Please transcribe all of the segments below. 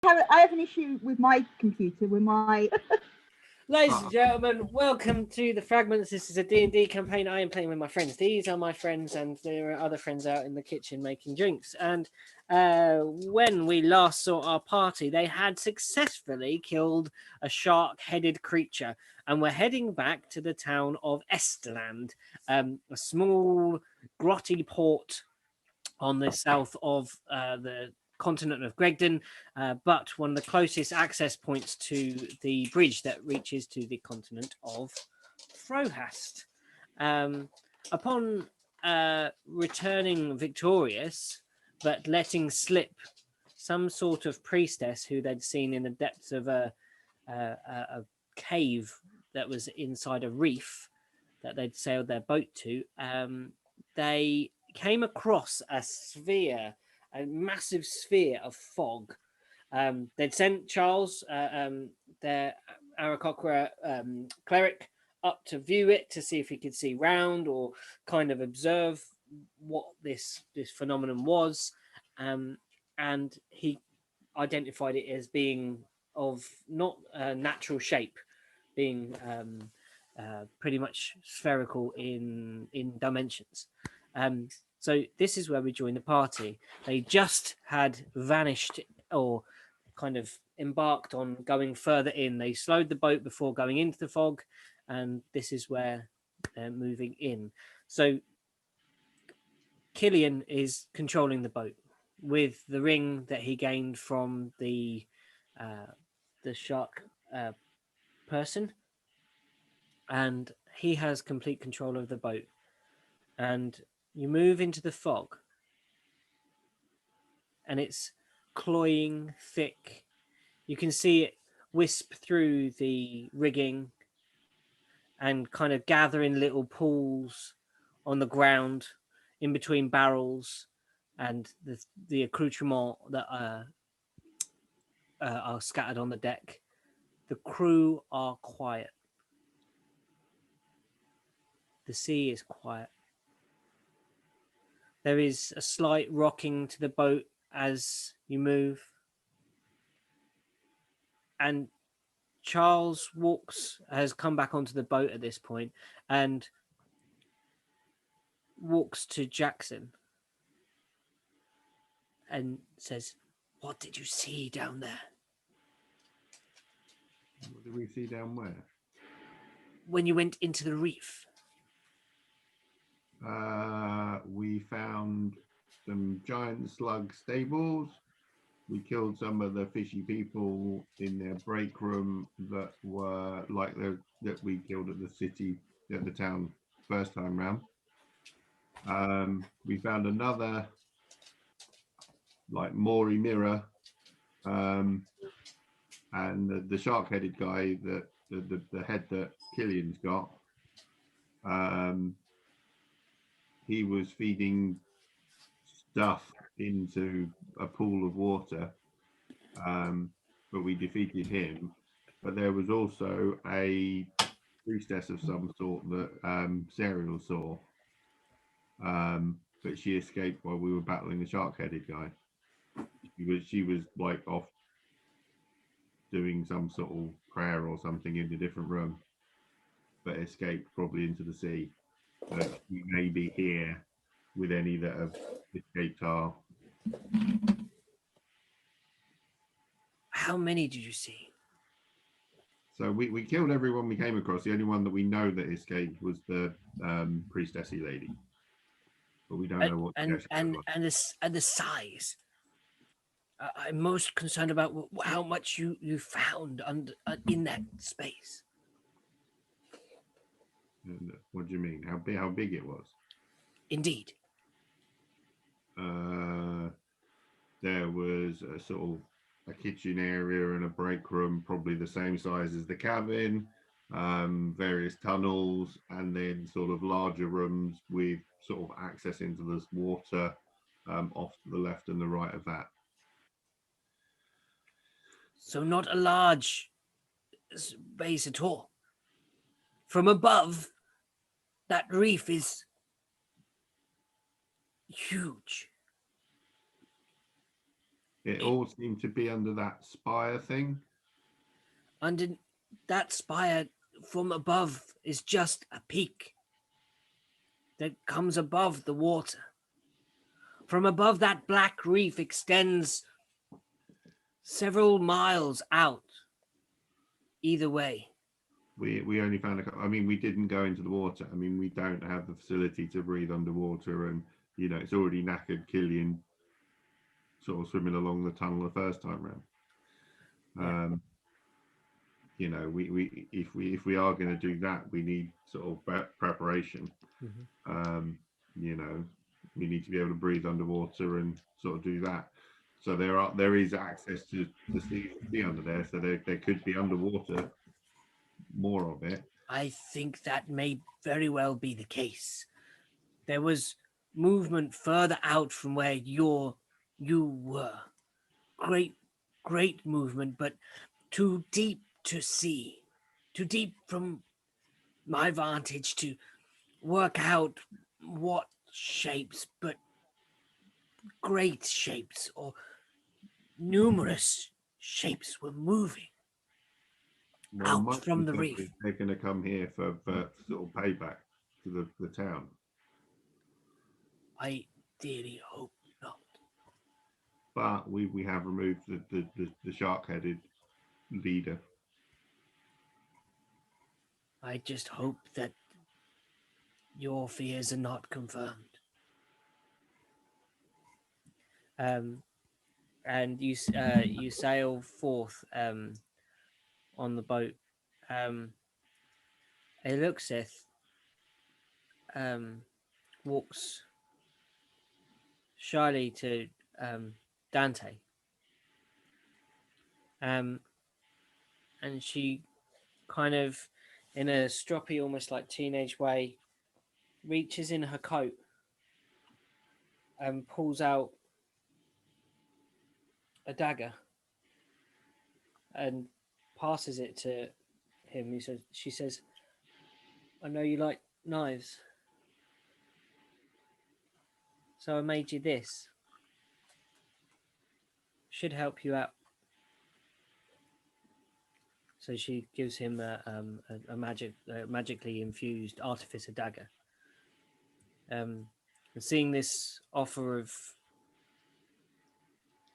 I have an issue with my computer, with my... Ladies and gentlemen, welcome to the Fragments. This is a D&D campaign I am playing with my friends. These are my friends, and there are other friends out in the kitchen making drinks. And when we last saw our party, they had successfully killed a shark-headed creature, and we're heading back to the town of Esterland, a small grotty port on the south of the continent of Gregdon, but one of the closest access points to the bridge that reaches to the continent of Frohast. Upon returning victorious, but letting slip some sort of priestess who they'd seen in the depths of a cave that was inside a reef that they'd sailed their boat to, they came across a massive sphere of fog. They'd sent Charles, their Aarakocra cleric, up to view it to see if he could see round or kind of observe what this phenomenon was, and he identified it as being of not a natural shape, being pretty much spherical in dimensions. So this is where we join the party. They just had vanished or kind of embarked on going further in. They slowed the boat before going into the fog, and this is where they're moving in. So Killian is controlling the boat with the ring that he gained from the shark person, and he has complete control of the boat. And you move into the fog, and it's cloying, thick. You can see it wisp through the rigging and kind of gather in little pools on the ground in between barrels and the accoutrement that are scattered on the deck. The crew are quiet. The sea is quiet. There is a slight rocking to the boat as you move. And Charles has come back onto the boat at this point and walks to Jackson and says, "What did you see down there?" What did we see down where? When you went into the reef. We found some giant slug stables. We killed some of the fishy people in their break room that were like that we killed at the town first time round. We found another like Maury mirror, and the shark-headed guy, that the head that Killian's got. He was feeding stuff into a pool of water, but we defeated him. But there was also a priestess of some sort that Serial saw, but she escaped while we were battling the shark-headed guy. She was like off doing some sort of prayer or something in a different room, but escaped probably into the sea. But she may be here with any that have escaped our... How many did you see? So we killed everyone we came across. The only one that we know that escaped was the priestessy lady, but we don't know what. And the size. I'm most concerned about how much you found in that space. What do you mean? How big it was? Indeed. There was a sort of a kitchen area and a break room, probably the same size as the cabin, various tunnels, and then sort of larger rooms with sort of access into this water off to the left and the right of that. So not a large space at all. From above, that reef is huge. It all seemed to be under that spire thing. Under that spire from above is just a peak that comes above the water. From above, that black reef extends several miles out either way. We only found I mean, we didn't go into the water. I mean, we don't have the facility to breathe underwater, and you know, it's already knackered Killian sort of swimming along the tunnel the first time round. Yeah. You know, if we are going to do that, we need sort of preparation. You know, we need to be able to breathe underwater and sort of do that. So there is access to sea under there, so there could be underwater more of it. I think that may very well be the case. There was movement further out from where you were. Great movement, but too deep to see. Too deep from my vantage to work out what shapes, but great shapes or numerous shapes were moving out from the reef. They're going to come here for sort of payback to the town. I dearly hope not. But we have removed the shark-headed leader. I just hope that your fears are not confirmed. And you sail forth on the boat. Eluxith walks shyly to Dante, and she kind of, in a stroppy, almost like teenage way, reaches in her coat and pulls out a dagger and passes it to him. She says, "I know you like knives, so I made you this. Should help you out." So she gives him a magically infused artificer dagger. And seeing this offer of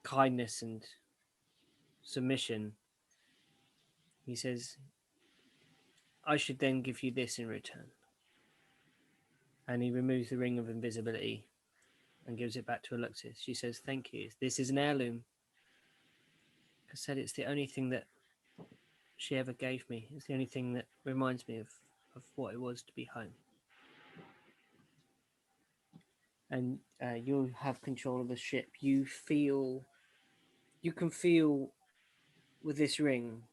kindness and submission, he says, "I should then give you this in return." And he removes the ring of invisibility and gives it back to Alexis. She says, "Thank you. This is an heirloom." I said it's the only thing that she ever gave me. It's the only thing that reminds me of what it was to be home. And you'll have control of the ship. You can feel with this ring,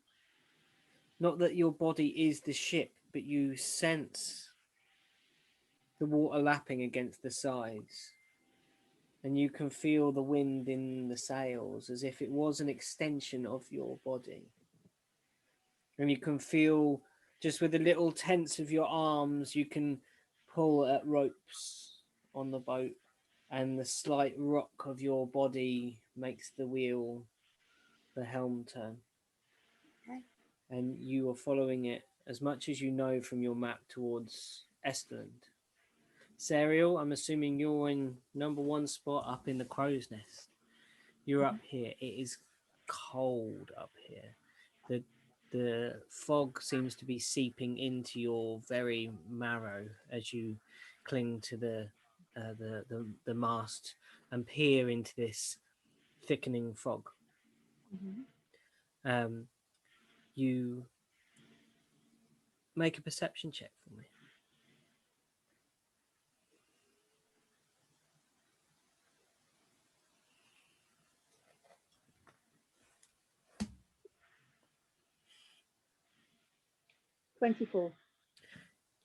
not that your body is the ship, but you sense the water lapping against the sides. And you can feel the wind in the sails as if it was an extension of your body. And you can feel, just with the little tense of your arms, you can pull at ropes on the boat, and the slight rock of your body makes the helm turn. Okay. And you are following it as much as you know from your map towards Esterland. Serial, I'm assuming you're in number 1 spot up in the crow's nest. You're up here. It is cold up here. The fog seems to be seeping into your very marrow as you cling to the mast and peer into this thickening fog. You make a perception check for me. $24.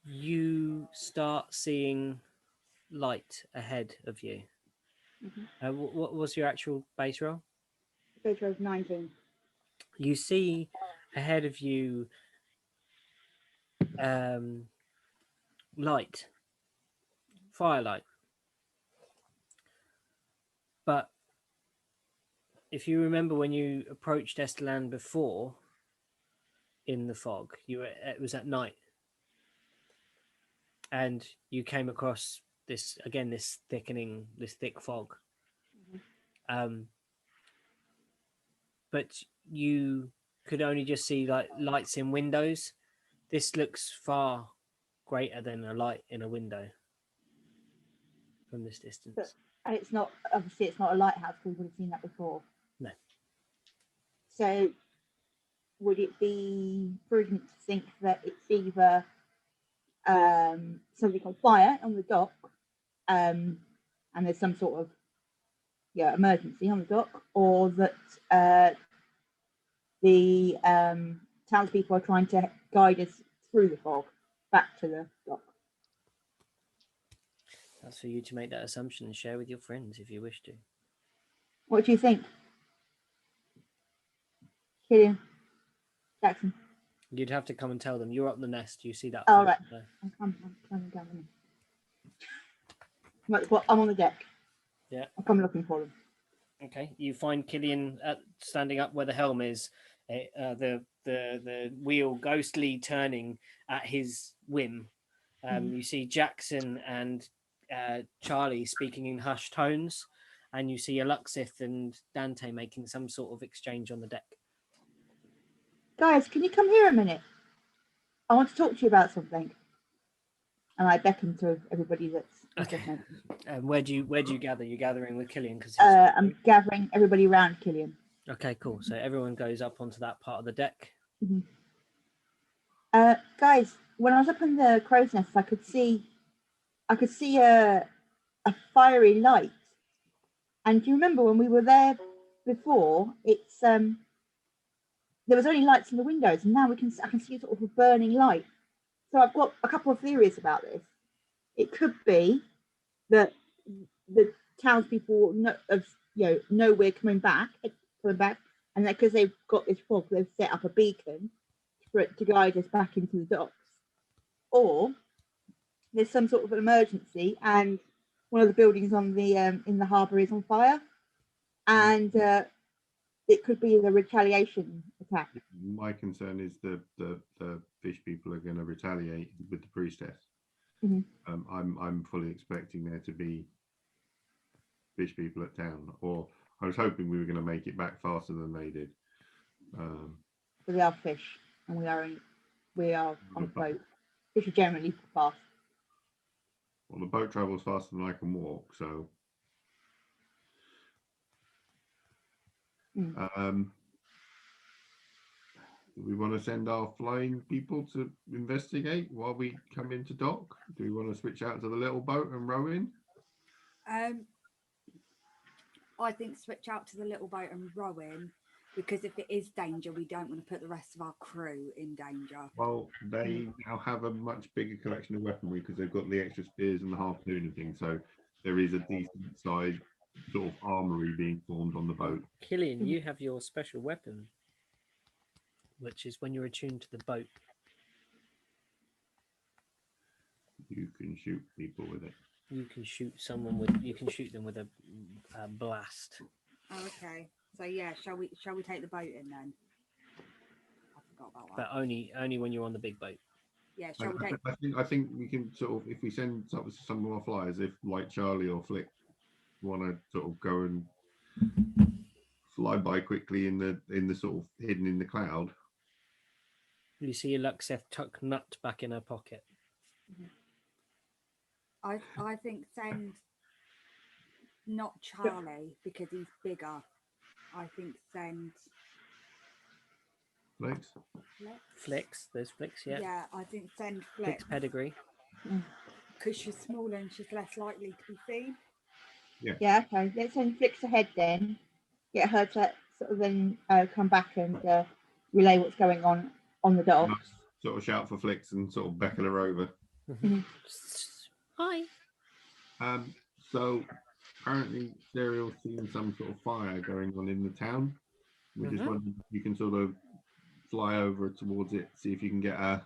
You start seeing light ahead of you. What was your actual base roll? Base roll 19. You see ahead of you light, firelight, but if you remember when you approached Esterland before in the fog, it was at night, and you came across this thick fog. But you could only just see like lights in windows. This looks far greater than a light in a window from this distance. And it's not, obviously, it's not a lighthouse because we would have seen that before. No. So would it be prudent to think that it's either something on fire on the dock, and there's some sort of emergency on the dock, or that the townspeople are trying to guide us through the fog back to the dock? That's for you to make that assumption and share with your friends if you wish to. What do you think, Killian, Jackson? You'd have to come and tell them. You're up the nest. You see that. Oh, right. There. I'm coming down. Well, I'm on the deck. Yeah. I'll come looking for them. Okay. You find Killian standing up where the helm is. The wheel ghostly turning at his whim. You see Jackson and Charlie speaking in hushed tones, and you see Aluxith and Dante making some sort of exchange on the deck. Guys, can you come here a minute? I want to talk to you about something. And I beckon to everybody that's Okay. mentioned. Where do you gather? You're gathering with Killian because I'm gathering everybody around Killian. Okay, cool. So everyone goes up onto that part of the deck. Guys, when I was up in the crow's nest, I could see a fiery light. And do you remember when we were there before? It's there was only lights in the windows, and now I can see sort of a burning light. So I've got a couple of theories about this. It could be that the townspeople know we're coming back, and that because they've got this fog, they've set up a beacon for it to guide us back into the docks. Or there's some sort of an emergency, and one of the buildings on the in the harbour is on fire, and it could be the retaliation attack. My concern is the fish people are going to retaliate with the priestess. I'm fully expecting there to be fish people at town, or I was hoping we were going to make it back faster than they did. But we are fish, and we are on a boat. Fish are generally fast. Well, the boat travels faster than I can walk, so. Do we want to send our flying people to investigate while we come into dock? Do we want to switch out to the little boat and row in? I think switch out to the little boat and row in, because if it is danger, we don't want to put the rest of our crew in danger. Well, they now have a much bigger collection of weaponry because they've got the extra spears and the harpoon and things. So there is a decent sized sort of armory being formed on the boat. Killian, you have your special weapon, which is when you're attuned to the boat. You can shoot people with it. You can shoot someone with. You can shoot them with a blast. Oh, okay. So yeah, shall we take the boat in then? I forgot about that. But only when you're on the big boat. Yeah, shall we take? I think we can sort of, if we send some of our flyers, if like Charlie or Flick want to sort of go and fly by quickly in the sort of hidden in the cloud. You see Aluxith tuck Nut back in her pocket. I think send not Charlie because he's bigger. I think send Flicks. Flicks, there's Flicks, yeah. Yeah, I think send Flicks pedigree. because she's smaller and she's less likely to be seen. Yeah, okay. Let's send Flicks ahead then. Get her to sort of then come back and relay what's going on the docks. Sort of shout for Flicks and sort of beckon her over. Hi. So apparently Serial's seen some sort of fire going on in the town. We just wondered if you can sort of fly over towards it, see if you can get a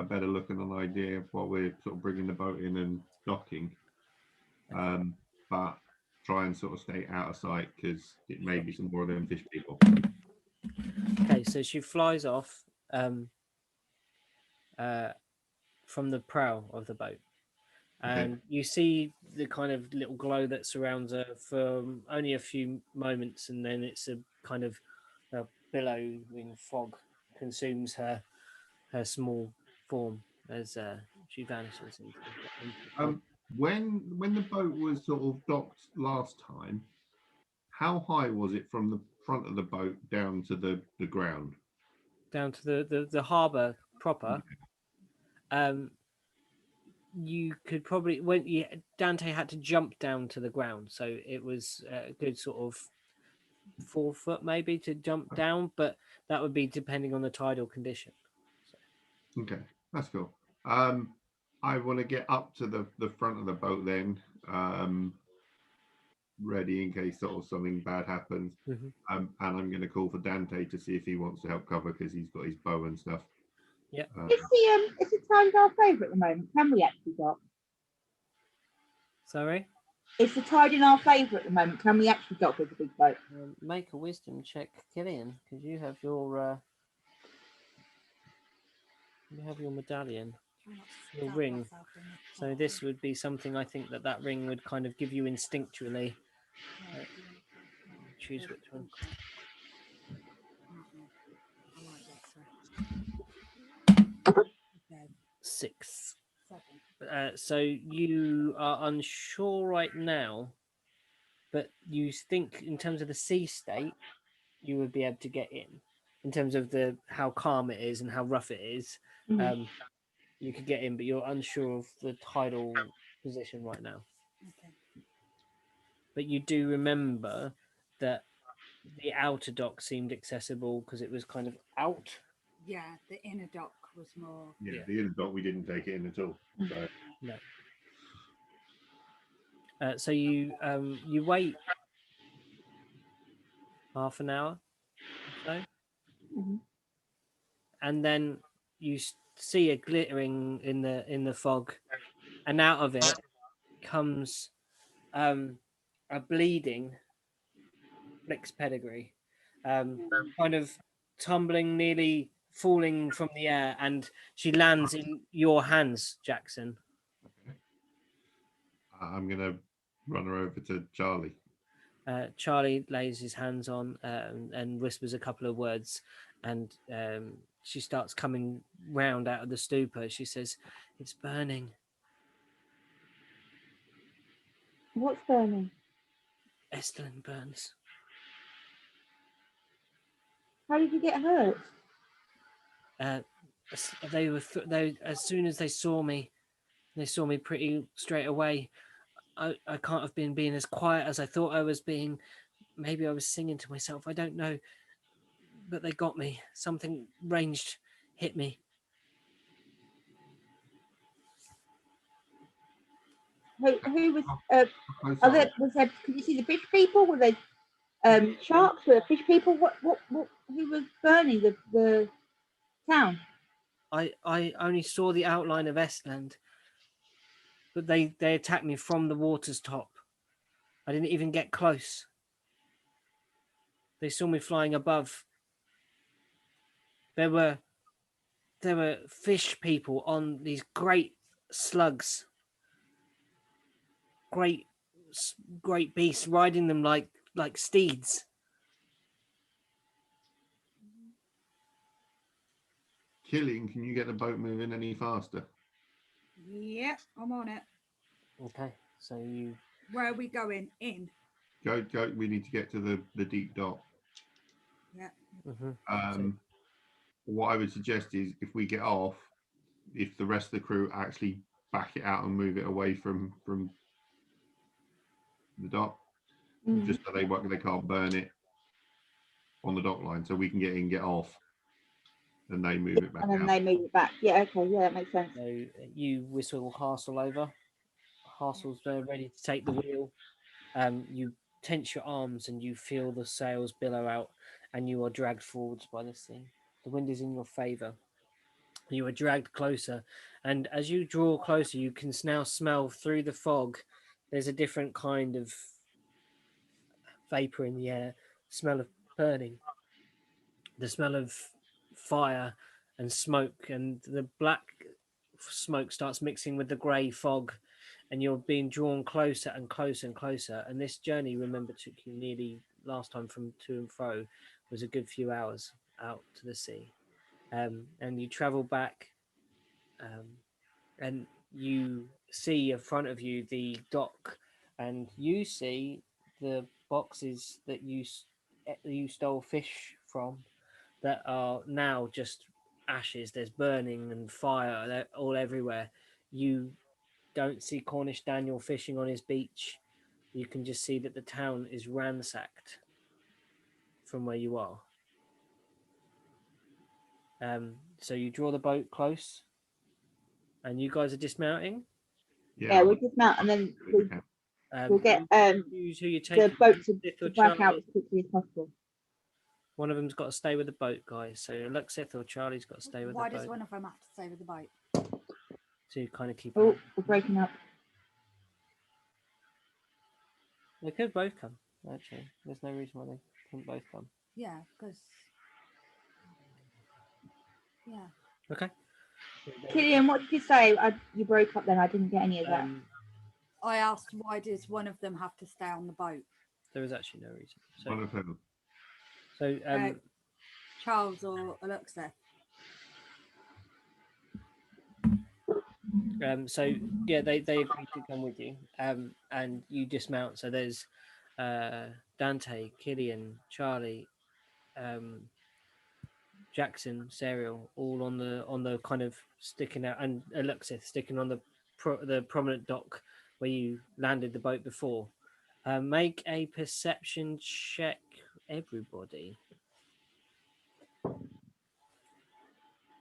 better look and an idea while we're sort of bringing the boat in and docking. But try and sort of stay out of sight because it may be some more of them fish people. Okay, so she flies off from the prow of the boat. And you see the kind of little glow that surrounds her for only a few moments, and then it's a kind of billowing fog consumes her small form as she vanishes into the fog. When the boat was sort of docked last time, how high was it from the front of the boat down to the ground? Down to the harbour proper. You could probably Dante had to jump down to the ground, so it was a good sort of 4 foot maybe to jump down, but that would be depending on the tidal condition. So. Okay, that's cool. I want to get up to the front of the boat then, ready in case sort of something bad happens. Mm-hmm. And I'm going to call for Dante to see if he wants to help cover because he's got his bow and stuff. Yeah. Is the tide our favour at the moment? Can we actually dock? Sorry? Is the tide in our favour at the moment? Can we actually dock with the big boat? Make a wisdom check, Killian, because you have your medallion, your ring. So this would be something I think that ring would kind of give you instinctually. Choose which one. I like that. 6. So you are unsure right now, but you think in terms of the sea state, you would be able to get in terms of how calm it is and how rough it is. Mm-hmm. You could get in, but you're unsure of the tidal position right now. Okay. But you do remember that the outer dock seemed accessible because it was kind of out. Yeah, the inner dock was more. Yeah, the inner dock we didn't take it in at all. So. No. So you wait half an hour or so, and then you see a glittering in the fog, and out of it comes a bleeding Flick's pedigree, kind of tumbling, nearly falling from the air, and she lands in your hands, Jackson. I'm gonna run her over to Charlie. Charlie lays his hands on and whispers a couple of words, and she starts coming round out of the stupor. She says, "It's burning." What's burning? Esterland burns. How did you get hurt? They were as soon as they saw me pretty straight away. I can't have been being as quiet as I thought I was being. Maybe I was singing to myself. I don't know. But they got me. Something ranged hit me. Who was? Could you see the fish people? Were they sharks? Were there fish people? What? Who was burning the town? I only saw the outline of Esterland, but they attacked me from the water's top. I didn't even get close. They saw me flying above. There were fish people on these great slugs, great beasts, riding them like steeds. Killian, can you get the boat moving any faster? Yep, I'm on it. Okay, so you. Where are we going? In. Go. We need to get to the deep dock. Yeah. Mm-hmm. What I would suggest is if we get off, if the rest of the crew actually back it out and move it away from the dock, just so they can't burn it on the dock line, so we can get in, get off, and they move it back and then out. they move it back. Yeah, okay, yeah, that makes sense. So you whistle Harsel over. Harsel's ready to take the wheel. You tense your arms and you feel the sails billow out, and you are dragged forwards by the sea. The wind is in your favour. You are dragged closer, and as you draw closer, you can now smell through the fog. There's a different kind of vapor in the air, smell of burning, the smell of fire and smoke, and the black smoke starts mixing with the grey fog, and you're being drawn closer and closer and closer. And this journey, remember, took you nearly last time from to and fro was a good few hours out to the sea. And you travel back, and you see in front of you the dock, and you see the boxes that you stole fish from that are now just ashes. There's burning and fire all everywhere. You don't see Cornish Daniel fishing on his beach. You can just see that the town is ransacked from where you are. So you draw the boat close, and you guys are dismounting. Yeah, we'll dismount and then we'll get Choose who you the take. boat to or back out Charlie. as quickly as possible. One of them's got to stay with the boat, guys. So Alexith or Charlie's got to stay with Why the does boat one of them have to stay with the boat? to kind of keep. Oh, Out. we're breaking up. They could both come. Actually, there's no reason why they couldn't both come. Yeah, because yeah. Okay. Killian, what did you say? You broke up then. I didn't get any of that. I asked why does one of them have to stay on the boat? There is actually no reason. So, One of them. so Charles or Alexa? so yeah, they agreed to come with you, and you dismount. So there's Dante, Killian, Charlie, Jackson, Serial, all on the kind of sticking out, and Alexith sticking on the prominent dock where you landed the boat before. Make a perception check, everybody.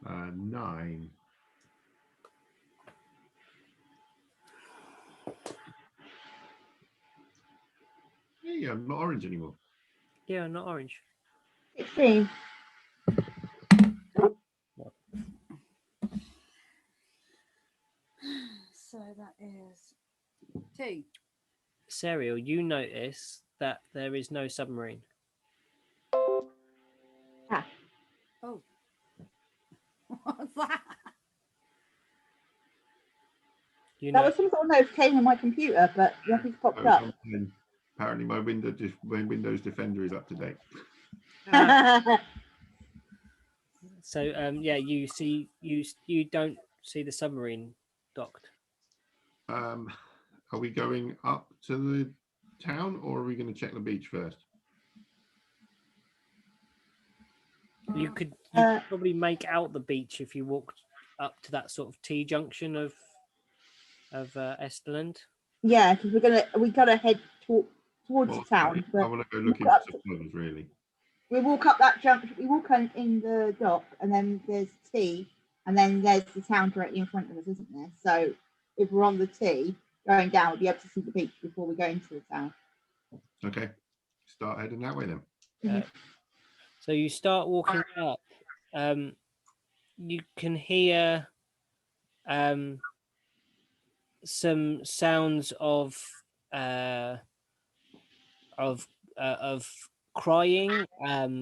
9. Hey, I'm not orange anymore. Yeah, not orange. 16. So that is 2. Serial, you notice that there is no submarine. Ah. Oh. What's that? You That know, was some sort of notification on my computer, but nothing's popped up. Apparently, my Windows Defender is up to date. so yeah, you see you don't see the submarine docked. Are we going up to the town, or are we going to check the beach first? You could probably make out the beach if you walked up to that sort of T junction of Esterland. Yeah, because we gotta head towards the town. I want to go look into supplies, really. We walk up that junction. We walk in the dock, and then there's T, and then there's the town directly in front of us, isn't there? So if we're on the T going down, we'll be able to see the beach before we go into the town. Okay, start heading that way then. So you start walking up. You can hear some sounds of crying,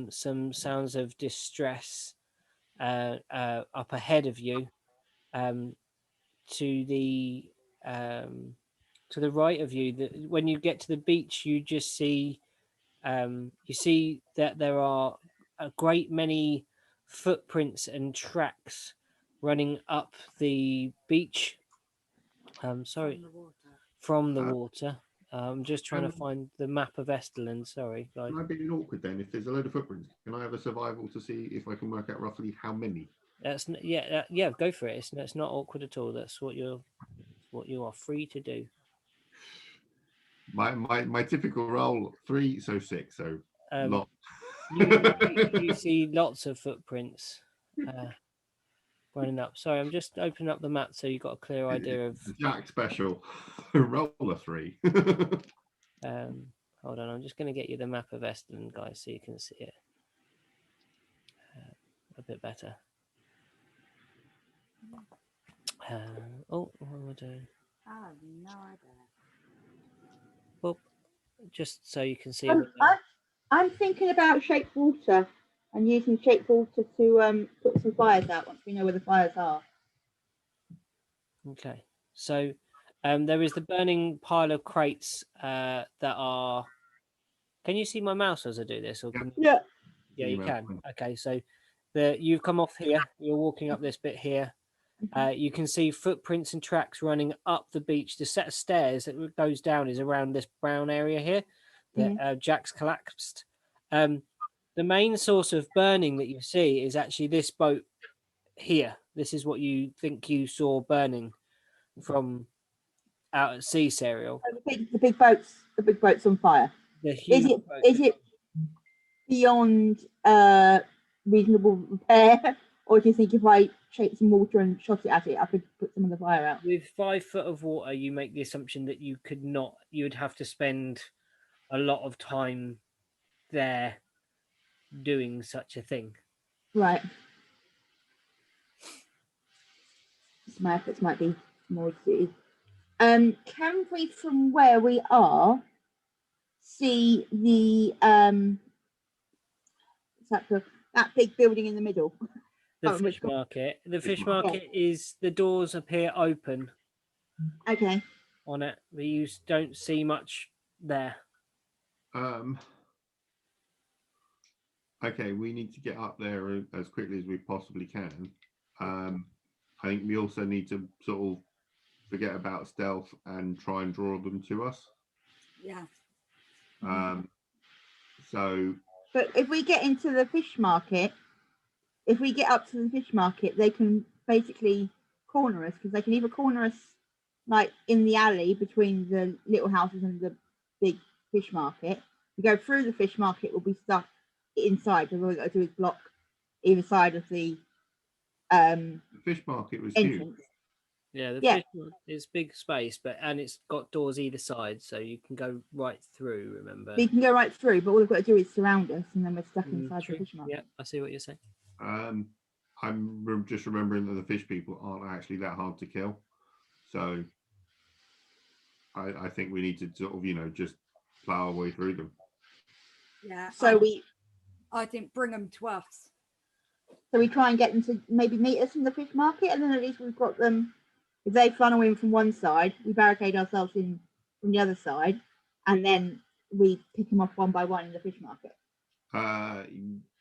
some sounds of distress up ahead of you. To the right of you, when you get to the beach, you just see that there are a great many footprints and tracks running up the beach. From the water. I'm just trying to find the map of Esterland. Sorry, guys. Can I be awkward then? If there's a load of footprints, can I have a survival to see if I can work out roughly how many? That's go for it. It's not awkward at all. That's what you are free to do. My typical roll 3, so 6, so lot. You see lots of footprints running up. Sorry, I'm just opening up the map so you've got a clear idea of Jack special. Roll a 3. Hold on, I'm just going to get you the map of Esterland, guys, so you can see it a bit better. What am I doing? I have no idea. Well, just so you can see. I'm thinking about shaped water and using shaped water to put some fires out once we know where the fires are. Okay, so there is the burning pile of crates that are. Can you see my mouse as I do this, or can Yeah. Yeah, you can. Okay, so you've come off here. You're walking up this bit here. You can see footprints and tracks running up the beach. The set of stairs that goes down is around this brown area here that Jack's collapsed. The main source of burning that you see is actually this boat here. This is what you think you saw burning from out at sea, Serial. The big boats on fire. The huge is it beyond reasonable repair, or do you think if I shake some water and shot it at it, I could put some of the fire out? With 5 foot of water, you make the assumption that you could not. You would have to spend a lot of time there doing such a thing. Right. So my efforts might be more suited. Can we, from where we are, see the that big building in the middle? The fish market. The fish market is the doors appear open. Okay. On it, but you don't see much there. Okay, we need to get up there as quickly as we possibly can. I think we also need to sort of forget about stealth and try and draw them to us. Yeah. So. But if we get into the fish market, if we get up to the fish market, they can basically corner us, because they can either corner us like in the alley between the little houses and the big fish market. We go through the fish market, we'll be stuck inside. So all we've got to do is block either side of the fish market was entrance. Huge. Yeah, the fish is big space, and it's got doors either side, so you can go right through. Remember, we can go right through, but all we've got to do is surround us, and then we're stuck inside the fish market. Yeah, I see what you're saying. I'm just remembering that the fish people aren't actually that hard to kill, so I think we need to sort of just plow our way through them. Yeah. So I think bring them to us. So we try and get them to maybe meet us in the fish market, and then at least we've got them. If they funnel in from one side, we barricade ourselves in from the other side, and then we pick them off one by one in the fish market.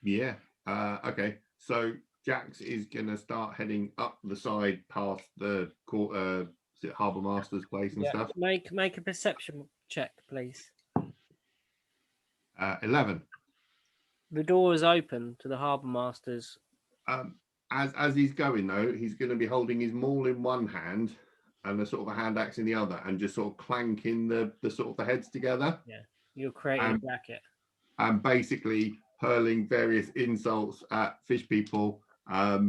Yeah. Okay. So Jax is gonna start heading up the side past the Harbour Master's place and stuff. Make a perception check, please. 11. The door is open to the Harbour Master's. As he's going though, he's going to be holding his maul in one hand and a sort of a hand axe in the other, and just sort of clanking the sort of the heads together. Yeah, you're creating a bracket. And basically hurling various insults at fish people. Not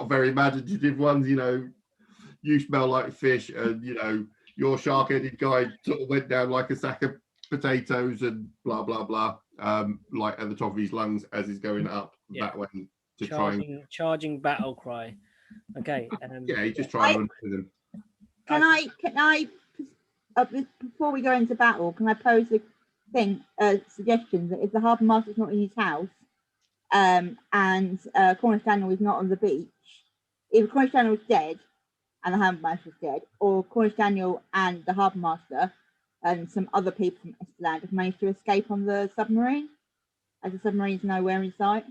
very imaginative ones. You smell like fish, and your shark-headed guy sort of went down like a sack of potatoes, and blah blah blah. Like at the top of his lungs as he's going up that way to charging battle cry. Okay. He just trying to run with him. Can I before we go into battle, can I pose a suggestion that if the Harbour Master's not in his house, and Cornish Daniel is not on the beach, if Cornish Daniel is dead and the Harbour Master is dead, or Cornish Daniel and the Harbour Master and some other people from Esterland have managed to escape on the submarine, as the submarine's nowhere in sight.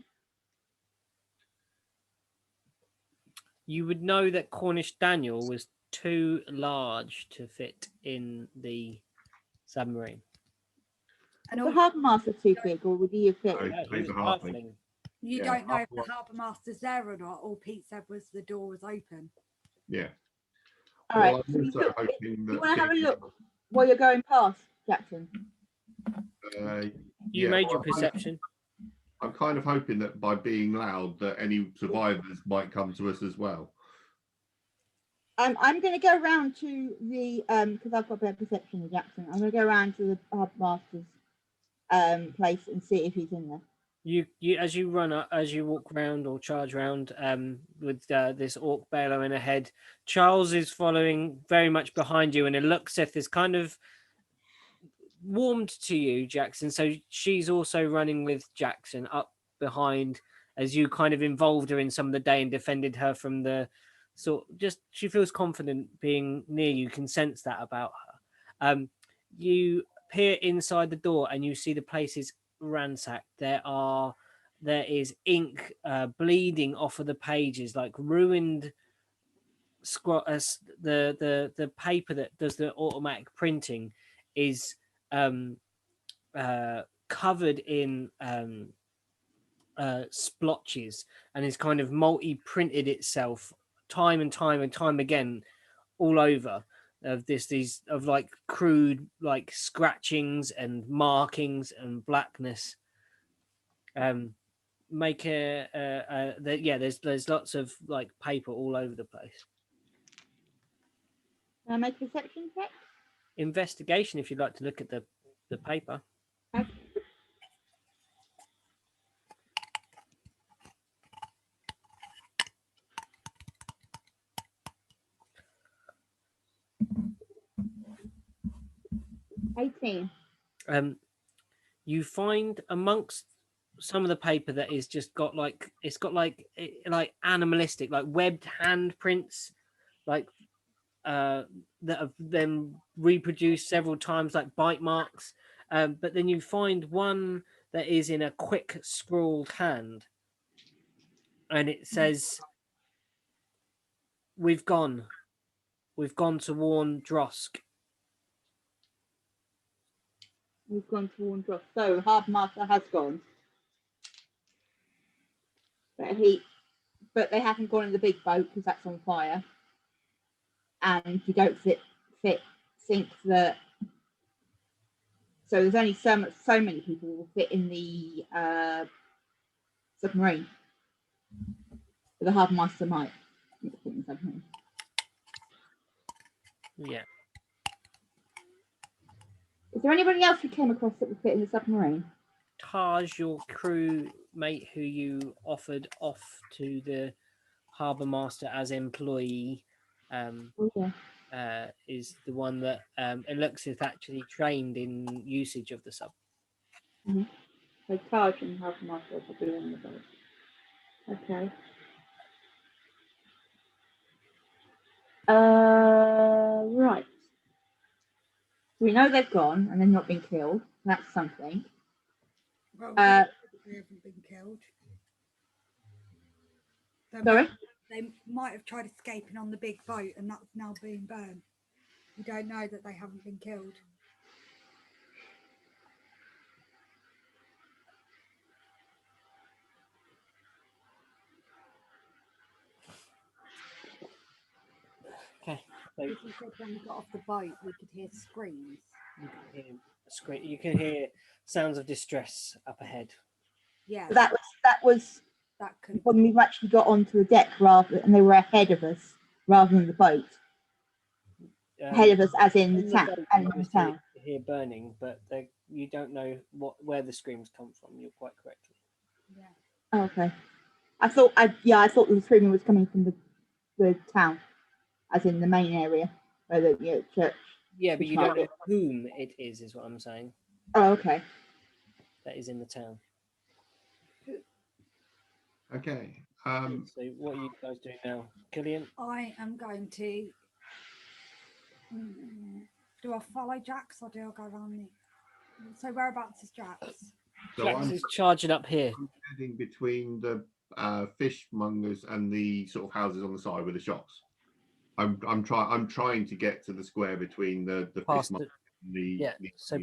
You would know that Cornish Daniel was too large to fit in the submarine. And the Harbour Master too big, or would he have fit? You don't know if the Harbour Master's there or not. All Pete said was the door was open. Yeah. All right. So you want to have a look while you're going past, Jackson? You made your perception. I'm kind of hoping that by being loud, that any survivors might come to us as well. I'm going to go around to the because I've got better perception than Jackson. I'm going to go around to the Harbour Master's place and see if he's in there. You as you run up, as you walk round or charge round, with this orc bellowing ahead, Charles is following very much behind you, and Eluxeth is kind of warmed to you, Jackson. So she's also running with Jackson up behind, as you kind of involved her in some of the day and defended her from the just she feels confident being near you, can sense that about her. You peer inside the door and you see the place is ransacked. There is ink bleeding off of the pages, like ruined the paper that does the automatic printing is um, covered in splotches, and is kind of multi-printed itself time and time and time again all over of these of like crude like scratchings and markings and blackness. Make yeah, there's lots of like paper all over the place. Can I make a perception check? Investigation if you'd like to look at the paper. Okay. You find amongst some of the paper that is just got like like animalistic, like webbed handprints, like that have then reproduced several times, like bite marks. But then you find one that is in a quick scrawled hand, and it says, We've gone to warn Drosk." We've gone to Warndroth. So Harbour Master has gone. But they haven't gone in the big boat because that's on fire. And you don't think that. So there's only so many people will fit in the submarine. But the Harbour Master might fit in the submarine. Yeah. Is there anybody else you came across that would fit in the submarine? Taj, your crew mate who you offered off to the harbour master as employee, is the one that Eluxith actually trained in usage of the sub. Mm-hmm. So Taj and Harbour Master will be in the boat. Okay. Right. We know they've gone and they've not been killed. That's something. Well, they haven't been killed. Sorry? They might have tried escaping on the big boat and that's now being burned. We don't know that they haven't been killed. Okay. So Because we said when we got off the boat, we could hear screams. you can hear sounds of distress up ahead. Yeah. That was that could when we've actually got onto the deck and they were ahead of us rather than the boat. Ahead of us, as in the town. You hear burning, but you don't know where the screams come from. You're quite correct. Yeah. Oh, okay. I thought the screaming was coming from the town, as in the main area where the church. Yeah, but you don't know whom it is what I'm saying. Oh, okay. That is in the town. Okay. So what are you guys doing now, Killian? I am going to. Do I follow Jax or do I go around the? So whereabouts is Jax? Jax is charging up here. I'm heading between the fishmongers and the sort of houses on the side with the shops. I'm trying to get to the square between the fishmongers and the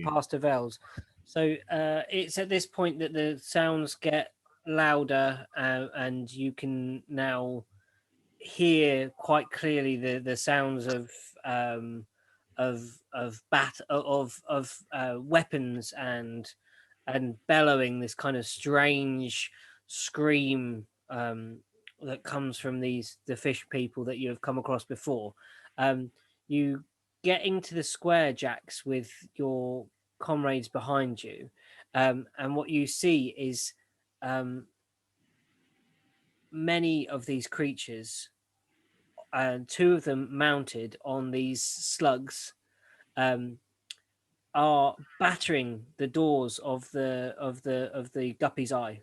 past Avels. So it's at this point that the sounds get louder, and you can now hear quite clearly the sounds of weapons and bellowing, this kind of strange scream that comes from the fish people that you have come across before. You get into the square, Jax, with your comrades behind you, and what you see is many of these creatures, two of them mounted on these slugs, are battering the doors of the guppy's eye.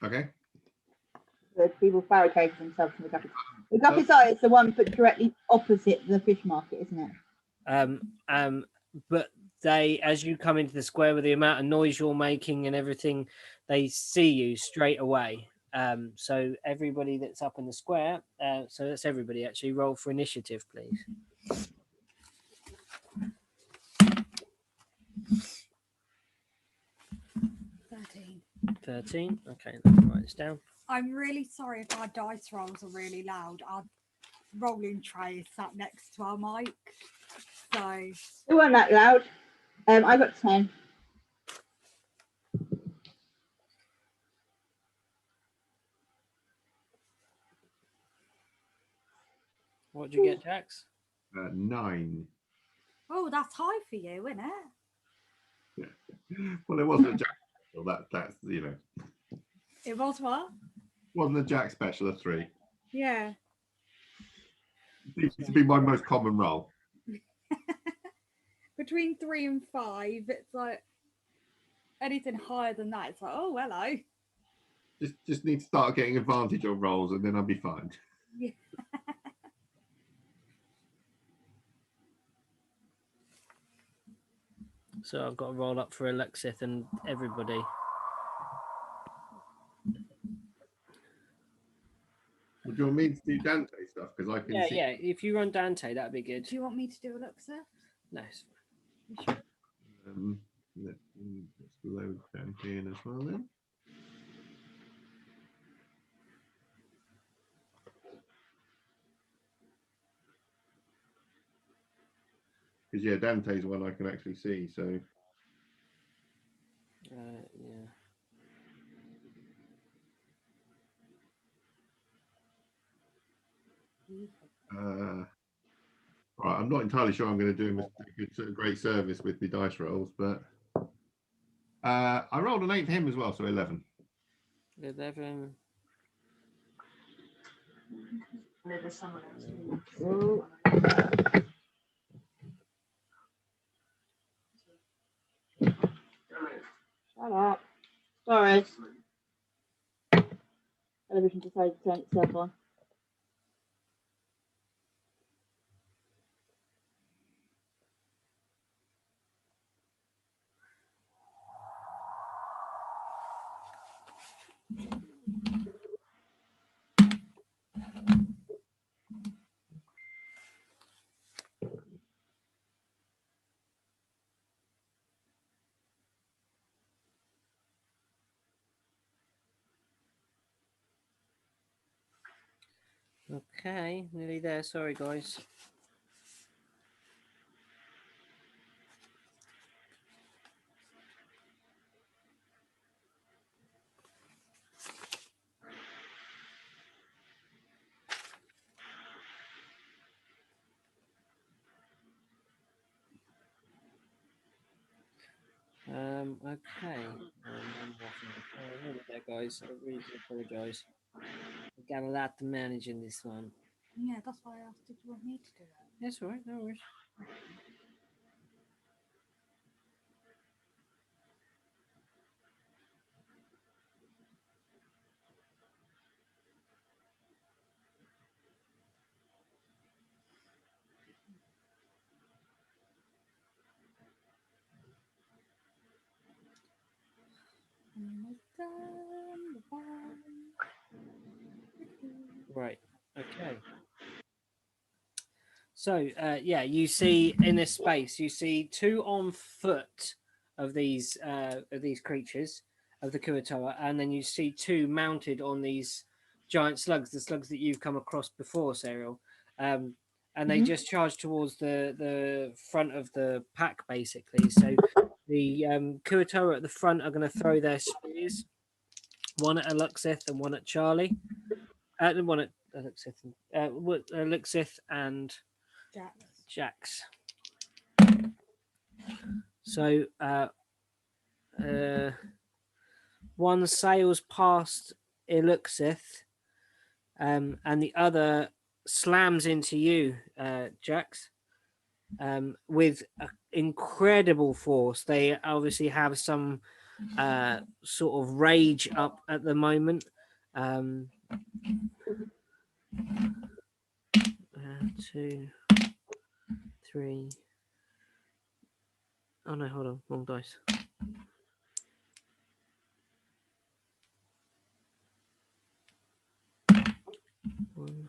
Okay. The people barricaded themselves from the guppy's. The guppy's eye is the one put directly opposite the fish market, isn't it? But they, as you come into the square with the amount of noise you're making and everything, they see you straight away. So everybody that's up in the square, so that's everybody actually, roll for initiative, please. 13. Okay, let me write this down. I'm really sorry if our dice rolls are really loud. Our rolling tray is sat next to our mic, so It wasn't that loud. I got 10. What did you get, Jax? 9. oh, that's high for you, isn't it? Well, it wasn't a Jack special. That's It was what? wasn't a Jack special of 3. Yeah. It seems to be my most common roll. Between 3 and 5, it's like anything higher than that, it's like, oh, hello. Just need to start getting advantage on rolls, and then I'll be fine. Yeah. So I've got to roll up for Alexith and everybody. Would you want me to do Dante stuff? Because I can see. Yeah. If you run Dante, that'd be good. Do you want me to do Alexa? No, it's You sure? Let's load Dante in as well then. Because yeah, Dante's one I can actually see. So yeah. right, I'm not entirely sure I'm going to do him a great service with the dice rolls, but I rolled an 8 for him as well, so 11. 11. Oh. Shut up. Sorry. Television decided to turn itself on. Okay, nearly there. Sorry, guys. Okay. Nearly there, guys. I really do apologise. We've got a lot to manage in this one. Yeah, that's why I asked, did you want me to do it? That's all right. No worries. Right. Okay. So, you see in this space, you see 2 on foot of these creatures of the Kuatoa, and then you see 2 mounted on these giant slugs, the slugs that you've come across before, Serial. And they just charge towards the front of the pack, basically. So the Kuatoa at the front are going to throw their spears, one at Aluxith and one at Charlie. One at Aluxith and Jax. one sails past Eluxith, and the other slams into you, Jax, with incredible force. They obviously have some sort of rage up at the moment. 2, 3. Oh no, hold on, wrong dice. One,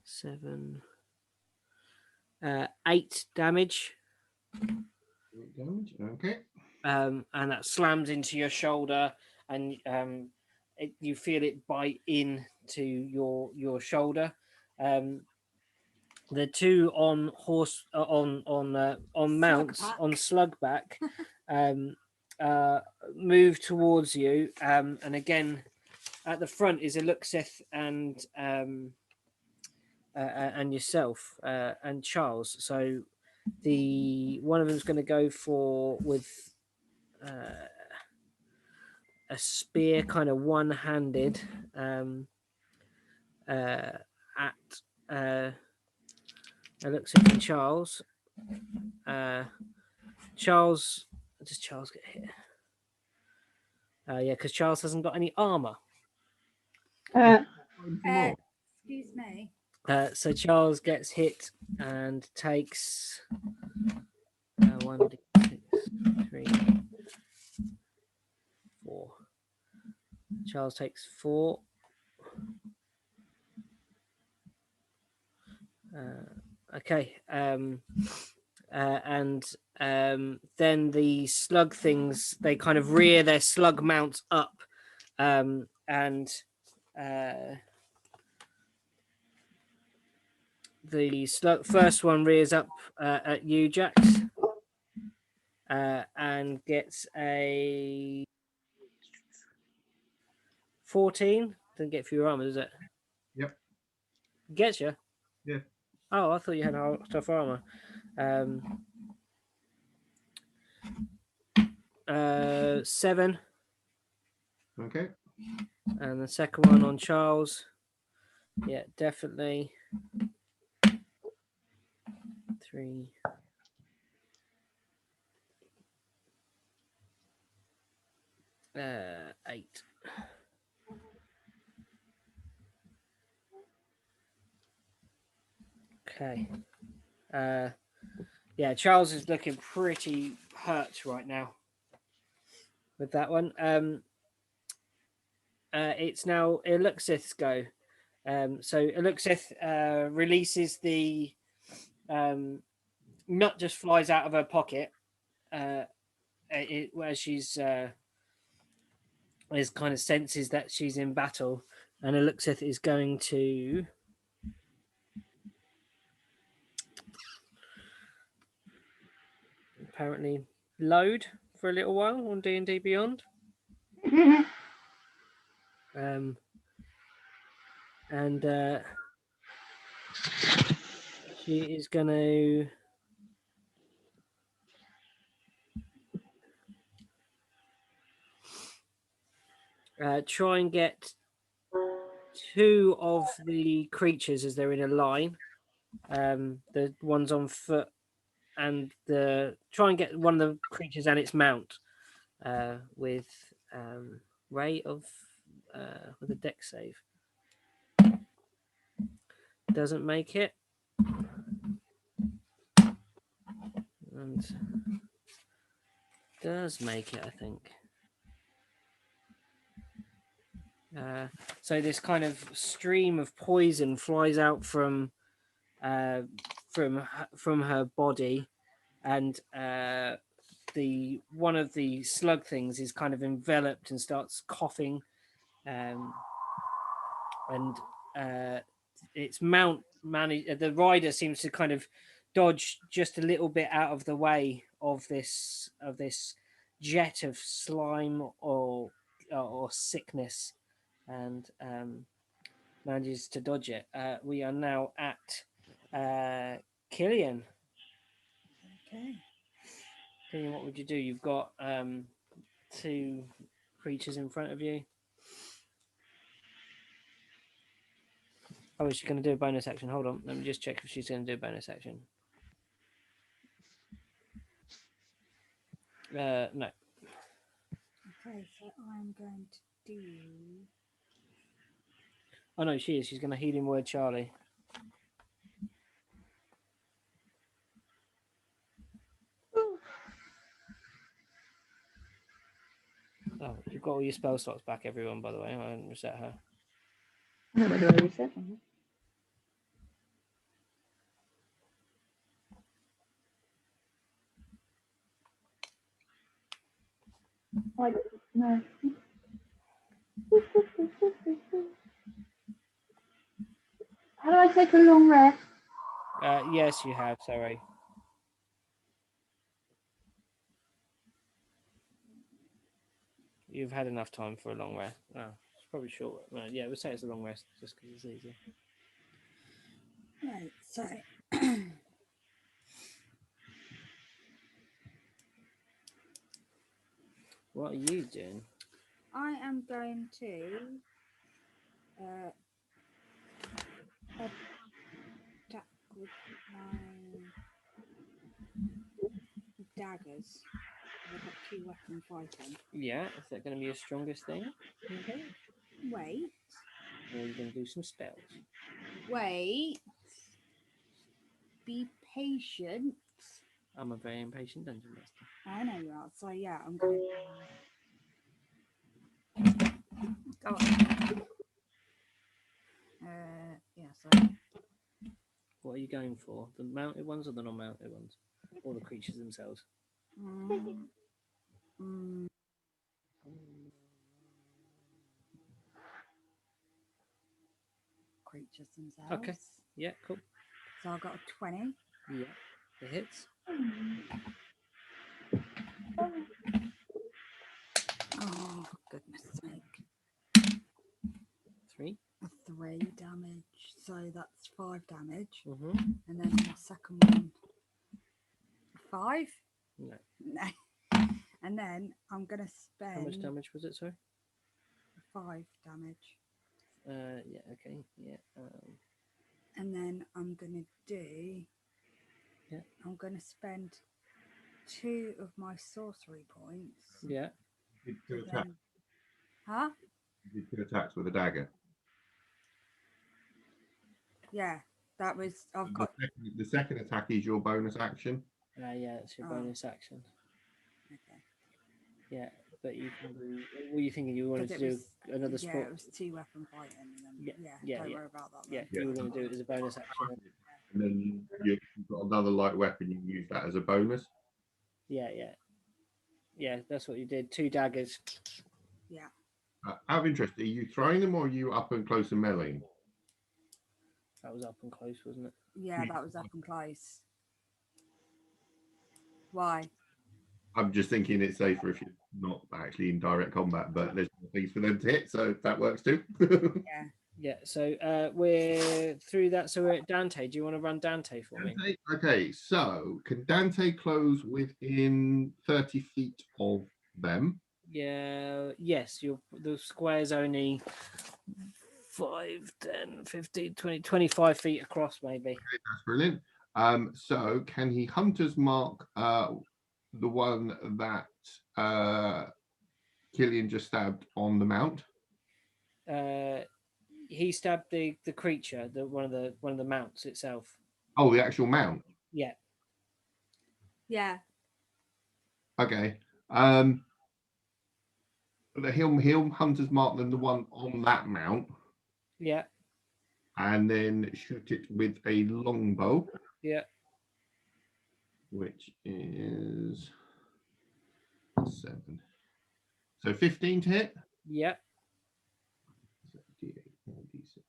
7, 8 damage. Damage. Okay. And that slams into your shoulder, and you feel it bite into your shoulder. The two on horse on mounts Slugback. on slugback move towards you, and again at the front is Eluxith and yourself and Charles. So the one of them's going to go with a spear, kind of one-handed, at Eluxith and Charles. Charles, does Charles get hit? Yeah, because Charles hasn't got any armor. Excuse me. So Charles gets hit and takes 1, 6, 3, 4. Charles takes 4. Okay. And then the slug things, they kind of rear their slug mounts up, and the first one rears up at you, Jax, and gets a 14. Doesn't get through your armor, does it? Yep. Gets you? Yeah. Oh, I thought you had tough armor. 7. Okay. And the second one on Charles. Yeah, definitely. 3. 8. Okay. Yeah, Charles is looking pretty hurt right now with that one. It's now Eluxith's go. So Eluxith releases the nut, just flies out of her pocket where she's is kind of senses that she's in battle, and Eluxith is going to apparently load for a little while on D&D Beyond. And she is going to try and get 2 of the creatures as they're in a line. The ones on foot, and try and get one of the creatures and its mount with Ray of with a dex save. Doesn't make it. And does make it, I think. So this kind of stream of poison flies out from her body, and the one of the slug things is kind of enveloped and starts coughing, and its mount the rider seems to kind of dodge just a little bit out of the way of this jet of slime or sickness, and manages to dodge it. We are now at Killian. Okay. Killian, what would you do? You've got 2 creatures in front of you. Oh, is she going to do a bonus action? Hold on. Let me just check if she's going to do a bonus action. No. Okay, so I'm going to do. Oh, no, she is. She's going to healing word Charlie. Oh, you've got all your spell slots back, everyone, by the way. I haven't reset her. No, where do I reset them? I don't know. How do I take a long rest? Yes, you have. Sorry. You've had enough time for a long rest. Oh, it's probably short. Well, yeah, we'll say it's a long rest just because it's easy. Right, so What are you doing? I am going to attack with my daggers. I've got 2 weapon fighting. Yeah, is that going to be your strongest thing? You think? Wait. Or are you going to do some spells? Wait. Be patient. I'm a very impatient dungeon master. I know you are. So yeah, I'm gonna go on. Yeah, so What are you going for? The mounted ones or the non-mounted ones? Or the creatures themselves? creatures themselves. Okay. Yeah, cool. So I got a 20. Yeah, it hits. Oh, for goodness sake. 3. A 3 damage. So that's 5 damage. Mm-hmm. And then the second one, 5? No. No. And then I'm going to spend How much damage was it, sorry? 5 damage. Yeah, okay. Yeah. And then I'm going to do... Yeah. I'm going to spend 2 of my sorcery points. Yeah. You did 2 and attacks. then- Huh? You did 2 attacks with a dagger. Yeah, that was... I've The got... the second attack is your bonus action. Yeah, it's your Oh. bonus action. Okay. Yeah, but you can do... What were you thinking? You wanted 'Cause to it do was- another Yeah, sport? it was 2 weapon fighting. And then, Yeah, don't yeah. worry about that. Yeah, Then. you were going to do it as a bonus action. And then you've got another light weapon, you can use that as a bonus. Yeah, yeah. Yeah, that's what you did. 2 daggers. Yeah. Out of interest, are you throwing them or are you up and close and meleeing? That was up and close, wasn't it? Yeah, that was up and close. Why? I'm just thinking it's safer if you're not actually in direct combat, but there's more things for them to hit, so that works too. Yeah. Yeah, so we're through that. So we're at Dante. Do you want to run Dante for me? Dante, okay, so can Dante close within 30 feet of them? Yeah, yes. The square's only 5, 10, 15, 20, 25 feet across, maybe. Okay, that's brilliant. So can he hunter's mark the one that Killian just stabbed on the mount? He stabbed the creature, one of the mounts itself. Oh, the actual mount. Yeah. Yeah. Okay. He'll hunter's mark them the one on that mount. Yeah. And then shoot it with a longbow. Yeah. Which is 7. So 15 to hit. Yeah. So D8 more D6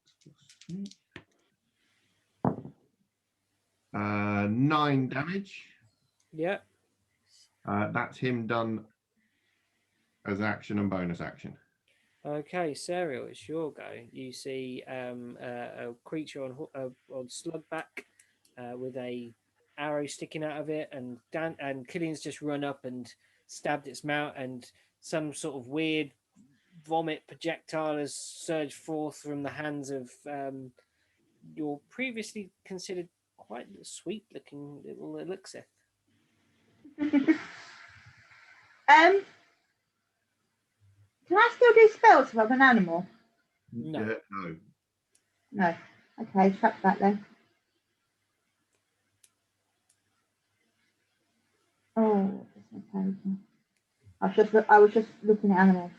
plus 9 damage. Yeah. That's him done as action and bonus action. Okay, Serial, it's your go. You see a creature on slugback with a arrow sticking out of it, and Killian's just run up and stabbed its mount, and some sort of weird vomit projectile has surged forth from the hands of your previously considered quite sweet-looking little elixir. Can I still do spells if I'm an animal? No. Yeah, no. No. Okay, scrap that then. Oh, I was just looking at animals.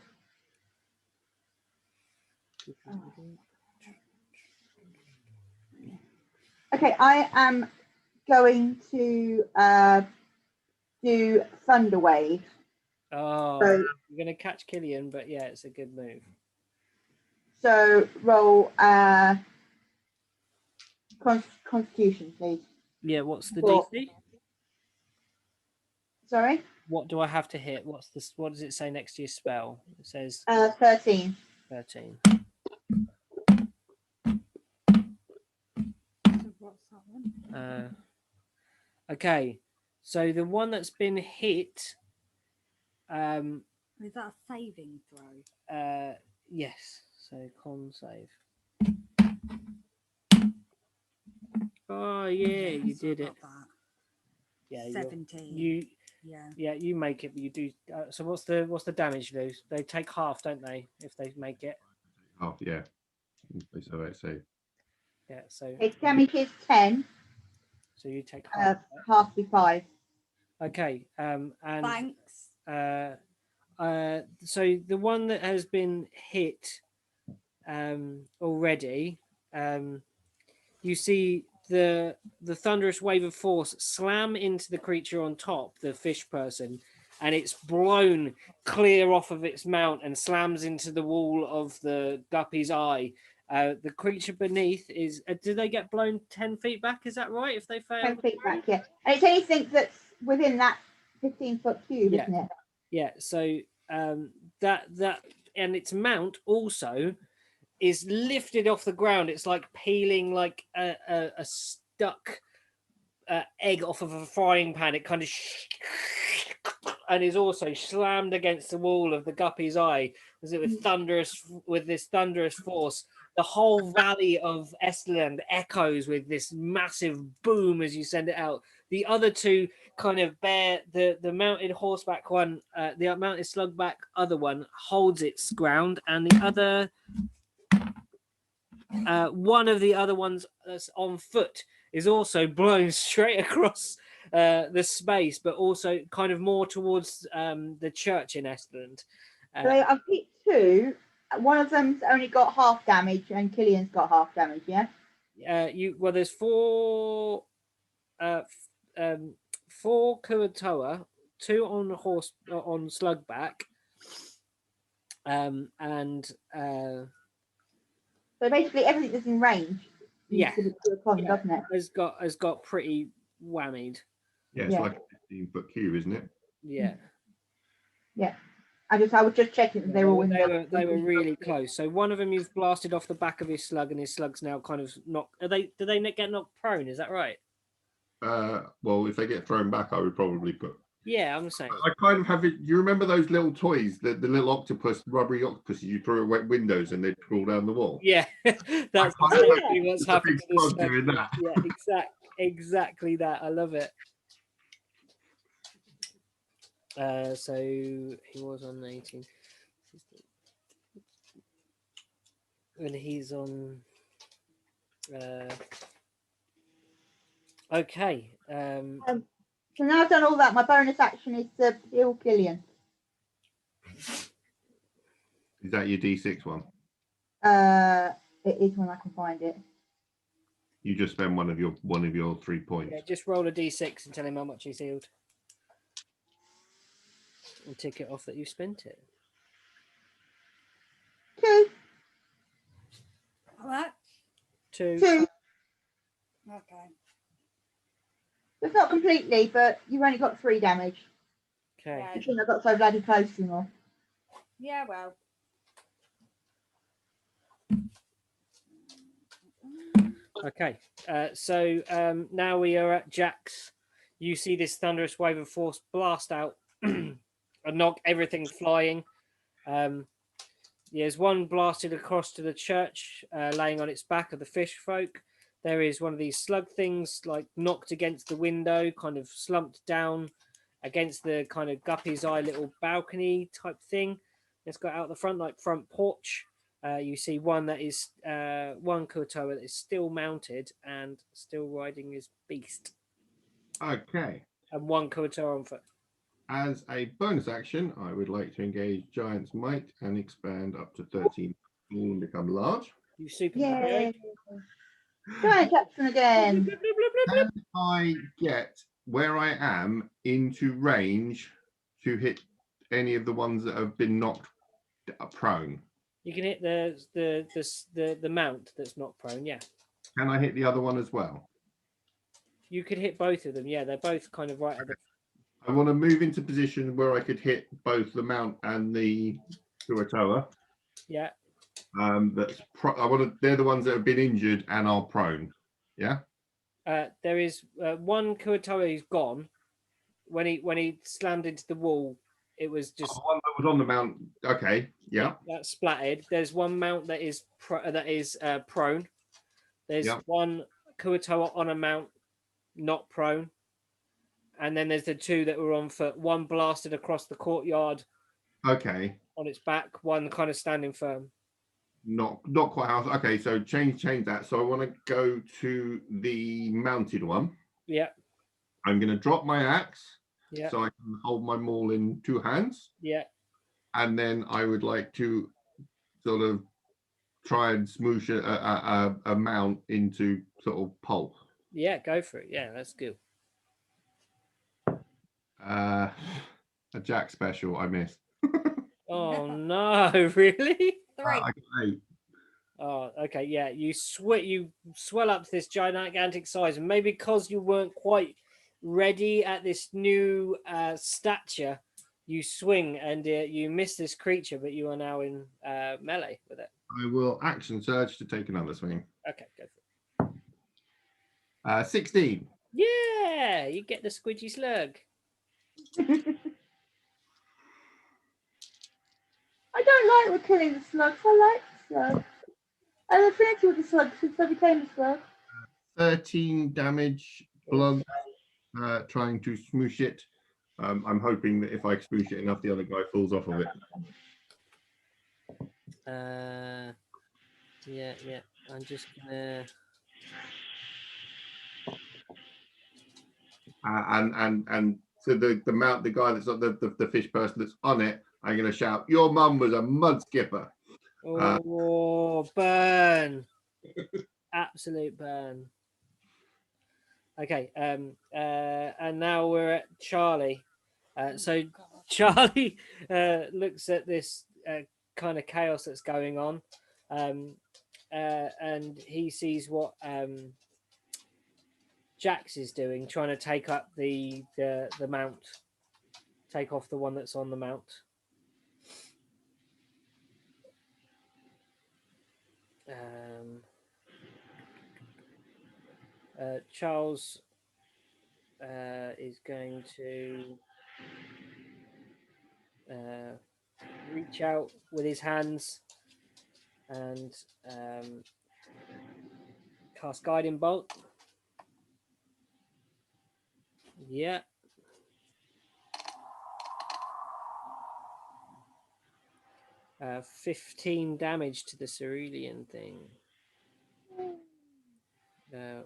Okay, I am going to do Thunder Wave. Oh, So, you're going to catch Killian, but yeah, it's a good move. so roll Constitution, please. Yeah, what's the Four. DC? Sorry? What do I have to hit? What does it say next to your spell? It says 13. 13. So what's that one? Okay, so the one that's been hit, Is that a saving throw? yes. So con save. Oh yeah, you Sorry did it. about that. Yeah, 17. Yeah. You make it, but you do. So what's the damage do? They take half, don't they, if they make it? Oh, yeah. So let's see. Yeah. So Its damage is 10. so you take half. Half be 5. Okay. And Thanks. so the one that has been hit already, you see the thunderous wave of force slam into the creature on top, the fish person, and it's blown clear off of its mount and slams into the wall of the guppy's eye. The creature beneath is do they get blown 10 feet back? Is that right? If they fail 10 feet back, yeah. And it's anything that's within that 15-foot cube, Yeah. isn't it? Yeah, so that and its mount also is lifted off the ground. It's like peeling like a stuck egg off of a frying pan. It kind of and is also slammed against the wall of the guppy's eye with this thunderous force. The whole valley of Esterland echoes with this massive boom as you send it out. The other two kind of bear the mounted horseback one, the mounted slugback other one holds its ground, and the other one of the other ones that's on foot is also blown straight across the space, but also kind of more towards the church in Esterland. So I've picked 2. One of them's only got half damage, and Killian's got half damage. Yeah. There's 4 Kuatoa, 2 on horse on slugback, and So basically, everything that's in range. Yeah. To a con, doesn't it? has got pretty whammied. Yeah, it's like a 15-foot cube, isn't it? Yeah. Yeah. I was just checking that they were all in they were really close. So one of them you've blasted off the back of his slug, and his slug's now kind of knocked. Do they get knocked prone? Is that right? Well, if they get thrown back, I would probably put. Yeah, I'm saying. I kind of have it. You remember those little toys, the little octopus, rubbery octopuses you threw at windows and they'd crawl down the wall? Yeah, that's exactly what's happened to this slug. Yeah, exactly that. I love it. So he was on 18. And he's on okay. So now I've done all that, my bonus action is to heal Killian. Is that your D6 one? It is when I can find it. You just spend one of your 3 points. Yeah, just roll a D6 and tell him how much he's healed. And tick it off that you spent it. 2. What? 2. 2. Okay. It's not completely, but you've only got 3 damage. Okay. Yeah. I think I got so bloody close to you all. Yeah, well. Okay. So now we are at Jack's. You see this thunderous wave of force blast out and knock everything flying. There's one blasted across to the church, laying on its back of the fish folk. There is one of these slug things, like knocked against the window, kind of slumped down against the kind of guppy's eye little balcony type thing. It's got out the front, like front porch. You see one that is one Kuatoa that is still mounted and still riding his beast, Okay. and one Kuatoa on foot. As a bonus action, I would like to engage Giant's Might and expand up to 13 and become large. You super Yay! Giant Jackson again. Can I get where I am into range to hit any of the ones that have been knocked prone? You can hit the mount that's not prone. Yeah, Can I hit the other one as well? you could hit both of them. Yeah, they're both kind of right at the. I want to move into position where I could hit both the mount and the Kuatoa. Yeah. I want to. They're the ones that have been injured and are prone. Yeah. There is one Kuatoa who's gone. When he slammed into the wall, it was just The one that was on the mount. Okay. Yeah. that splattered. There's one mount that is prone. There's one Kuatoa on a mount, not prone. And then there's the two that were on foot. One blasted across the courtyard. Okay. On its back. One kind of standing firm. Not quite how. Okay, so change that. So I want to go to the mounted one. Yeah. I'm going to drop my axe. Yeah. So I can hold my maul in two hands. Yeah. And then I would like to sort of try and smoosh a mount into sort of pulp. Yeah, go for it. Yeah, that's good. A Jack special, I missed. Oh no, really? 3. I got 8. Oh, okay, yeah. You swell up to this gigantic size, and maybe because you weren't quite ready at this new stature, you swing and you miss this creature, but you are now in melee with it. I will action surge to take another swing. Okay, go for it. 16. Yeah, you get the squidgy slug. I don't like killing the slugs. I like the slugs. I have affinity with the slugs since I became a slug. 13 damage, blood, trying to smoosh it. I'm hoping that if I smoosh it enough, the other guy falls off of it. Yeah. I'm just gonna. And so the guy that's on the fish person that's on it, I'm gonna shout, "Your mum was a mud skipper." Oh, burn! Absolute burn. Okay, and now we're at Charlie. So Charlie looks at this kind of chaos that's going on, and he sees what Jax is doing, trying to take up the mount, take off the one that's on the mount. Charles is going to reach out with his hands and cast Guiding Bolt. Yeah. Uh, 15 damage to the cerulean thing.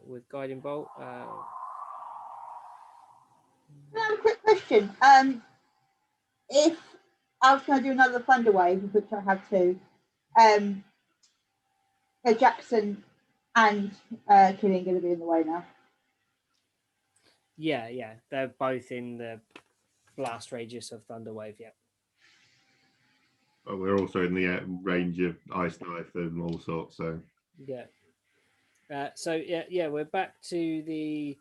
With Guiding Bolt. I have a quick question. If I was going to do another Thunder Wave, which I have two, Jackson and Killing going to be in the way now. Yeah, they're both in the blast radius of Thunderwave. Yeah. But we're also in the range of Ice Knife and all sorts. So yeah. We're back to the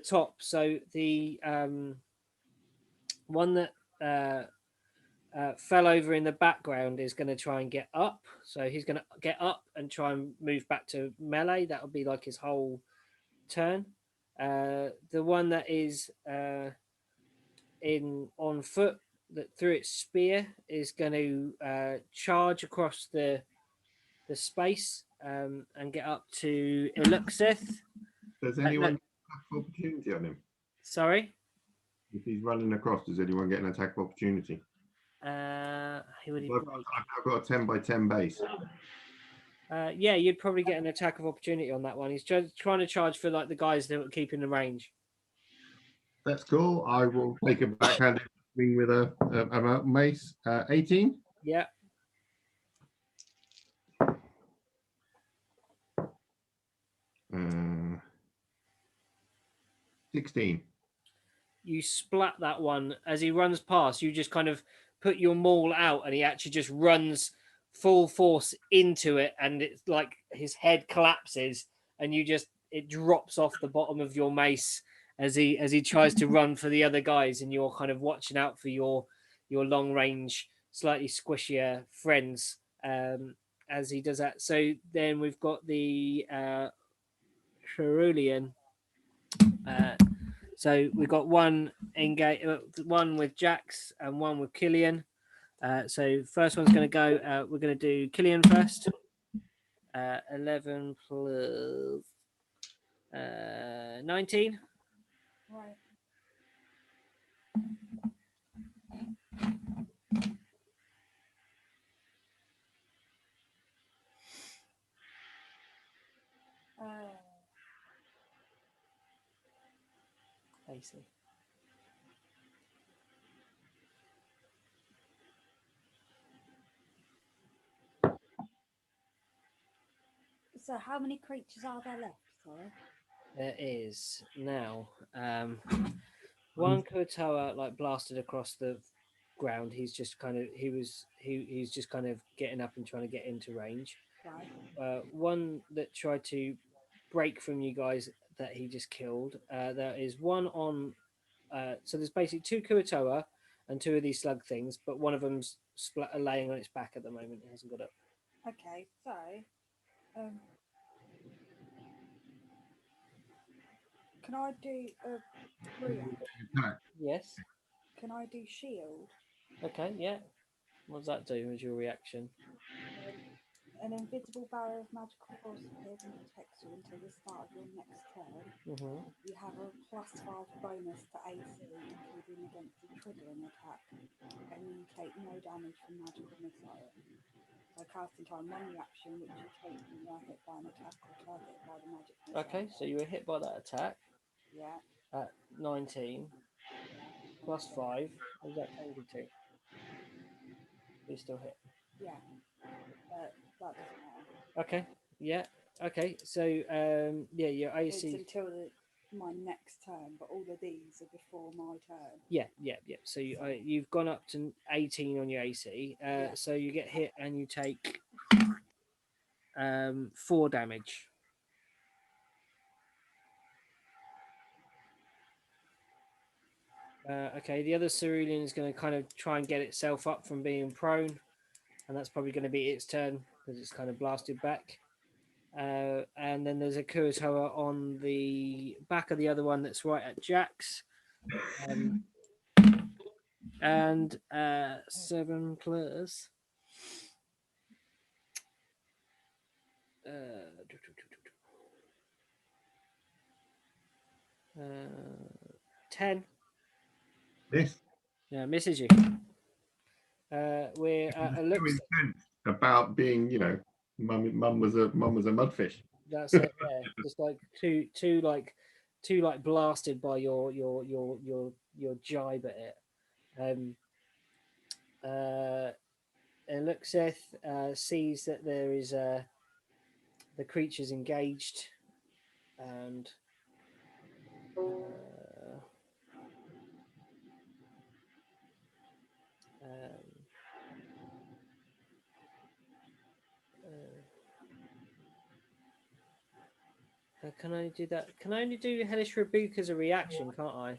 top. So the one that fell over in the background is going to try and get up. So he's going to get up and try and move back to melee. That'll be like his whole turn. The one that is on foot that through its spear is going to charge across the space and get up to Eluxeth. Does anyone have opportunity on him? Sorry? If he's running across, does anyone get an attack of opportunity? Who would he break? I've got a 10 by 10 base. Yeah, you'd probably get an attack of opportunity on that one. He's trying to charge for like the guys that are keeping the range. That's cool. I will take a backhand swing with a mace. 18. Yeah. Uh, 16. You splat that one as he runs past. You just kind of put your maul out, and he actually just runs full force into it, and it's like his head collapses, and it drops off the bottom of your mace as he tries to run for the other guys, and you're kind of watching out for your long range, slightly squishier friends as he does that. So then we've got the Cerulean. So we've got one with Jax and one with Killian. So first one's going to go. We're going to do Killian first. 11 plus 19. Right. AC. So how many creatures are there left? Sorry. There is now one Kuatoa like blasted across the ground. He's just kind of he's just kind of getting up and trying to get into range. Right. One that tried to break from you guys that he just killed. There is one on. So there's basically two Kuatoa and two of these slug things, but one of them's laying on its back at the moment. It hasn't got up. Okay, so can I do a react? Yes. Can I do shield? Okay, yeah. What does that do as your reaction? An invisible barrier of magical force appears and protects you until the start of your next turn. Mm-hmm. You have a +5 bonus to AC, including against a triggering attack, and you take no damage from magical missile. So casting time, one reaction which you take when you are hit by an attack or target by the magic missile. Okay, so you were hit by that attack. Yeah. At 19 plus 5. What does that take you to? You still hit. Yeah. That doesn't matter. Okay. Yeah. Okay. So yeah, your AC. It's until my next turn, but all of these are before my turn. Yeah. So you've gone up to 18 on your AC. So you get hit and you take 4 damage. Okay, the other Cerulean is going to kind of try and get itself up from being prone, and that's probably going to be its turn because it's kind of blasted back. And then there's a Kuatoa on the back of the other one that's right at Jax. And 7 plus 10. This. Yeah, misses you. We're intense about being, mum was a mudfish. That's it. Yeah, just like two like blasted by your jibe at it. Eluxeth sees that there is the creature's engaged, and can I only do that? Can I only do Hellish Rebuke as a reaction, can't I?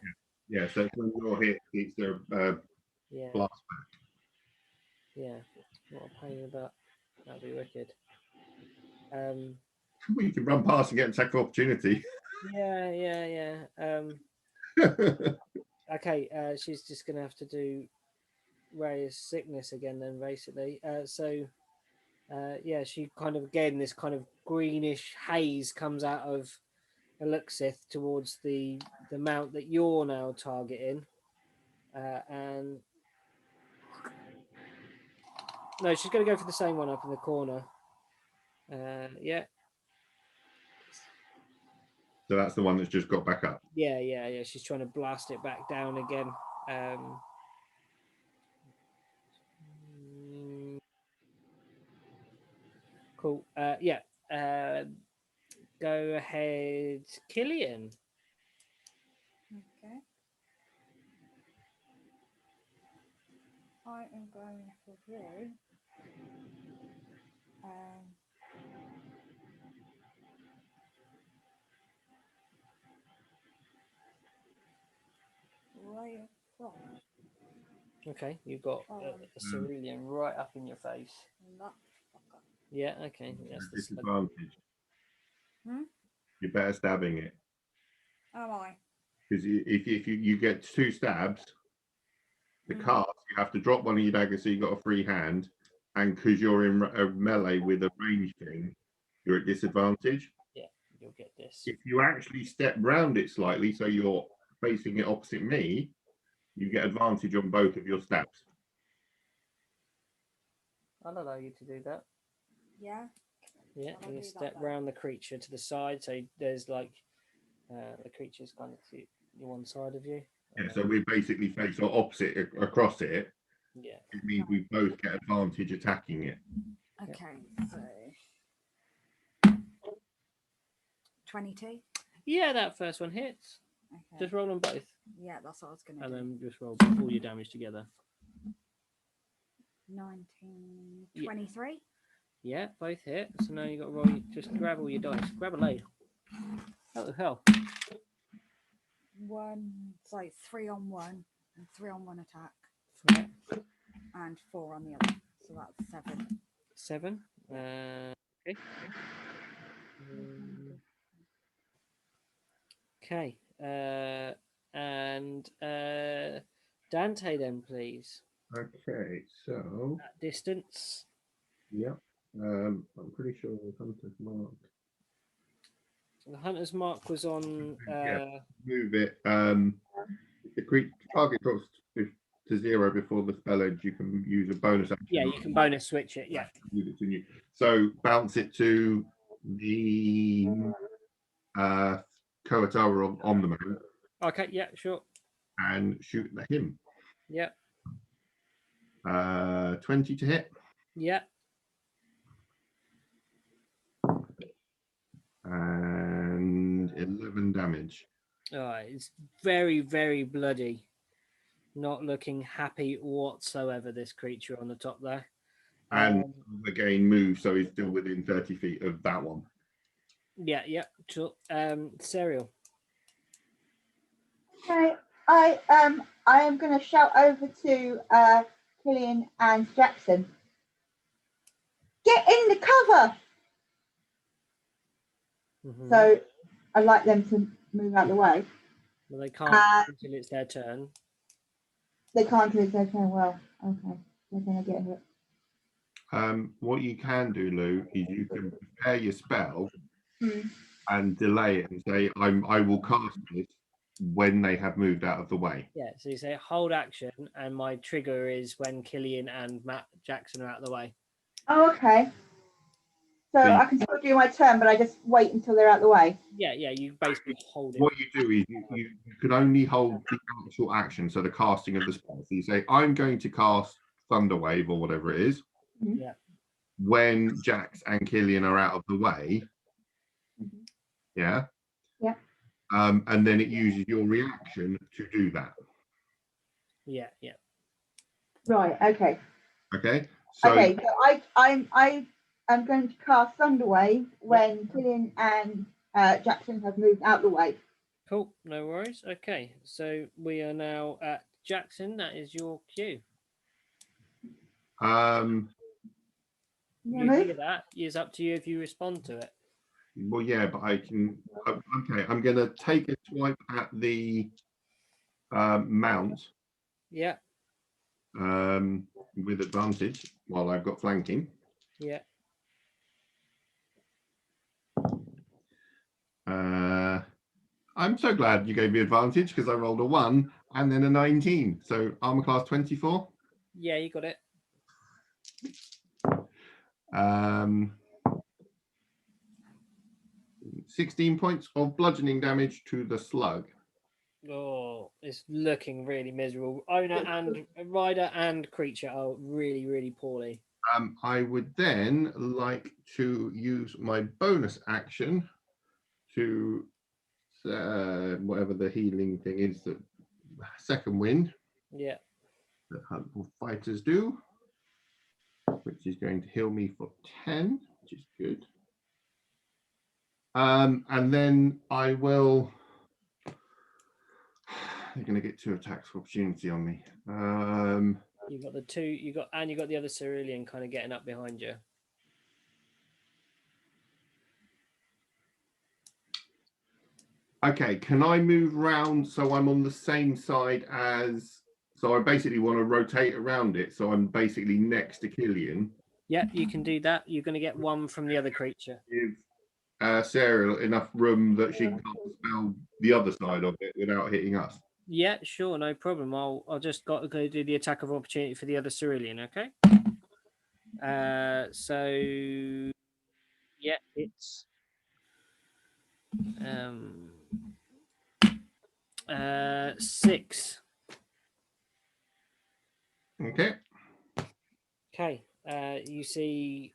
Yeah, so when you're hit, it's a blast back. Yeah, what a pain in the butt. That'd be wicked. We can run past and get an attack of opportunity. Yeah. Okay, she's just gonna have to do Ray's sickness again. Then basically, yeah, she kind of again this kind of greenish haze comes out of Eluxith towards the mount that you're now targeting, and no, she's going to go for the same one up in the corner. Yeah. So that's the one that's just got back up. Yeah. She's trying to blast it back down again. Cool. Yeah. Go ahead, Killian. Okay. I am going to do right across. Okay, you've got a cerulean right up in your face. That fucker. Yeah. Okay. That's the slug. Disadvantage. Hmm? You're better stabbing it. Am I? Because if you get 2 stabs, the cast, you have to drop one of your daggers so you got a free hand. And because you're in a melee with a range thing, you're at disadvantage. Yeah, you'll get this. If you actually step round it slightly so you're facing it opposite me, you get advantage on both of your stabs. I'll allow you to do that. Yeah. Yeah, Shall I you do step that then? round the creature to the side, so there's like the creature's kind of to one side of you. Yeah, so we basically face or opposite across it. Yeah. It means we both get advantage attacking it. Okay, so 22. Yeah, that first one hits. Okay. Just roll them both, Yeah, that's what I was going to and do. then just roll all your damage together. 19, Yeah. 23. Yeah, both hit. So now you got to roll. Just grab all your dice. Grab a load. What the hell? So 3 on one, and 3 on one attack, Yeah. and 4 on the other. So that's 7. 7. Okay. Okay. And Dante, then, please. Okay, so At distance. yeah, I'm pretty sure the hunter's mark. The hunter's mark was on. Yeah. Move it. The target drops to 0 before the spell ends. You can use a bonus action. Yeah, you can bonus switch it. Yeah. Move it to new. So bounce it to the Koatara on the mount Okay. Yeah. Sure. and shoot at him. Yeah. 20 to hit. Yeah. And 11 damage. It's very, very bloody. Not looking happy whatsoever, this creature on the top there. And again, move, so he's still within 30 feet of that one. Yeah, sure. Serial. Okay, I am going to shout over to Killian and Jackson. Get in the cover. Mm-hmm. So I'd like them to move out of the way. Well, they can't until it's their turn. They can't do it. They're saying, well, okay, they're going to get hit. What you can do, Lou, is you can prepare your spell and delay it and say, I will cast this when they have moved out of the way. Yeah, so you say hold action, and my trigger is when Killian and Matt Jackson are out of the way. Oh, okay. So I can still do my turn, but I just wait until they're out of the way. Yeah, you basically hold it. What you do is you can only hold the actual action, so the casting of the spell. So you say, I'm going to cast Thunderwave or whatever it is. Yeah. When Jax and Killian are out of the way. Yeah. Yeah. And then it uses your reaction to do that. Yeah. Right. Okay. Okay. So I'm going to cast Thunderwave when Killian and Jackson have moved out the way. Cool. No worries. Okay. So we are now at Jackson. That is your cue. You hear that? It's up to you if you respond to it. Well, yeah, but I can. Okay, I'm going to take a swipe at the mount. Yeah. with advantage while I've got flanking. Yeah. I'm so glad you gave me advantage because I rolled a 1 and then a 19. So armor class 24. Yeah, you got it. 16 points of bludgeoning damage to the slug. Oh, it's looking really miserable. Owner and rider and creature are really, really poorly. I would then like to use my bonus action to whatever the healing thing is, that second wind Yeah. that helpful fighters do, which is going to heal me for 10, which is good. And then I will. They're going to get 2 attacks of opportunity on me. You got the 2. You got the other Cerulean kind of getting up behind you. Okay, can I move round so I'm on the same side as? So I basically want to rotate around it, so I'm basically next to Killian. Yeah, you can do that. You're going to get 1 from the other creature. Give Sarah enough room that she can spell the other side of it without hitting us. Yeah, sure, no problem. I'll just got to go do the attack of opportunity for the other Cerulean, okay? So yeah, it's 6. Okay. Okay. You see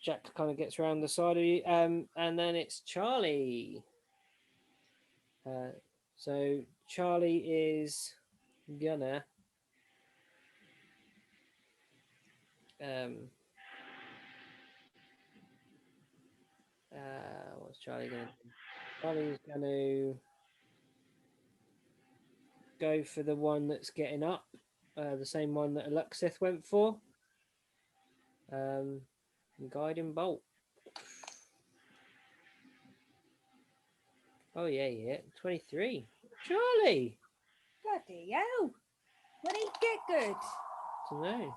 Jack kind of gets around the side of you, and then it's Charlie. So Charlie is gonna what's Charlie gonna do? Charlie's gonna go for the one that's getting up, the same one that Aluxith went for. Guiding bolt. Oh yeah, 23. Charlie. Bloody hell! When he get good. Don't know.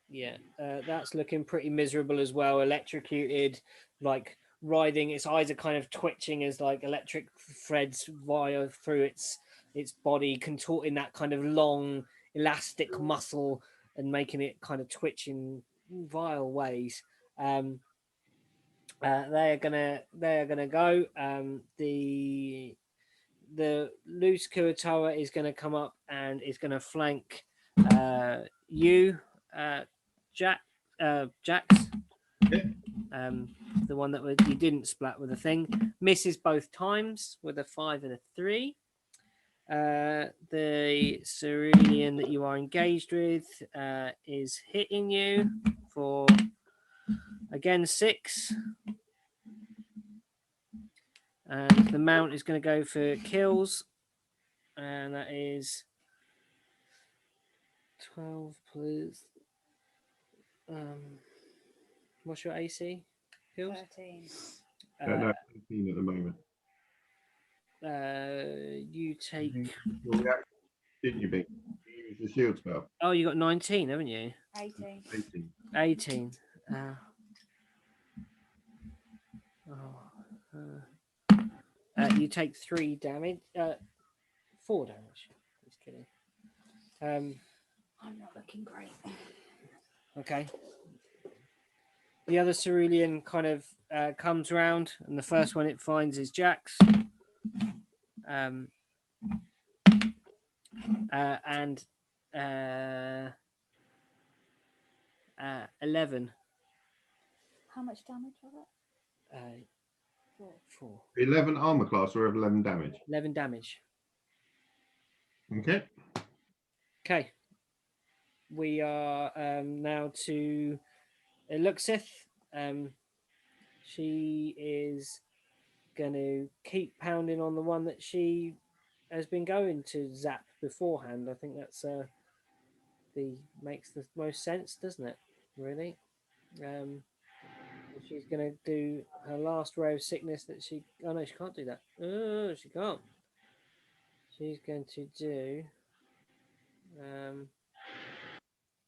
Yeah, that's looking pretty miserable as well. Electrocuted, like writhing. Its eyes are kind of twitching as like electric threads wire through its body, contorting that kind of long elastic muscle and making it kind of twitch in vile ways. They are gonna go. The loose Kuatoa is going to come up and is going to flank you, Jax. Yeah. The one that you didn't splat with a thing, misses both times with a 5 and a 3. The Cerulean that you are engaged with is hitting you for again 6. And the mount is going to go for kills, and that is 12 plus. What's your AC? Kills? 13. No, 15 at the moment. You take. Your reaction, didn't you, Big? You used the shield spell. Oh, you got 19, haven't you? 18. 18. 18. You take 3 damage. 4 damage. Just kidding. I'm not looking great. Okay. The other Cerulean kind of comes round, and the first one it finds is Jax. And 11. How much damage was it? 4. 11 armor class or 11 damage? 11 damage. Okay. Okay. We are now to Eluxith. She is going to keep pounding on the one that she has been going to zap beforehand. I think that's makes the most sense, doesn't it? Really. She's going to do her last ray of sickness that she... Oh, no, she can't do that. Oh, she can't. She's going to do...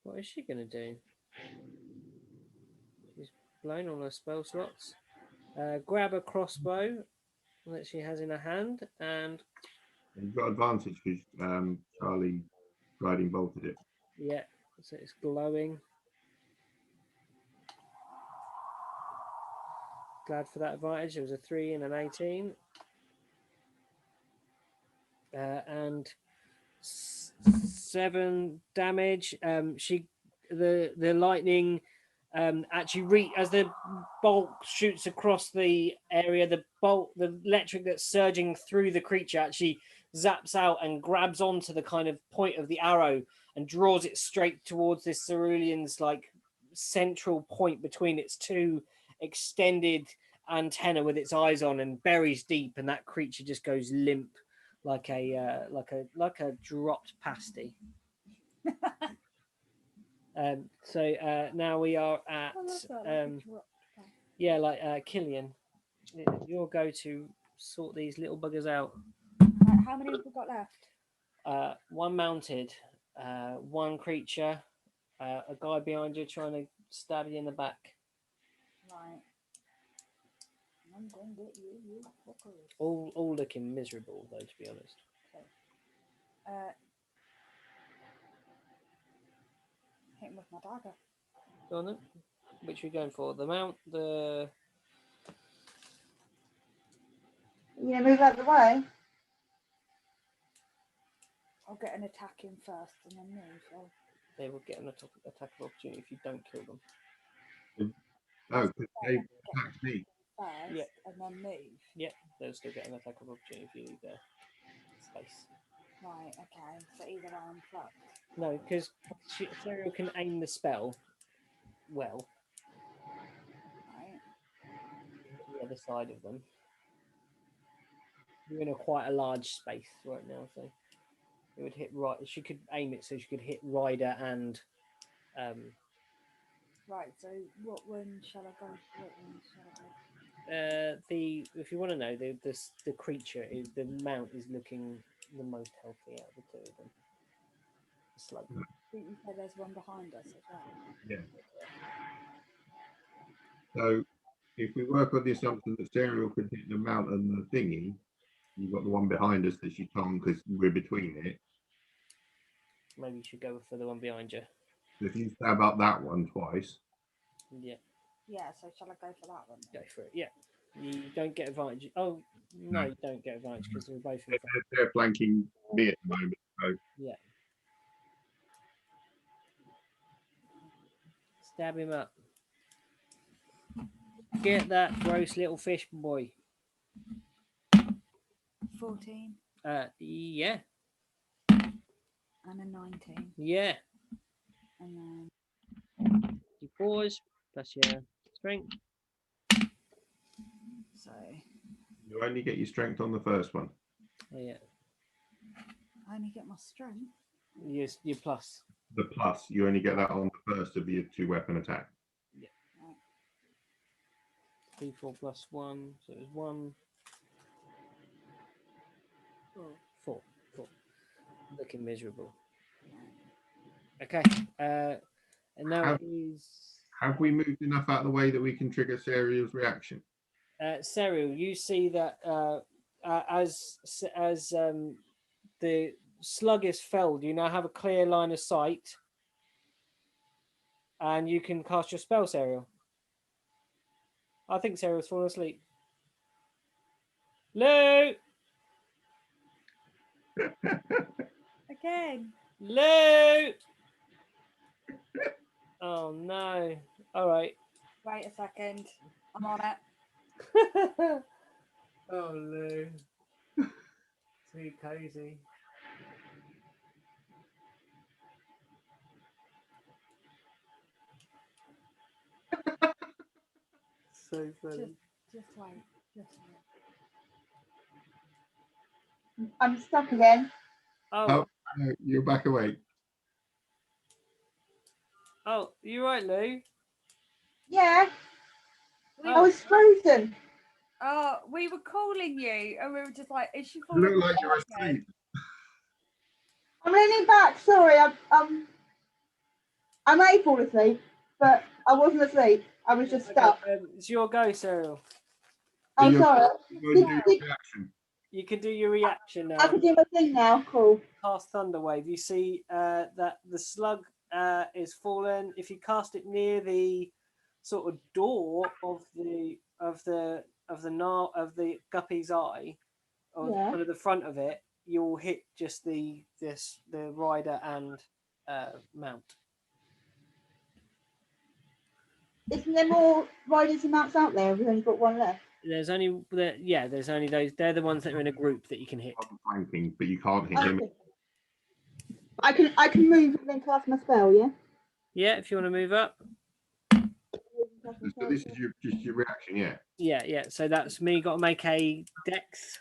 what is she going to do? She's blown all her spell slots. Grab a crossbow that she has in her hand and... You've got advantage because Charlie guiding bolted it. Yeah, so it's glowing. Glad for that advantage. It was a 3 and an 18. And 7 damage. The lightning actually as the bolt shoots across the area, the electric that's surging through the creature actually zaps out and grabs onto the kind of point of the arrow and draws it straight towards this cerulean's like central point between its two extended antenna with its eyes on, and buries deep, and that creature just goes limp like a dropped pasty. So now we are at Killian. You'll go to sort these little buggers out. How many have we got left? One mounted, one creature, a guy behind you trying to stab you in the back. Right. I'm going to get you, you fuckers. All looking miserable though, to be honest. Okay. Hit him with my dagger. Go on then. Which are we going for? The mount, the... You gonna move out of the way? I'll get an attack in first and then move. So. They will get an attack of opportunity if you don't kill them. Oh, because they attacked me. First, yeah. And then move. Yeah, they'll still get an attack of opportunity if you leave their space. Right, okay. So either way I'm fucked. No, because Serial can aim the spell well. Right. The other side of them. You're in quite a large space right now, so it would hit right. She could aim it so she could hit Ryder and. Right. So what one shall I go? What one shall I go? If you want to know, the creature is the mount is looking the most healthy out of the two of them. Slug. I think you said there's one behind us as well. Yeah. So if we work on the assumption that Serial could hit the mount and the thingy, you've got the one behind us that she tongue because we're between it. Maybe you should go for the one behind you. So if you stab up that one twice. Yeah. Yeah, so shall I go for that one? Go for it. Yeah. You don't get advantage. Oh, no, you don't get advantage because they're both in front. They're flanking me at the moment. So. Yeah. Stab him up. Get that gross little fish boy. 14. Yeah. And a 19. Yeah. And then you pause plus your strength. So you only get your strength on the first one. Oh, yeah. I only get my strength. Yes, your plus. The plus, you only get that on the first of your 2-weapon attack. Yeah. Right. 3, 4 plus 1, so it was 1. 4. Looking miserable. Okay. And now have we moved enough out of the way that we can trigger Serial's reaction? Serial, you see that as the slug is felled, you now have a clear line of sight, and you can cast your spell, Serial. I think Serial's fallen asleep. Lou! Again. Lou! Oh no. All right. Wait a second. I'm on it. Oh Lou. Too cozy. So funny. Just wait. Just wait. I'm stuck again. Oh, No, you're back awake. Oh, you right, Lou? Yeah, We, I was frozen. we were calling you, and we were just like, "Is she You falling look like you're asleep again?" asleep. I'm leaning back. Sorry, I may fall asleep, but I wasn't asleep. I was just stuck. It's your go, Cyril. I'm you're- sorry. You're going to do your reaction. You can do your reaction now. I can do my thing now. Cool. Cast Thunderwave. You see that the slug is fallen. If you cast it near the sort of door of the guppy's eye, or Yeah. kind of the front of it, you'll hit just the rider and mount. Isn't there more riders and mounts out there? We've only got one left. There's only those. They're the ones that are in a group that you can hit. I'm flanking, but you can't hit him. Okay. I can move and then cast my spell. Yeah. Yeah, if you want to move up. So this is just your reaction, yeah. Yeah. So that's me. Got to make a dex.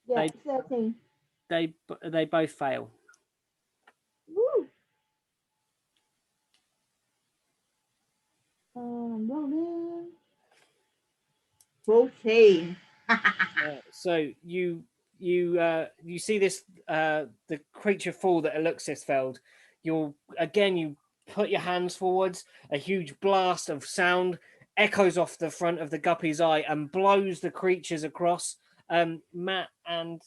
Yeah, 13. They both fail. Woo. Rolling. 14. So you see this the creature fall that Eluxisfeld. You put your hands forwards. A huge blast of sound echoes off the front of the guppy's eye and blows the creatures across. Matt and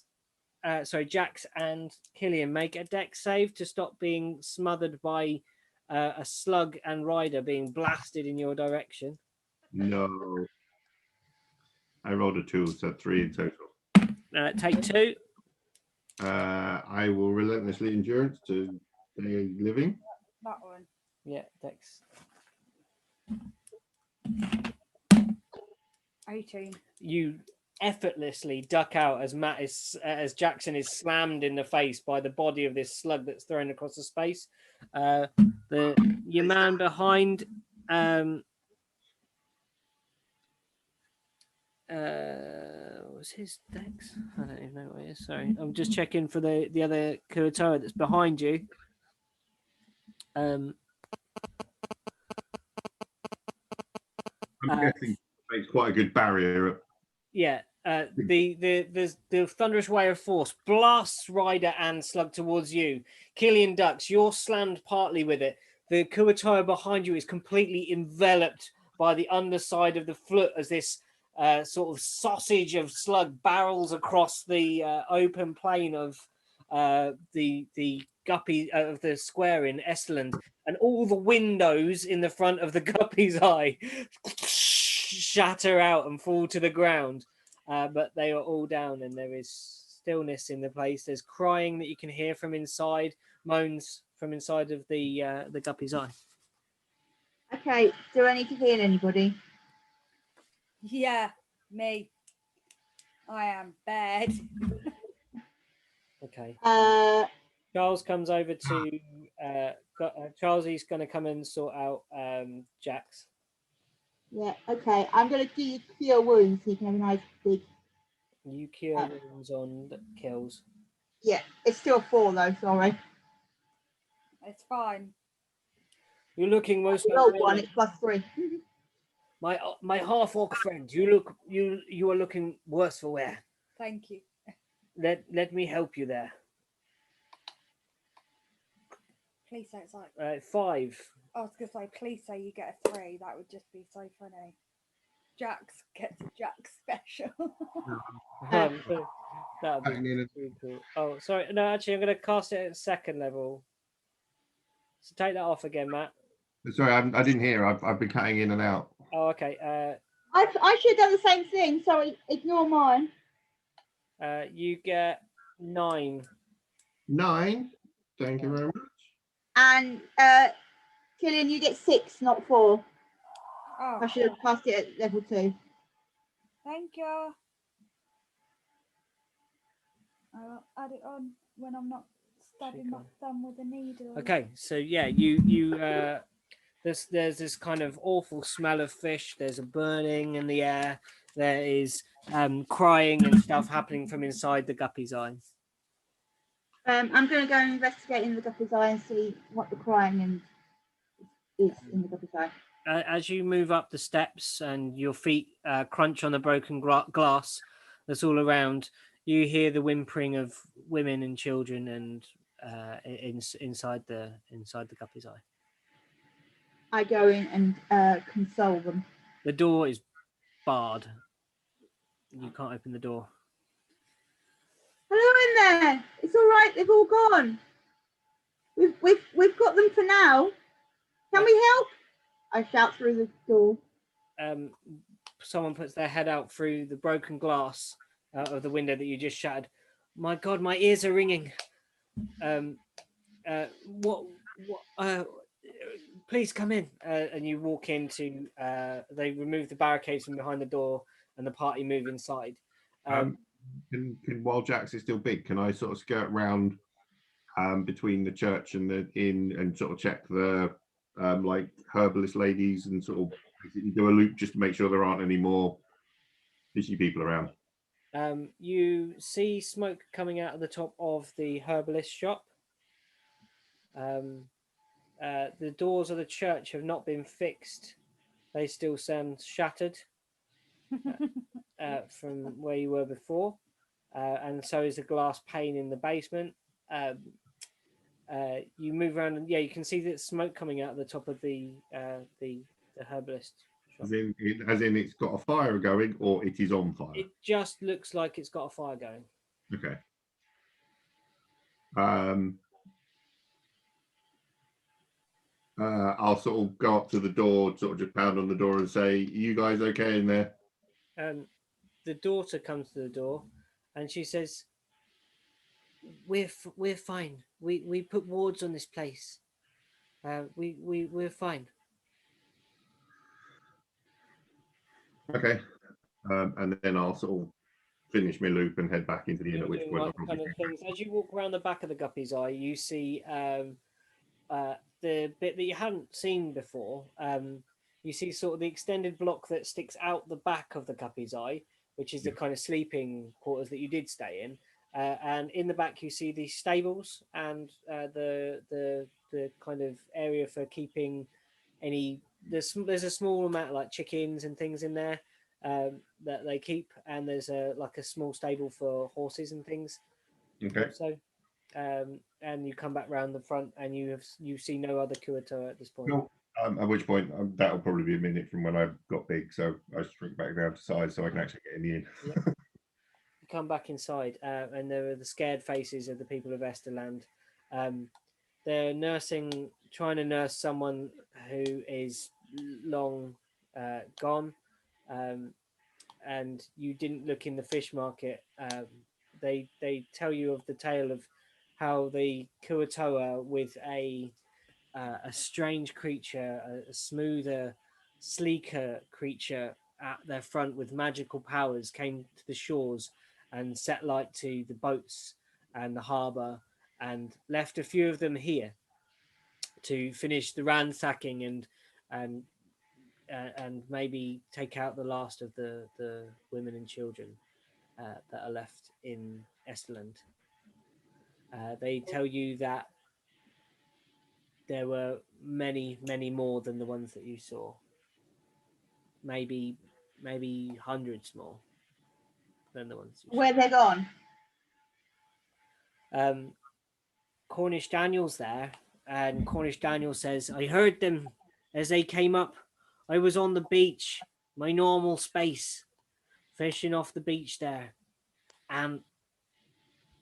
Jax and Killian, make a dex save to stop being smothered by a slug and rider being blasted in your direction. No. I rolled a 2, so 3 in total. Take 2. I will relentlessly endurance to stay living. That one. Yeah, dex. 18. You effortlessly duck out as Jackson is slammed in the face by the body of this slug that's thrown across the space. Your man behind what's his dex? I don't even know what it is. Sorry, I'm just checking for the other Kurotoa that's behind you. I'm guessing makes quite a good barrier. Yeah, the thunderous wave of force blasts rider and slug towards you. Killian ducks. You're slammed partly with it. The Kurotoa behind you is completely enveloped by the underside of the foot as this sort of sausage of slug barrels across the open plain of the guppy of the square in Esterland, and all the windows in the front of the guppy's eye shatter out and fall to the ground. But they are all down, and there is stillness in the place. There's crying that you can hear from inside, moans from inside of the guppy's eye. Okay, do I need to heal anybody? Yeah, me. I am bad. Okay. Uh, Charles comes over to Charles. He's going to come and sort out Jax. yeah, okay. I'm going to do you cure wounds so you can have a nice big... You cure wounds on kills. Yeah, it's still 4 though, sorry. It's fine. You're looking most The old one, it's +3. my half orc friend. You are looking worse for wear. Thank you. Let me help you there. Please say it's like... 5. I was going to say, please say you get a 3. That would just be so funny. Jax gets a Jax special. That'd be pretty cool. Oh, sorry. No, actually, I'm going to cast it at 2nd level. So take that off again, Matt. Sorry, I didn't hear. I've been cutting in and out. Oh, okay. I should have done the same thing, so ignore mine. You get 9. 9. Thank you very much. And Killian, you get 6, not 4. Oh, I should have passed it at level 2. thank you. I'll add it on when I'm not stabbing my thumb with a needle. Okay, so yeah, you there's this kind of awful smell of fish. There's a burning in the air. There is crying and stuff happening from inside the guppy's eye. I'm going to go and investigate in the Guppy's Eye and see what the crying and is in the Guppy's Eye. As you move up the steps and your feet crunch on the broken glass that's all around, you hear the whimpering of women and children and inside the Guppy's Eye. I go in and console them. The door is barred. You can't open the door. Hello in there. It's all right. They've all gone. We've got them for now. Can we help? I shout through the door. Someone puts their head out through the broken glass of the window that you just shattered. My God, my ears are ringing. Please come in. And you walk into. They remove the barricades from behind the door, and the party move inside. While Jack's is still big, can I sort of skirt round between the church and the inn and sort of check the like herbalist ladies and sort of basically do a loop just to make sure there aren't any more fishy people around? You see smoke coming out of the top of the herbalist shop. The doors of the church have not been fixed. They still sound shattered from where you were before. And so is the glass pane in the basement. You move around and you can see that smoke coming out of the top of the herbalist shop. As in it's got a fire going, or it is on fire? It just looks like it's got a fire going. Okay. I'll sort of go up to the door, sort of just pound on the door and say, "You guys okay in there?" The daughter comes to the door, and she says, "We're fine. We put wards on this place. We're fine." Okay. And then I'll sort of finish my loop and head back into the inn. At which point, I'll probably... As you walk around the back of the Guppy's Eye, you see the bit that you hadn't seen before. You see sort of the extended block that sticks out the back of the Guppy's Eye, which is the kind of sleeping quarters that you did stay in. And in the back, you see the stables and the kind of area for keeping any. There's a small amount of like chickens and things in there that they keep, and there's a small stable for horses and things. Okay. So, and you come back round the front, and you see no other Kuato at this point. No. At which point, that'll probably be a minute from when I got big, so I shrink back down to size so I can actually get in the inn. Yep. You come back inside, and there are the scared faces of the people of Esterland. They're trying to nurse someone who is long gone, and you didn't look in the fish market. They tell you of the tale of how the Kuatoa with a strange creature, a smoother, sleeker creature at their front with magical powers came to the shores and set light to the boats and the harbour and left a few of them here to finish the ransacking and maybe take out the last of the women and children that are left in Esterland. They tell you that there were many, many more than the ones that you saw. Maybe hundreds more than the ones you saw. Where they're gone? Cornish Daniel's there, and Cornish Daniel says, "I heard them as they came up. I was on the beach, my normal space, fishing off the beach there, and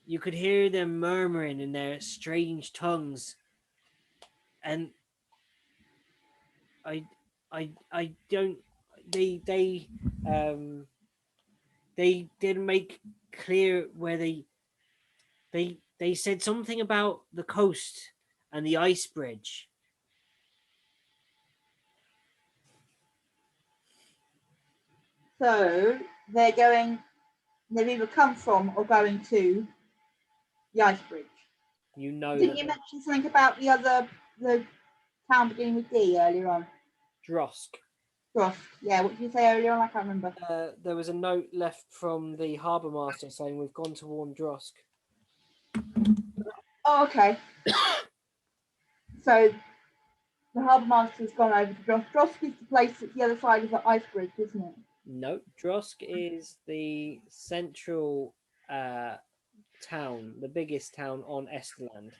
you could hear them murmuring in their strange tongues, and I don't. They didn't make clear where they said something about the coast and the ice bridge." So they've either come from or going to the ice bridge. You know. Didn't you mention something about the town beginning with D earlier on? Drosk. Drosk. Yeah, what did you say earlier on? I can't remember. There was a note left from the harbour master saying we've gone to warn Drosk. Oh, okay. So the harbour master's gone over to Drosk. Drosk is the place at the other side of the ice bridge, isn't it? No, Drosk is the central town, the biggest town on Esterland,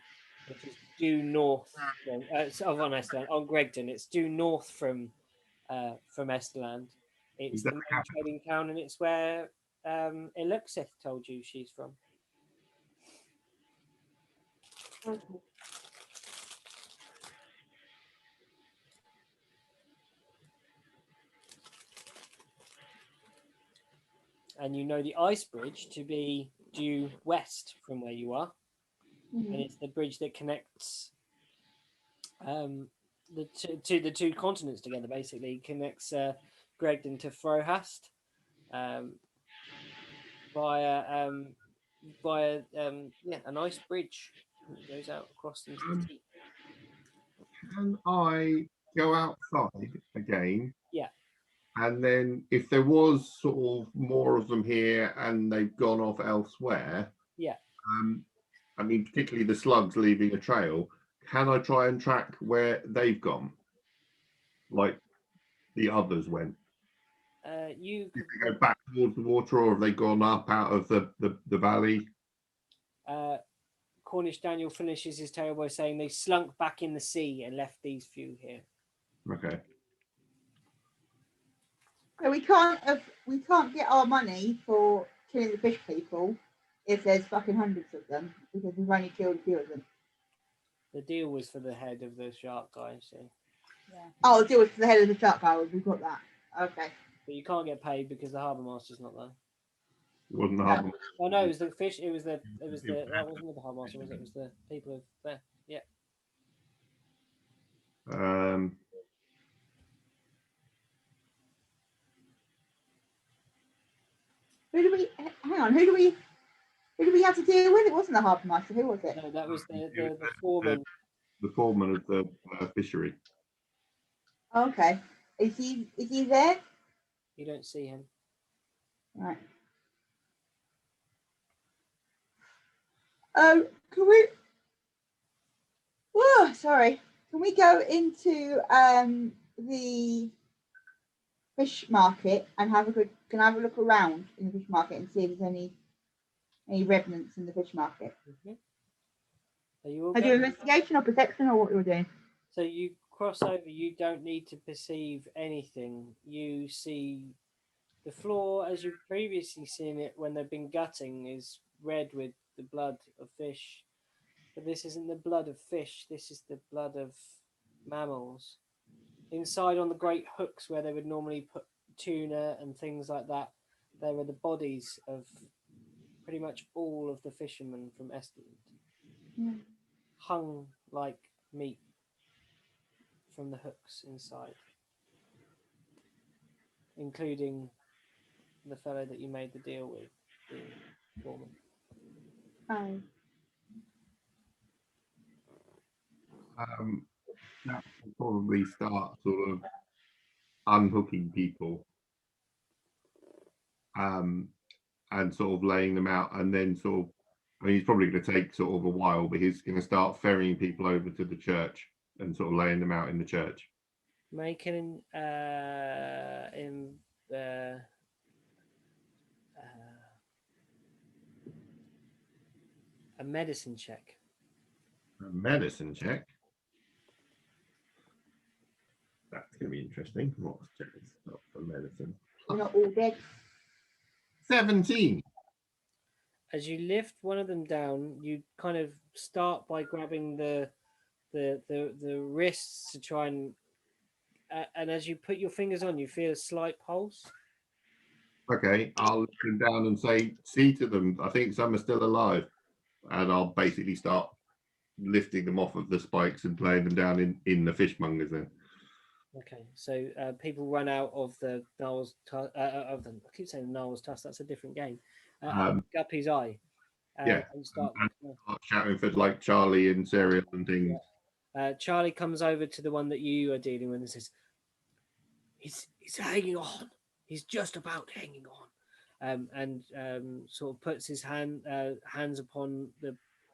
which is due north from on Esterland, on Gregton. It's due north from Esterland. It's the main trading town, and it's where Eluxith told you she's from. Okay. And you know the ice bridge to be due west from where you are, and it's the bridge that connects the two continents together. Basically, connects Gregton to Frohast via a nice bridge that goes out across into the sea. Can I go outside again? Yeah. And then if there was sort of more of them here and they've gone off elsewhere, Yeah. I mean, particularly the slugs leaving a trail, can I try and track where they've gone? Like the others went? You If they go back towards the water, or have they gone up out of the valley? Cornish Daniel finishes his tale by saying they slunk back in the sea and left these few here. Okay. So we can't get our money for killing the fish people if there's fucking hundreds of them, because we've only killed a few of them. The deal was for the head of the shark guy, so. Yeah. Oh, the deal was for the head of the shark guy. We've got that. Okay. But you can't get paid because the harbour master's not there. It wasn't the harbour. Oh no, it was the fish. It was the that wasn't the harbour master, was it? It was the people of there. Yeah. Who do we hang on? Who do we have to deal with? It wasn't the harbour master. Who was it? No, that was the foreman. The foreman of the fishery. Okay. Is he there? You don't see him. Right. Can we? Oh, sorry. Can we go into the fish market and have a good? Can I have a look around in the fish market and see if there's any remnants in the fish market? Mm-hmm. Are you all I do going? investigation or perception or what you're doing. So you cross over. You don't need to perceive anything. You see the floor as you've previously seen it when they've been gutting is red with the blood of fish. But this isn't the blood of fish, this is the blood of mammals. Inside on the great hooks where they would normally put tuna and things like that, there are the bodies of pretty much all of the fishermen from Esterland, hung like meat from the hooks inside, including the fellow that you made the deal with, the foreman. Oh. That will probably start sort of unhooking people, and sort of laying them out, and then sort of, I mean, he's probably going to take sort of a while, but he's going to start ferrying people over to the church and sort of laying them out in the church. Make a medicine check. A medicine check. That's going to be interesting. What's checking stuff for medicine? We're not all dead. 17. As you lift one of them down, you kind of start by grabbing the wrists to try and as you put your fingers on, you feel a slight pulse. Okay, I'll lift them down and say, see to them, I think some are still alive. And I'll basically start lifting them off of the spikes and laying them down in the fishmongers then. Okay, so people run out of the Gnarl's of them. I keep saying Gnarl's Tusk. That's a different game. Guppy's Eye. Yeah, and start shouting for like Charlie and Cereal and things. Yeah. Charlie comes over to the one that you are dealing with and says, "He's hanging on. He's just about hanging on." And sort of puts his hands upon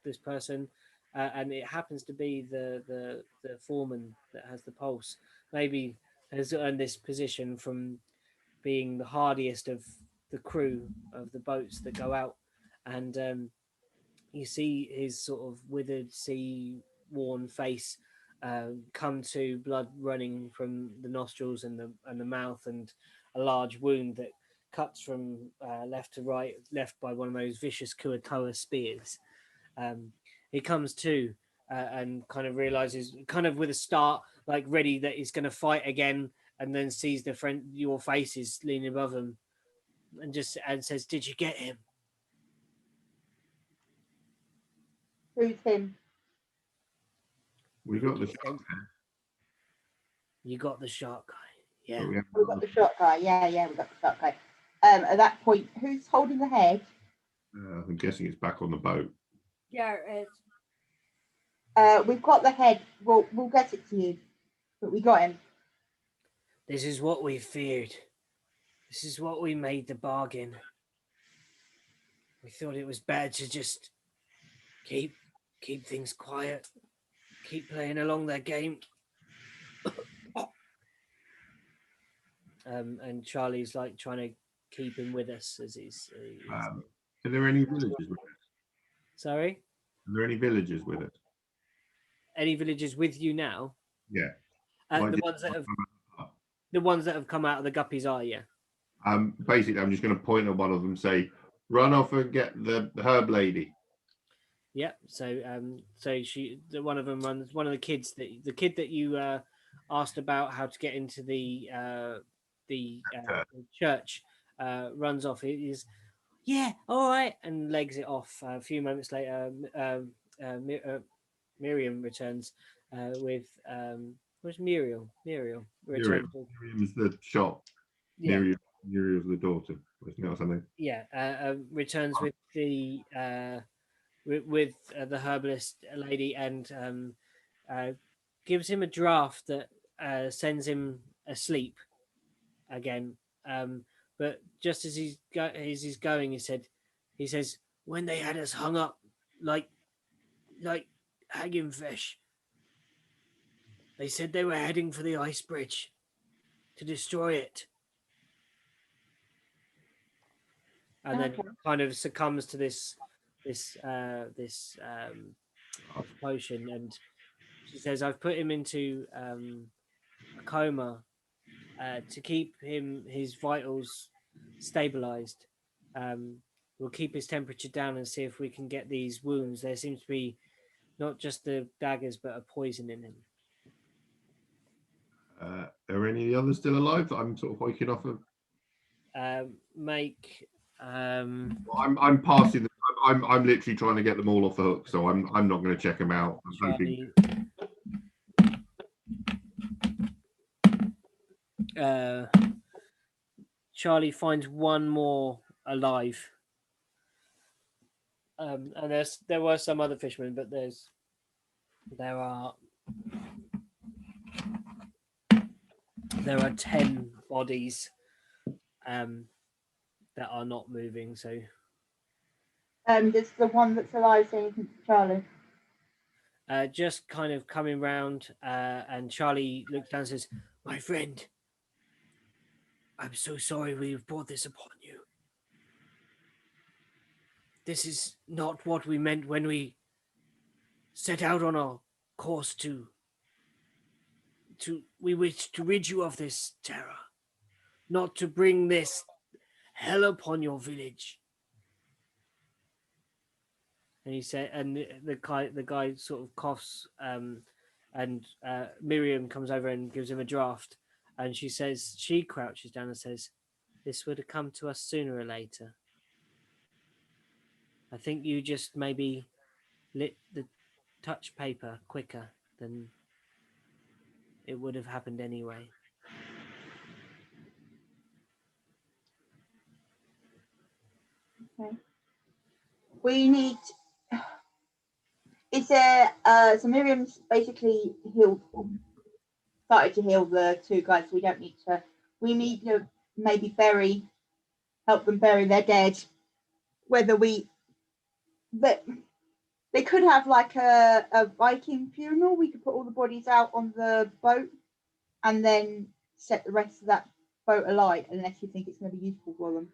this person, and it happens to be the foreman that has the pulse. Maybe has earned this position from being the hardiest of the crew of the boats that go out, and you see his sort of withered, sea-worn face come to, blood running from the nostrils and the mouth, and a large wound that cuts from left to right, left by one of those vicious Kuatoa spears. He comes to and kind of realizes, kind of with a start, like ready that he's going to fight again, and then sees your faces leaning above him, and says, "Did you get him?" Who's him? We got the shark head, You got the shark guy. Yeah. but we haven't We got the shot guy. Yeah, we got the shot guy. At that point, who's holding the head? I'm guessing it's back on the boat. Yeah, it is. We've got the head. We'll get it to you, but we got him. This is what we feared. This is what we made the bargain. We thought it was better to just keep things quiet, keep playing along their game. And Charlie's like trying to keep him with us as he's Are there any villagers with us? sorry? Are there any villagers with us? Any villagers with you now? Yeah. The ones that have come out of the guppies are, yeah. Basically, I'm just going to point at one of them and say, run off and get the herb lady. Yep. So one of them runs. One of the kids the kid that you asked about how to get into the church runs off. He is, yeah, all right, and legs it off. A few moments later, Miriam returns with where's Muriel? Muriel returns. Miriam's the shop. Yeah. Muriel's the daughter, isn't it, or something? Yeah. Returns with the herbalist lady, and gives him a draft that sends him asleep again. But just as he's going, he says, when they had us hung up like hanging fish, they said they were heading for the ice bridge to destroy it. And then kind of succumbs to this potion, and she says, I've put him into a coma to keep his vitals stabilized. We'll keep his temperature down and see if we can get these wounds. There seems to be not just the daggers, but a poison in him. Are any of the others still alive that I'm sort of waking off of? I'm passing. I'm literally trying to get them all off the hook, so I'm not going to check them out. Charlie finds one more alive, and there were some other fishermen, but there are 10 bodies that are not moving. So does the one that's alive say anything to Charlie? Just kind of coming round, and Charlie looks down and says, my friend, I'm so sorry we've brought this upon you. This is not what we meant when we set out on our course we wish to rid you of this terror, not to bring this hell upon your village. And he said, and the guy sort of coughs, and Miriam comes over and gives him a draft, and she crouches down and says, this would have come to us sooner or later. I think you just maybe lit the touch paper quicker than it would have happened anyway. Okay. We need. Is there? So Miriam's basically started to heal the two guys. So we don't need to. We need to maybe help them bury their dead. Whether we, but They could have like a Viking funeral. We could put all the bodies out on the boat and then set the rest of that boat alight, unless you think it's going to be useful for them.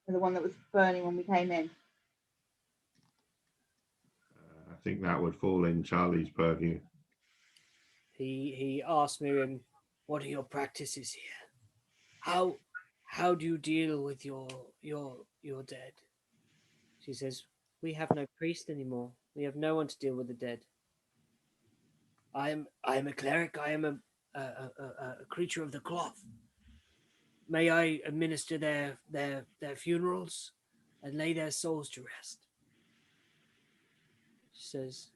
For the one that was burning when we came in. I think that would fall in Charlie's purview. He asked Miriam, "What are your practices here? How do you deal with your dead?" She says, "We have no priest anymore. We have no one to deal with the dead. I am a cleric. I am a creature of the cloth. May I administer their funerals and lay their souls to rest?" She says,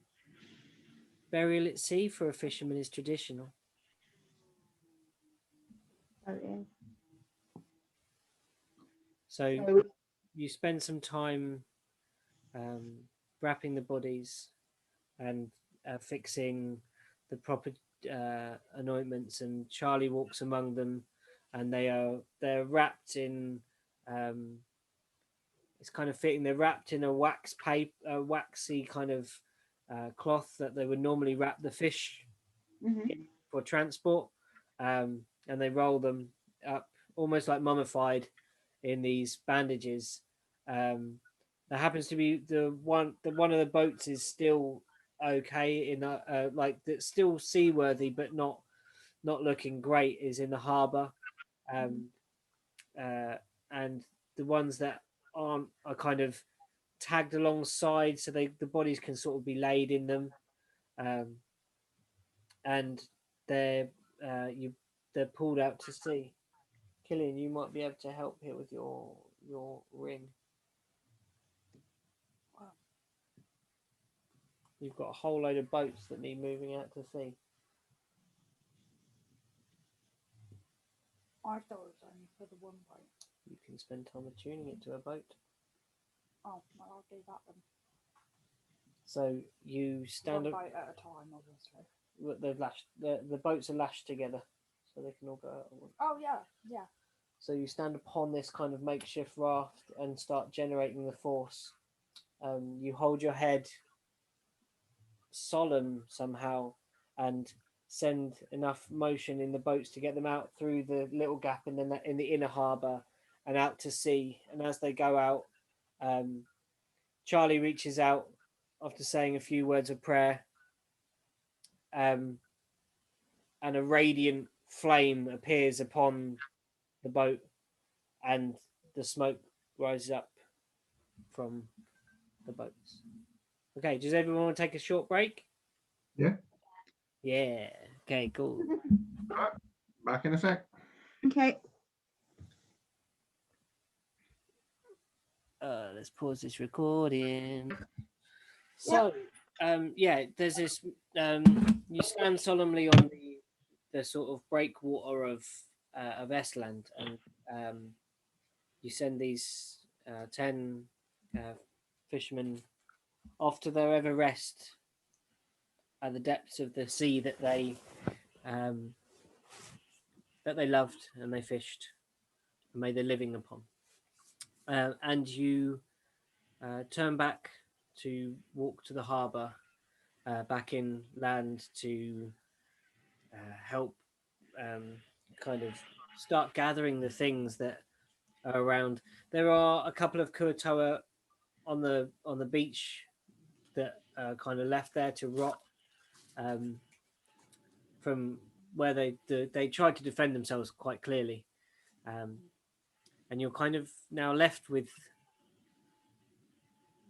"Burial at sea for a fisherman is traditional." Oh, yeah. So you spend some time wrapping the bodies and fixing the proper anointments, and Charlie walks among them, and they're wrapped in it's kind of fitting. They're wrapped in a waxy kind of cloth that they would normally wrap the fish in for transport, and they roll them up almost like mummified in these bandages. There happens to be the one of the boats is still okay in like that's still seaworthy but not looking great, is in the harbor, and the ones that aren't are kind of tagged alongside so the bodies can sort of be laid in them, and they're they're pulled out to sea. Killian, you might be able to help here with your ring. Wow. You've got a whole load of boats that need moving out to sea. I thought it was only for the one boat. You can spend time attuning it to a boat. Oh, well, I'll do that then. So you stand One up. boat at a time, obviously. They're lashed. The boats are lashed together, so they can all go out at once. Oh, yeah, yeah. So you stand upon this kind of makeshift raft and start generating the force. You hold your head solemn somehow and send enough motion in the boats to get them out through the little gap in the inner harbour and out to sea. And as they go out, Charlie reaches out after saying a few words of prayer, and a radiant flame appears upon the boat, and the smoke rises up from the boats. Okay, does everyone want to take a short break? Yeah. Yeah. Okay, cool. Right, back in a sec. Okay. Let's pause this recording. So, there's this. You stand solemnly on the sort of breakwater of Esterland, and you send these 10 fishermen off to their ever rest at the depths of the sea that they loved and they fished and made their living upon. And you turn back to walk to the harbour, back in land to help kind of start gathering the things that are around. There are a couple of kuatoa on the beach that are kind of left there to rot, from where they tried to defend themselves quite clearly, and you're kind of now left with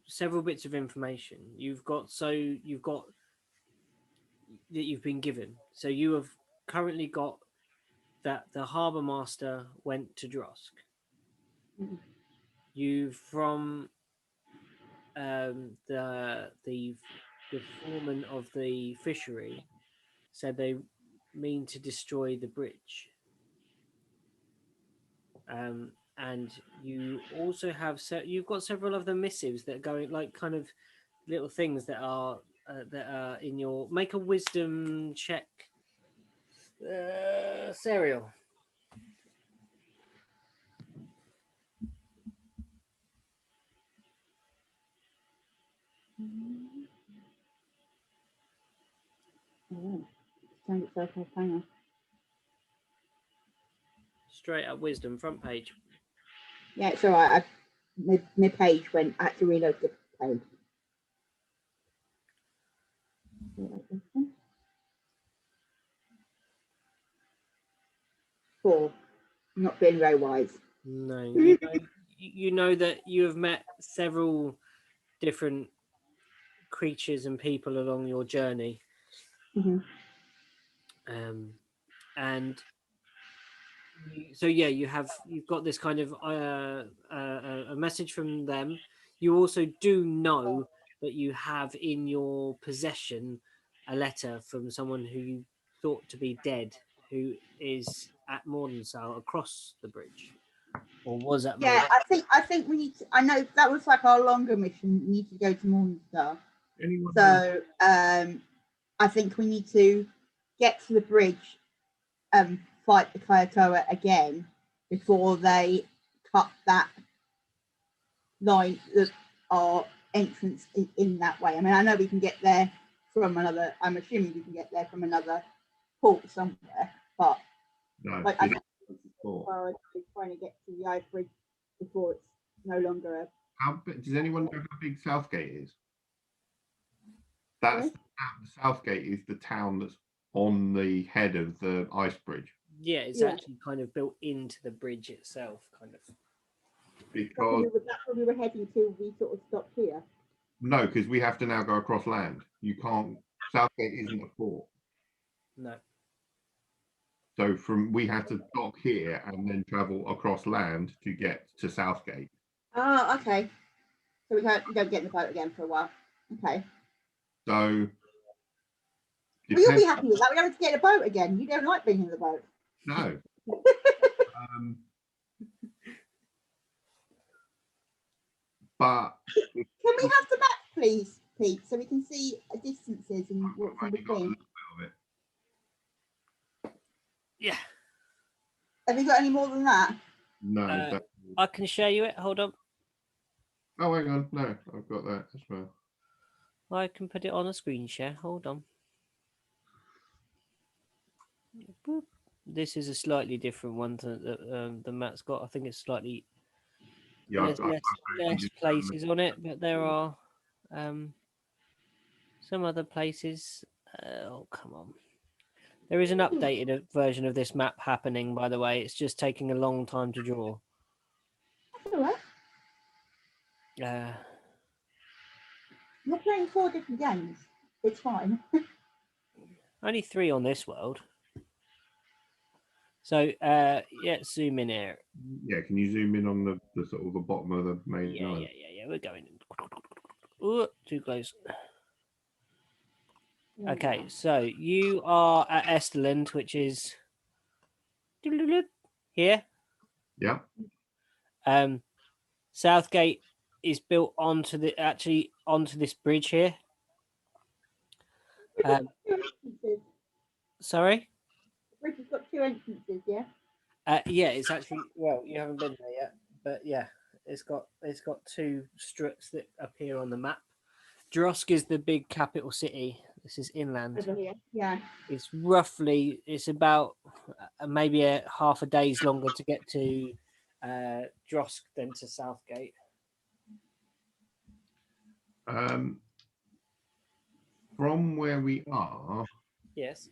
several bits of information. You've got that you've been given. So you have currently got that the harbour master went to Drosk. You from the foreman of the fishery said they mean to destroy the bridge. And you also have you've got several other missives that are going, like kind of little things that are in your. Make a wisdom check, Serial. Oh, found it so far, hang on. Straight up wisdom, front page. Yeah, it's all right. My page went. I had to reload the page. 4. Not being very wise. No, you know that you have met several different creatures and people along your journey, Mm-hmm. and so yeah, you've got this kind of a message from them. You also do know that you have in your possession a letter from someone who you thought to be dead, who is at Mordensow across the bridge, or was at Yeah, I think we need to. I know that was like our longer mission. We need to go to Morningstar. Anyone? So I think we need to get to the bridge and fight the Kayatoa again before they cut that line, our entrance in that way. I mean, I know we can get there from another. I'm assuming we can get there from another port somewhere, but No. like I think Four. trying to get to the ice bridge before it's no longer a. How big, does anyone know how big Southgate is? That's the Southgate is the town that's on the head of the ice bridge. Yeah, it's actually kind of built into the bridge itself, kind of. Because That's where we were heading to. We sort of stopped here. no, because we have to now go across land. You can't. Southgate isn't a port. No. So we had to dock here and then travel across land to get to Southgate. Oh, okay. So we don't get in the boat again for a while. Okay. So Well, you'll be happy with that. We don't have to get in a boat again. You don't like being in the boat. no. But can we have the map, please, Pete, so we can see distances and what's in between? Yeah. Have you got any more than that? No. I can show you it. Hold on. Oh, hang on. No, I've got that as well. I can put it on a screen share. Hold on. Boop. This is a slightly different one that Matt's got. I think it's slightly less places on it, but there are some other places. Oh, come on. There is an updated version of this map happening, by the way. It's just taking a long time to draw. That's all right. You're playing 4 different games. It's fine. Only 3 on this world. So, yeah, zoom in here. Yeah, can you zoom in on the sort of the bottom of the main Yeah. We're going in. Ooh, too close. Okay, so you are at Esterland, which is here. Yeah. Southgate is built onto this bridge here. Sorry? The bridge has got 2 entrances, yeah? Yeah, it's actually, well, you haven't been there yet, but yeah, it's got 2 strips that appear on the map. Drosk is the big capital city. This is inland. Over here, yeah. It's about maybe a half a day's longer to get to Drosk than to Southgate. From where we are, yes.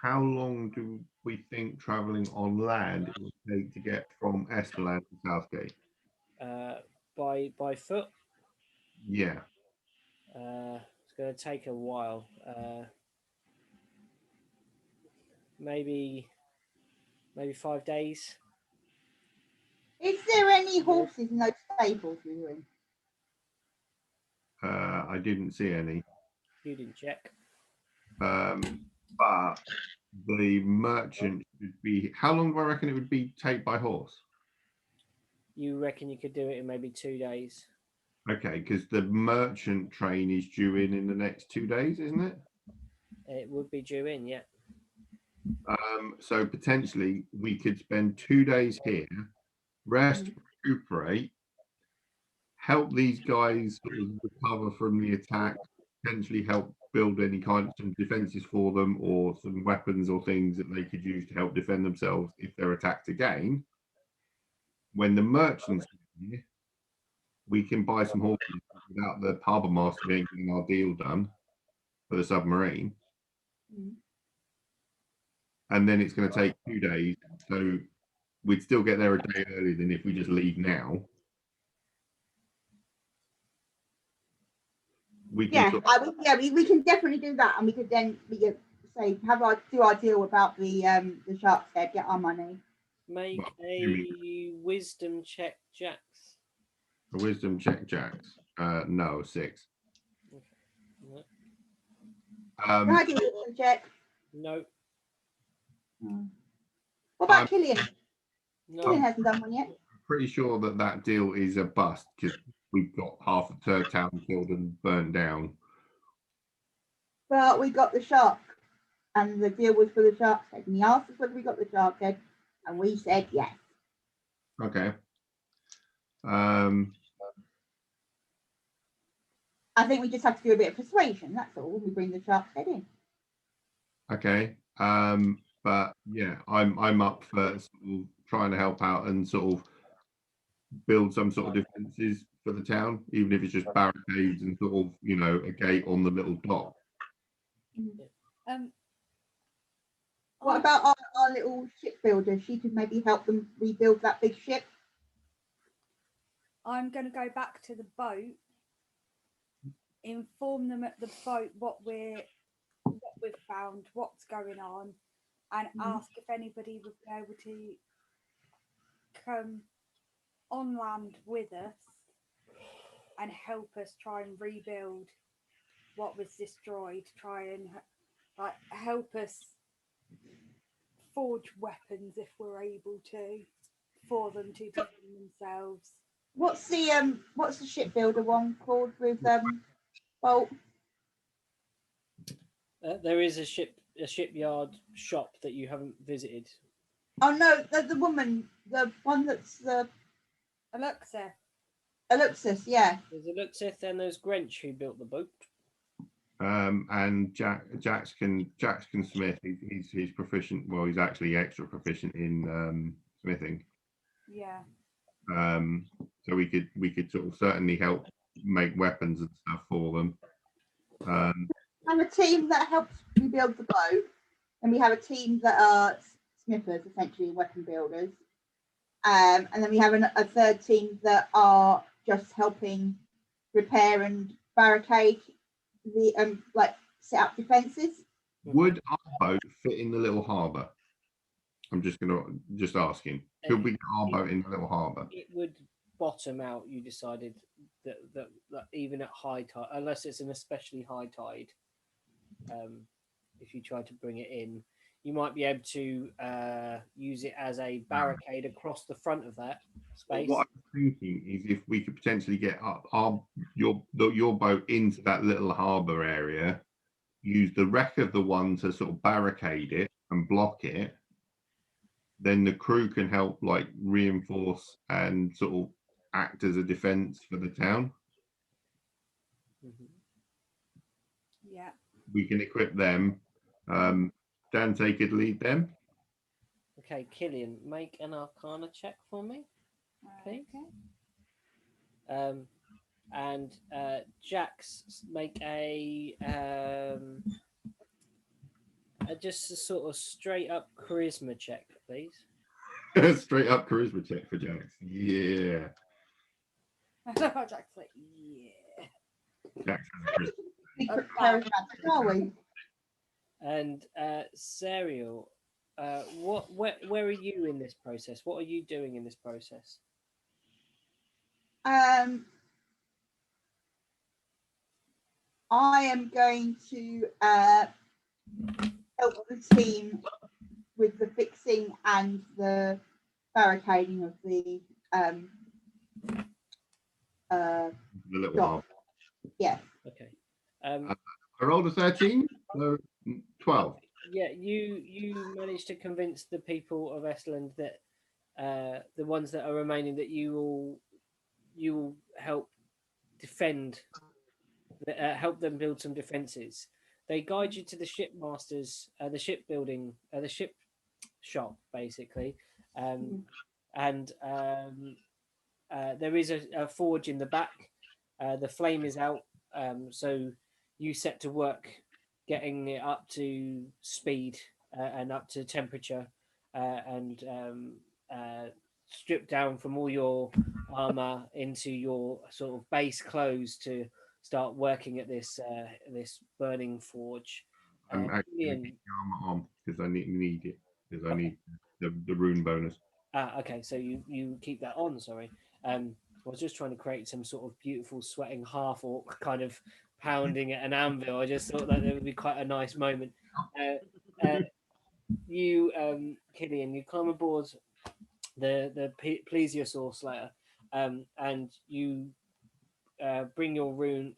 How long do we think travelling on land it would take to get from Esterland to Southgate? By foot? Yeah. It's going to take a while. Maybe 5 days. Is there any horses in those stables we were in? I didn't see any. You didn't check. But the merchant would be. How long do I reckon it would be take by horse? You reckon you could do it in maybe 2 days? Okay, because the merchant train is due in the next 2 days, isn't it? It would be due in, yeah. So potentially we could spend 2 days here, rest, recuperate, help these guys sort of recover from the attack, potentially help build any kind of some defences for them, or some weapons or things that they could use to help defend themselves if they're attacked again. When the merchants are here, we can buy some horses without the harbour master being getting our deal done for the submarine. Mm. And then it's going to take 2 days, so we'd still get there a day earlier than if we just leave now. We can we can definitely do that, and we could then say do our deal about the shark's head, get our money. Make Well, a wisdom check, Jax. a wisdom check, Jax. No, 6. No. Can I do a wisdom check? No. What about Um, Killian? No. Killian hasn't done one yet. Pretty sure that deal is a bust because we've got half of the town killed and burnt down. Well, we got the shark, and the deal was for the shark's head. And he asked us whether we got the shark head, and we said yes. Okay. I think we just have to do a bit of persuasion. That's all. When we bring the shark's head in. Okay. But yeah, I'm up for sort of trying to help out and sort of build some sort of defences for the town, even if it's just barricades and sort of, you know, a gate on the little dock. What about our little shipbuilder? She could maybe help them rebuild that big ship. I'm going to go back to the boat, inform them at the boat what we've found, what's going on, and ask if anybody would be able to come on land with us and help us try and rebuild what was destroyed, try and help us forge weapons if we're able to, for them to defend themselves. What's the shipbuilder one called with Bolt? There is a shipyard shop that you haven't visited. Oh no, the woman, the one that's the Aluxis, yeah. There's Aluxith and there's Grench who built the boat. And Jackson Smith, he's proficient. Well, he's actually extra proficient in smithing. Yeah. So we could sort of certainly help make weapons and stuff for them. Have a team that helps rebuild the boat, and we have a team that are smithers, essentially weapon builders, and then we have a third team that are just helping repair and barricade the set up defences. Would our boat fit in the little harbour? I'm just asking. Could we get our boat in the little harbour? It would bottom out. You decided that even at high tide, unless it's an especially high tide, if you try to bring it in, you might be able to use it as a barricade across the front of that space. What I'm thinking is if we could potentially get your boat into that little harbour area, use the wreck of the one to sort of barricade it and block it, then the crew can help reinforce and sort of act as a defence for the town. Yeah. We can equip them. Dante could lead them. Okay, Killian, make an Arcana check for me, please. Okay. And Jax, make a just a sort of straight up charisma check, please. Straight up charisma check for Jax. Yeah. Jack's like, yeah. Jax has Charismatic, are we? And Serial, where are you in this process? What are you doing in this process? I am going to help the team with the fixing and the barricading of the little dock. harbour. Yeah. Okay. I rolled a 13, so 12. Yeah, you managed to convince the people of Esterland that the ones that are remaining that you will help defend, help them build some defences. they guide you to the shipmasters, the shipbuilding, the ship shop, basically, and there is a forge in the back. The flame is out, so you set to work getting it up to speed and up to temperature, and strip down from all your armor into your sort of base clothes to start working at this burning forge. I'm actually Ian- keeping the armor on because I need it because I need the rune bonus. Okay, so you keep that on. Sorry, I was just trying to create some sort of beautiful sweating half orc kind of pounding at an anvil. I just thought that would be quite a nice moment. You, Killian, you climb aboard the plesiosaur slayer, and you bring your rune.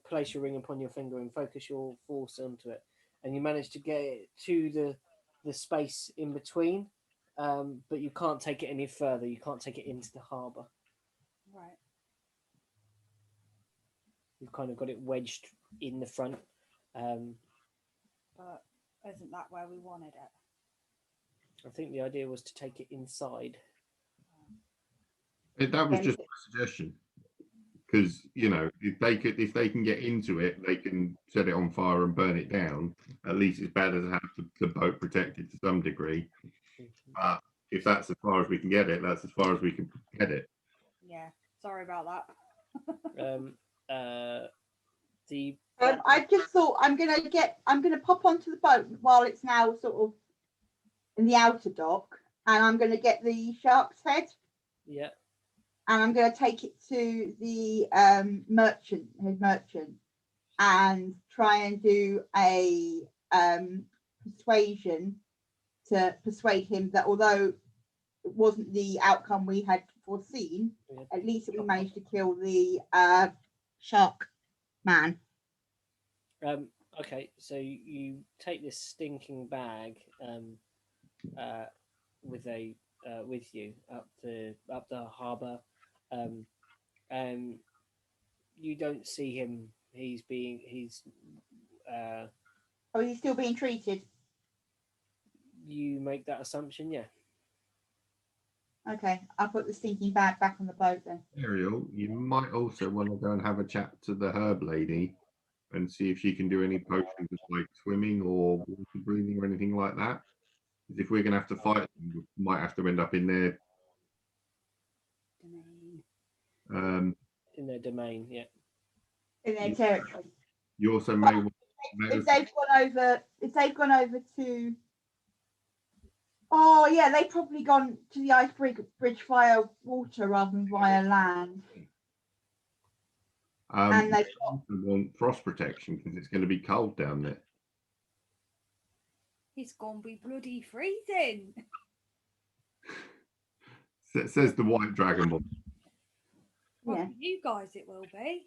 Place your ring upon your finger and focus your force onto it, and you manage to get it to the space in between. But you can't take it any further. You can't take it into the harbour. Right. You've kind of got it wedged in the front. But isn't that where we wanted it? I think the idea was to take it inside. That was just a suggestion because if they can get into it, they can set it on fire and burn it down. At least it's better to have the boat protected to some degree. But if that's as far as we can get it, that's as far as we can get it. Yeah. Sorry about that. I just thought I'm gonna pop onto the boat while it's now sort of in the outer dock, and I'm gonna get the shark's head. Yeah. And I'm gonna take it to the merchant, and try and do a persuasion to persuade him that although it wasn't the outcome we had foreseen, at least we managed to kill the shark man. Okay, so you take this stinking bag with you up the harbour, and you don't see him. He's Oh, he's still being treated. You make that assumption, yeah. Okay, I'll put the stinking bag back on the boat then. Ariel, you might also want to go and have a chat to the herb lady and see if she can do any potions of like swimming or water breathing or anything like that. Because if we're going to have to fight them, we might have to end up in their in their domain, yeah. In their territory. You also may want if they've gone over to they've probably gone to the ice bridge via water rather than via land. And they also want frost protection because it's going to be cold down there. It's gonna be bloody freezing. Says the white dragon boy. Well, for you guys it will be.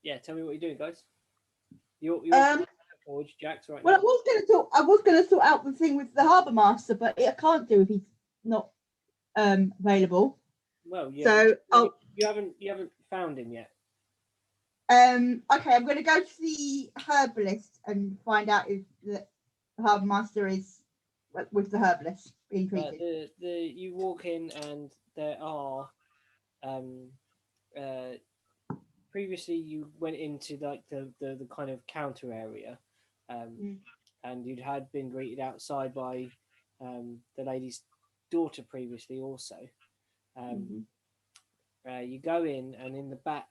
Yeah, tell me what you're doing, guys. You're forge, Jax, right well, now. I was gonna sort out the thing with the harbour master, but I can't do if he's not available. Well, yeah. So you haven't found him yet. Okay, I'm going to go to the herbalist and find out if the harbour master is with the herbalist being treated. You walk in and there are previously you went into like the kind of counter area, and you'd had been greeted outside by the lady's daughter previously also. You go in, and in the back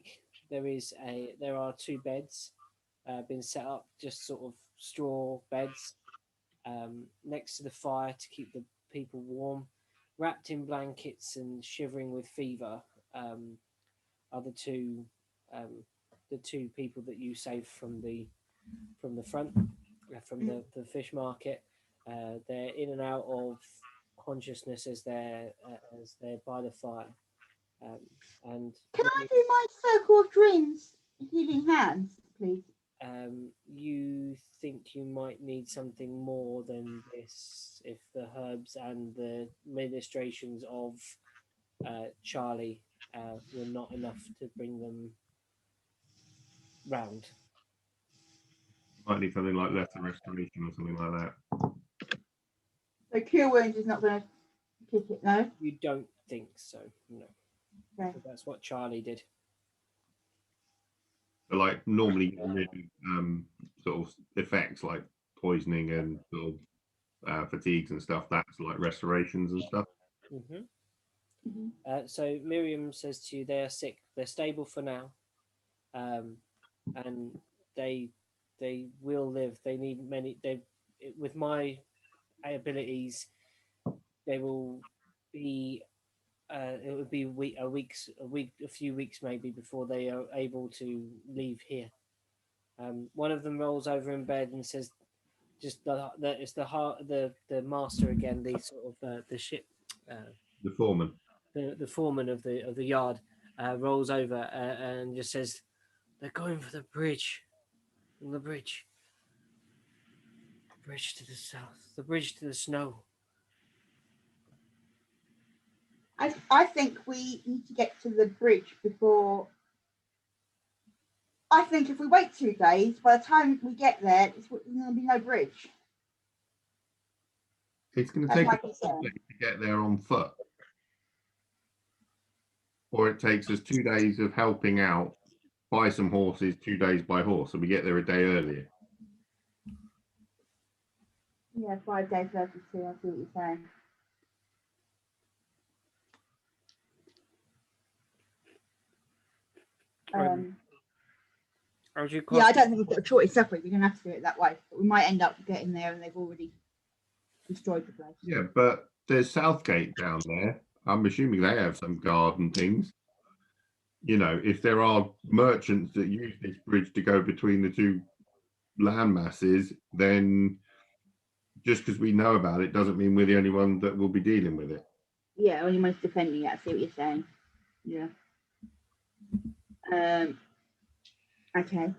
there are two beds been set up, just sort of straw beds next to the fire to keep the people warm, wrapped in blankets and shivering with fever. Are the two people that you saved from the front from the fish market. They're in and out of consciousness as they're by the fire. And can I do my circle of dreams healing hands, please? You think you might need something more than this if the herbs and the ministrations of Charlie were not enough to bring them round. Might need something like lesser restoration or something like that. So cure wounds is not going to kick it, no. You don't think so? No. Okay. So that's what Charlie did. But like normally, sort of effects like poisoning and sort of fatigues and stuff. That's like restorations and stuff. Mm-hmm. Mm-hmm. So Miriam says to you, they are sick. They're stable for now, and they will live. They need many. They with my abilities, they will be. It would be a few weeks maybe before they are able to leave here. One of them rolls over in bed and says, "Just it's the master again. The sort of the ship." The foreman. The foreman of the yard rolls over and just says, "They're going for the bridge. The bridge to the south. The bridge to the snow." I think we need to get to the bridge before. I think if we wait 2 days, by the time we get there, there's going to be no bridge. It's going to That's take my us concern. to get there on foot, or it takes us 2 days of helping out, buy some horses, 2 days by horse, so we get there a day earlier. Yeah, 5 days versus 2. I see what you're saying. Yeah, I don't think we've got a choice, have we? We're going to have to do it that way. But we might end up getting there and they've already destroyed the place. Yeah, but there's Southgate down there. I'm assuming they have some guard and things. You know, if there are merchants that use this bridge to go between the two land masses, then just because we know about it doesn't mean we're the only one that will be dealing with it. Yeah, only one's defending it. I see what you're saying. Yeah. Okay.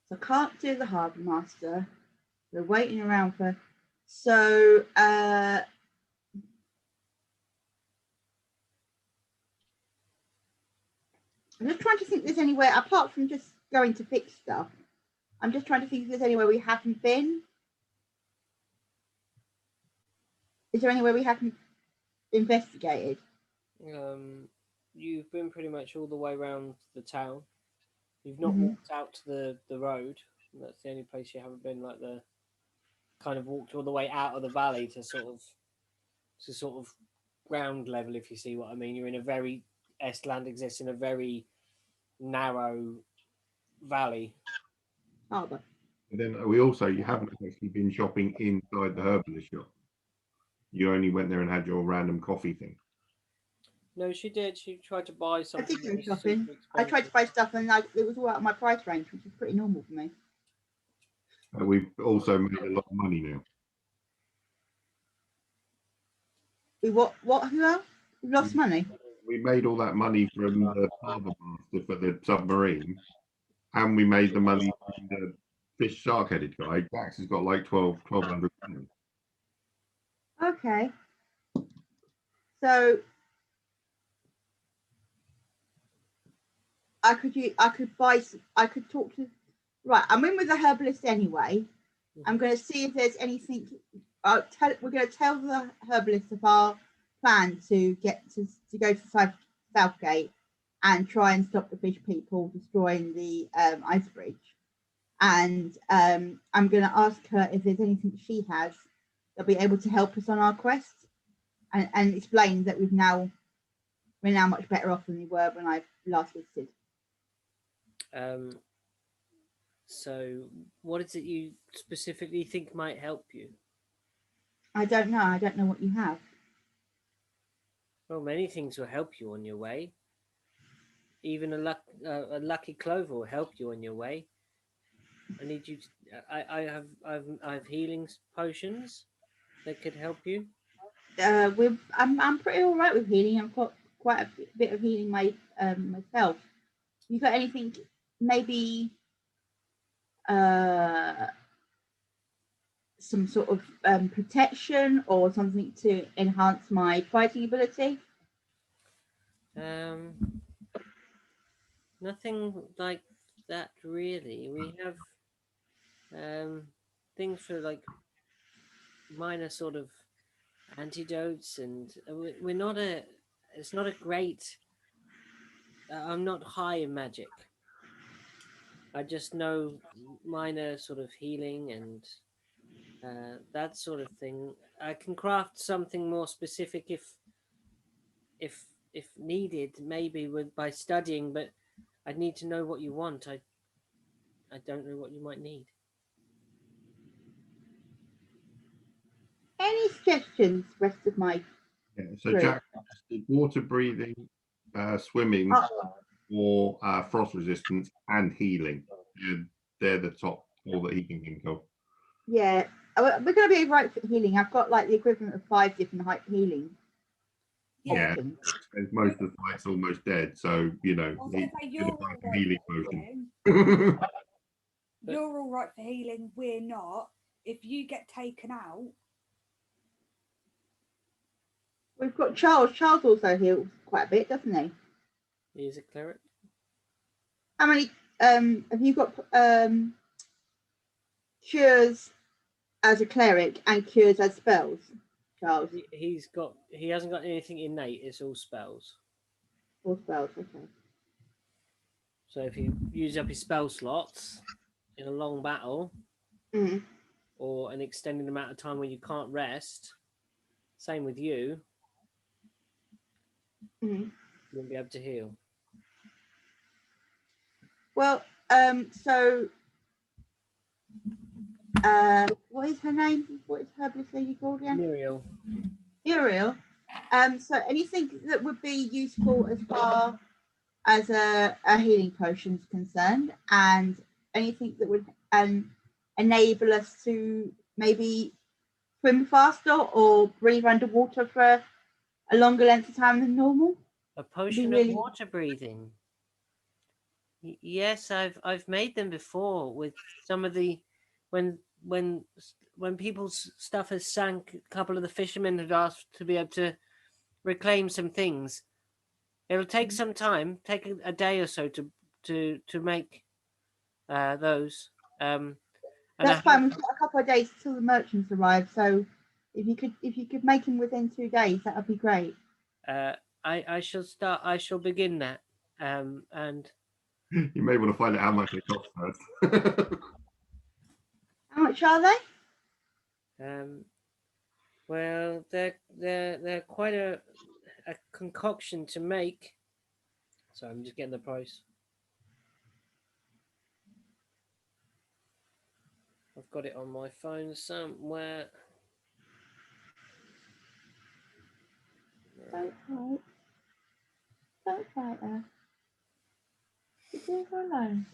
So I can't do the harbour master. We're waiting around for. So I'm just trying to think if there's anywhere apart from just going to fix stuff. I'm just trying to think if there's anywhere we haven't been. Is there anywhere we haven't investigated? You've been pretty much all the way around the town. You've not walked out to the road. That's the only place you haven't been. Like the kind of walked all the way out of the valley to sort of ground level. If you see what I mean, you're in a very Esterland exists in a very narrow valley. Harbour. And then you haven't actually been shopping inside the herbalist shop. You only went there and had your random coffee thing. No, she did. She tried to buy something. I did go shopping. I tried to buy stuff and it was all out of my price range, which is pretty normal for me. We've also made a lot of money now. Who else? We lost money. We made all that money from the harbour master for the submarine, and we made the money from the fish shark-headed guy. Dax has got like 1,200 pounds. Okay. So I could talk to. Right, I'm in with the herbalist anyway. I'm going to see if there's anything. We're going to tell the herbalist of our plan to get to go to Southgate and try and stop the fish people destroying the ice bridge. And I'm going to ask her if there's anything she has that'll be able to help us on our quest, and explain that we're now much better off than we were when I last visited. So what is it you specifically think might help you? I don't know. I don't know what you have. Well, many things will help you on your way. Even a lucky clover will help you on your way. I need you to. I have healing potions that could help you. I'm pretty all right with healing. I've got quite a bit of healing myself. You got anything? Maybe some sort of protection or something to enhance my fighting ability? Nothing like that really. We have things for like minor sort of antidotes, and we're not a. It's not a great. I'm not high in magic. I just know minor sort of healing and that sort of thing. I can craft something more specific if if needed, maybe with by studying. But I need to know what you want. I don't know what you might need. Any suggestions, rest of my Yeah, so group? Jack did water breathing, swimming, Oh, or frost resistance and healing. They're the top four that he can think of. yeah. We're going to be right for healing. I've got like the equivalent of 5 different height healing Yeah, options. and most of the fight's almost dead, so you know I was he's going to say, gonna you're find all some right healing for potion. healing. But- You're all right for healing. We're not. If you get taken out, We've got Charles. Charles also heals quite a bit, doesn't he? He's a cleric. How many have you got cures as a cleric and cures as spells, Charles? He hasn't got anything innate. It's all spells. Or spells, okay. So if you use up his spell slots in a long battle Mm. or an extended amount of time where you can't rest, same with you, Mm. you won't be able to heal. Well, so what is her name? What is her bliss lady called again? Muriel. Uriel. So anything that would be useful as far as a healing potion is concerned, and anything that would enable us to maybe swim faster or breathe underwater for a longer length of time than normal. A potion really- of water breathing. Yes, I've made them before with some of the when people's stuff has sank. A couple of the fishermen had asked to be able to reclaim some things. It'll take some time, take a day or so to make those. And That's fine. We've got a couple of days till the merchants arrive. So if you could make them within 2 days, that would be great. I shall begin that. And You may want to find out how much it costs first. How much are they? well, they're quite a concoction to make. So I'm just getting the price. I've got it on my phone somewhere. Don't fight. Don't fight her. Just leave her alone.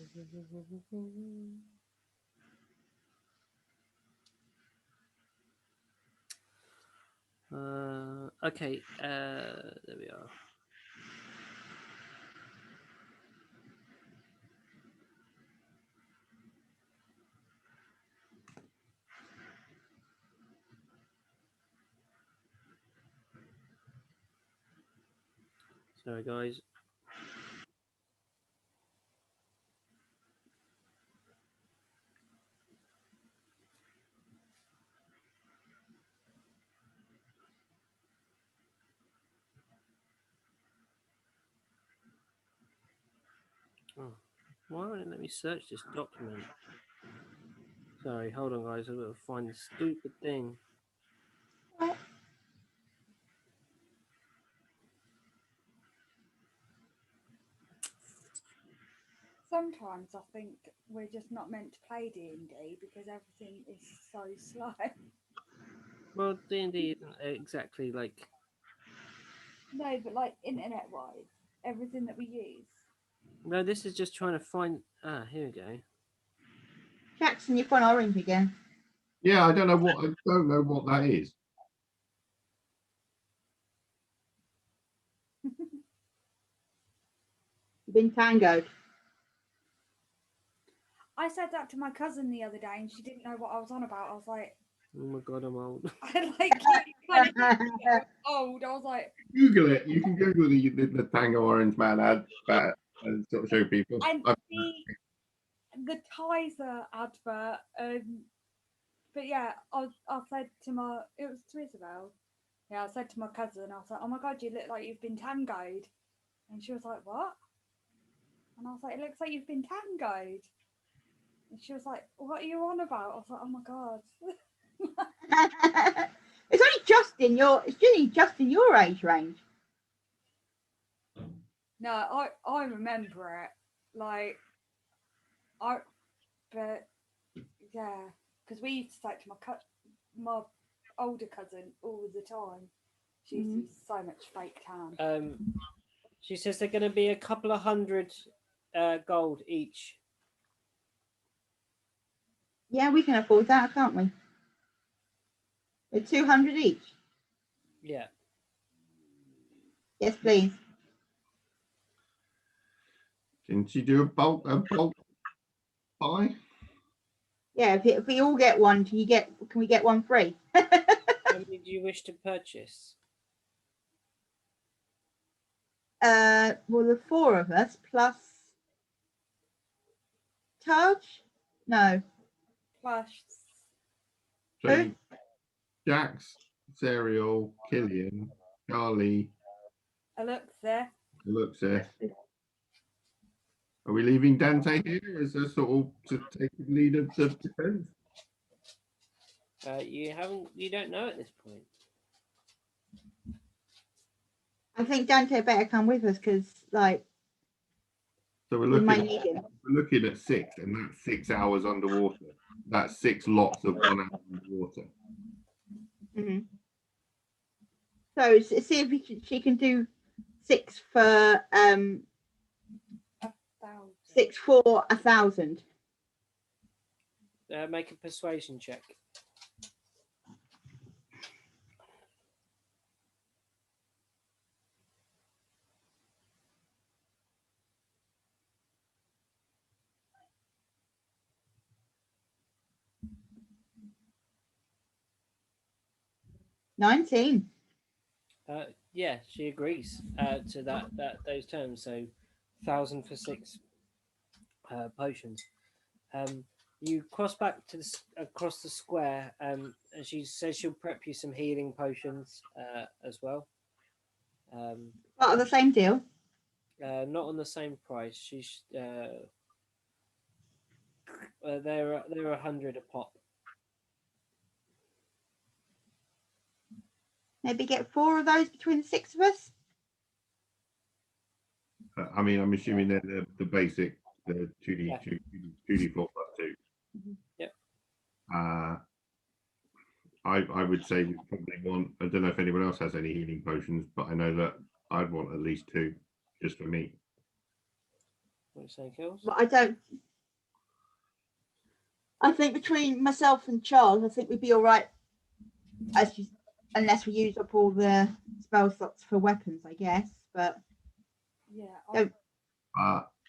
Okay, there we are. Sorry, guys. Oh, why won't it let me search this document? Sorry, hold on, guys. I've got to find this stupid thing. What? sometimes I think we're just not meant to play D&D because everything is so slow. Well, D&D isn't exactly like. No, but like internet-wise, everything that we use. No, this is just trying to find. Here we go. Jackson, you've gone orange again. Yeah, I don't know what that is. You've been tangoed. I said that to my cousin the other day and she didn't know what I was on about. I was like, Oh my god, I'm old. I like kind of old. I was like, Google it. You can Google the Tango Orange Man ad. and sort of show people. And the Tizer advert. But yeah, I said to it was to Isabel. Yeah, I said to my cousin, I was like, "Oh my God, you look like you've been tangoed," and she was like, "What?" And I was like, "It looks like you've been tangoed." And she was like, "What are you on about?" I was like, "Oh my God." It's only just in your age range. No, I remember it. Like, but yeah, because we used to say to my older cousin all the time. She used to use so much fake tan. She says they're going to be a couple of hundred gold each. Yeah, we can afford that, can't we? They're 200 each. Yeah. Yes, please. Can she do a bulk buy? Yeah, if we all get one, can we get one free? How many do you wish to purchase? Well, the 4 of us plus Taj? No. Plus, So Jax, Serial, Killian, Charlie, Alexa. Alexa. Are we leaving Dante here as a sort of to take the lead of the defense? You don't know at this point. I think Dante better come with us because, like, So we might need him. we're looking at 6, and that's 6 hours underwater. That's 6 lots of 1 hour underwater. Mm-hmm. So see if she can do 6 for 6 for 1,000. Make a persuasion check. $19. Yeah, she agrees to those terms. So, 1,000 for 6 potions. You cross back to across the square, and she says she'll prep you some healing potions as well. Part of the same deal. Not on the same price. She's they're 100 a pop. Maybe get 4 of those between the 6 of us. I mean, I'm assuming they're the basic, the 2d4 plus 2. Yep. I would say we probably want. I don't know if anyone else has any healing potions, but I know that I'd want at least 2 just for me. What do you say, Kills? But I think between myself and Charles, I think we'd be all right. Unless we use up all the spell slots for weapons, I guess. But yeah,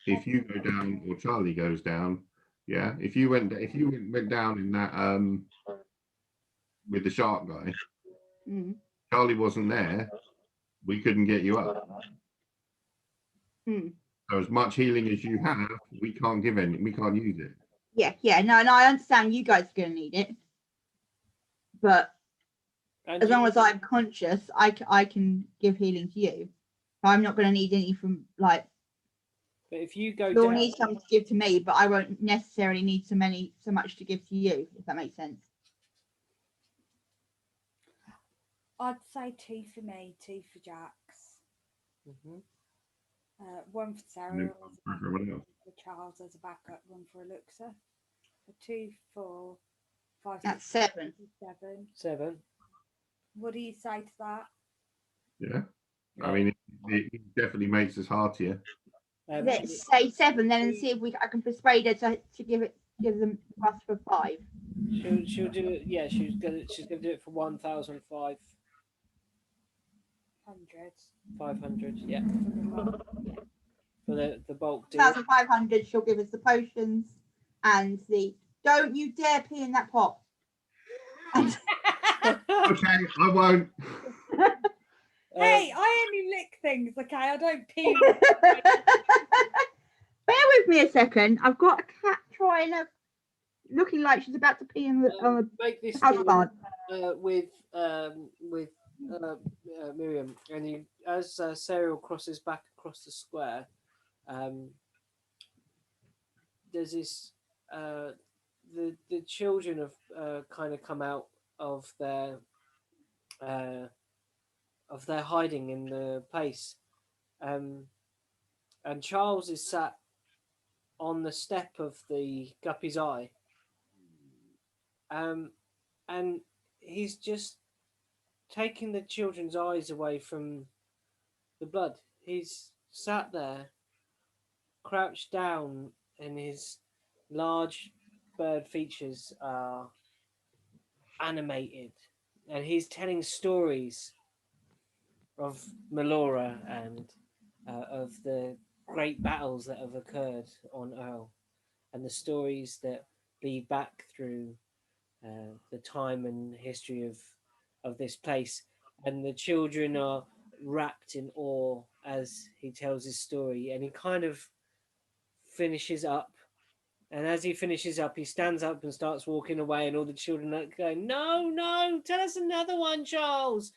if you go down or Charlie goes down, yeah. If you went down in that with the shark guy, Charlie wasn't there. We couldn't get you up. So as much healing as you have, we can't give any. We can't use it. Yeah. No, I understand you guys are going to need it, but as long as I'm conscious, I can give healing to you. I'm not going to need any from like. But if you go you'll down, need some to give to me, but I won't necessarily need so much to give to you, if that makes sense. I'd say 2 for me, 2 for Jax. 1 for Sarah, 1 for Charles as a backup, 1 for Alexa. 2 for 5. That's 7. 7. What do you say to that? Yeah. I mean, it definitely makes us heartier. Let's say 7 then, and see if I can persuade her to give them plus for 5. She'll do it. Yeah, she's gonna do it for 1,005. 500. Yeah. For the bulk deal. 1,500. She'll give us the potions and the. Don't you dare pee in that pot. Okay, I won't. Hey, I only lick things, okay? I don't pee. with me a second. I've got a cat trying to, looking like she's about to pee in the Make this house deal plant. with Miriam, and you, as Serial crosses back across the square, there's this the children have kind of come out of their hiding in the place, and Charles is sat on the step of the Guppy's Eye, and he's just taking the children's eyes away from the blood. He's sat there, crouched down, and his large bird features are animated, and he's telling stories of Melora and of the great battles that have occurred on Earl, and the stories that lead back through the time and history of this place. And the children are wrapped in awe as he tells his story, and he kind of finishes up. And as he finishes up, he stands up and starts walking away, and all the children are going, "No, no, tell us another one, Charles.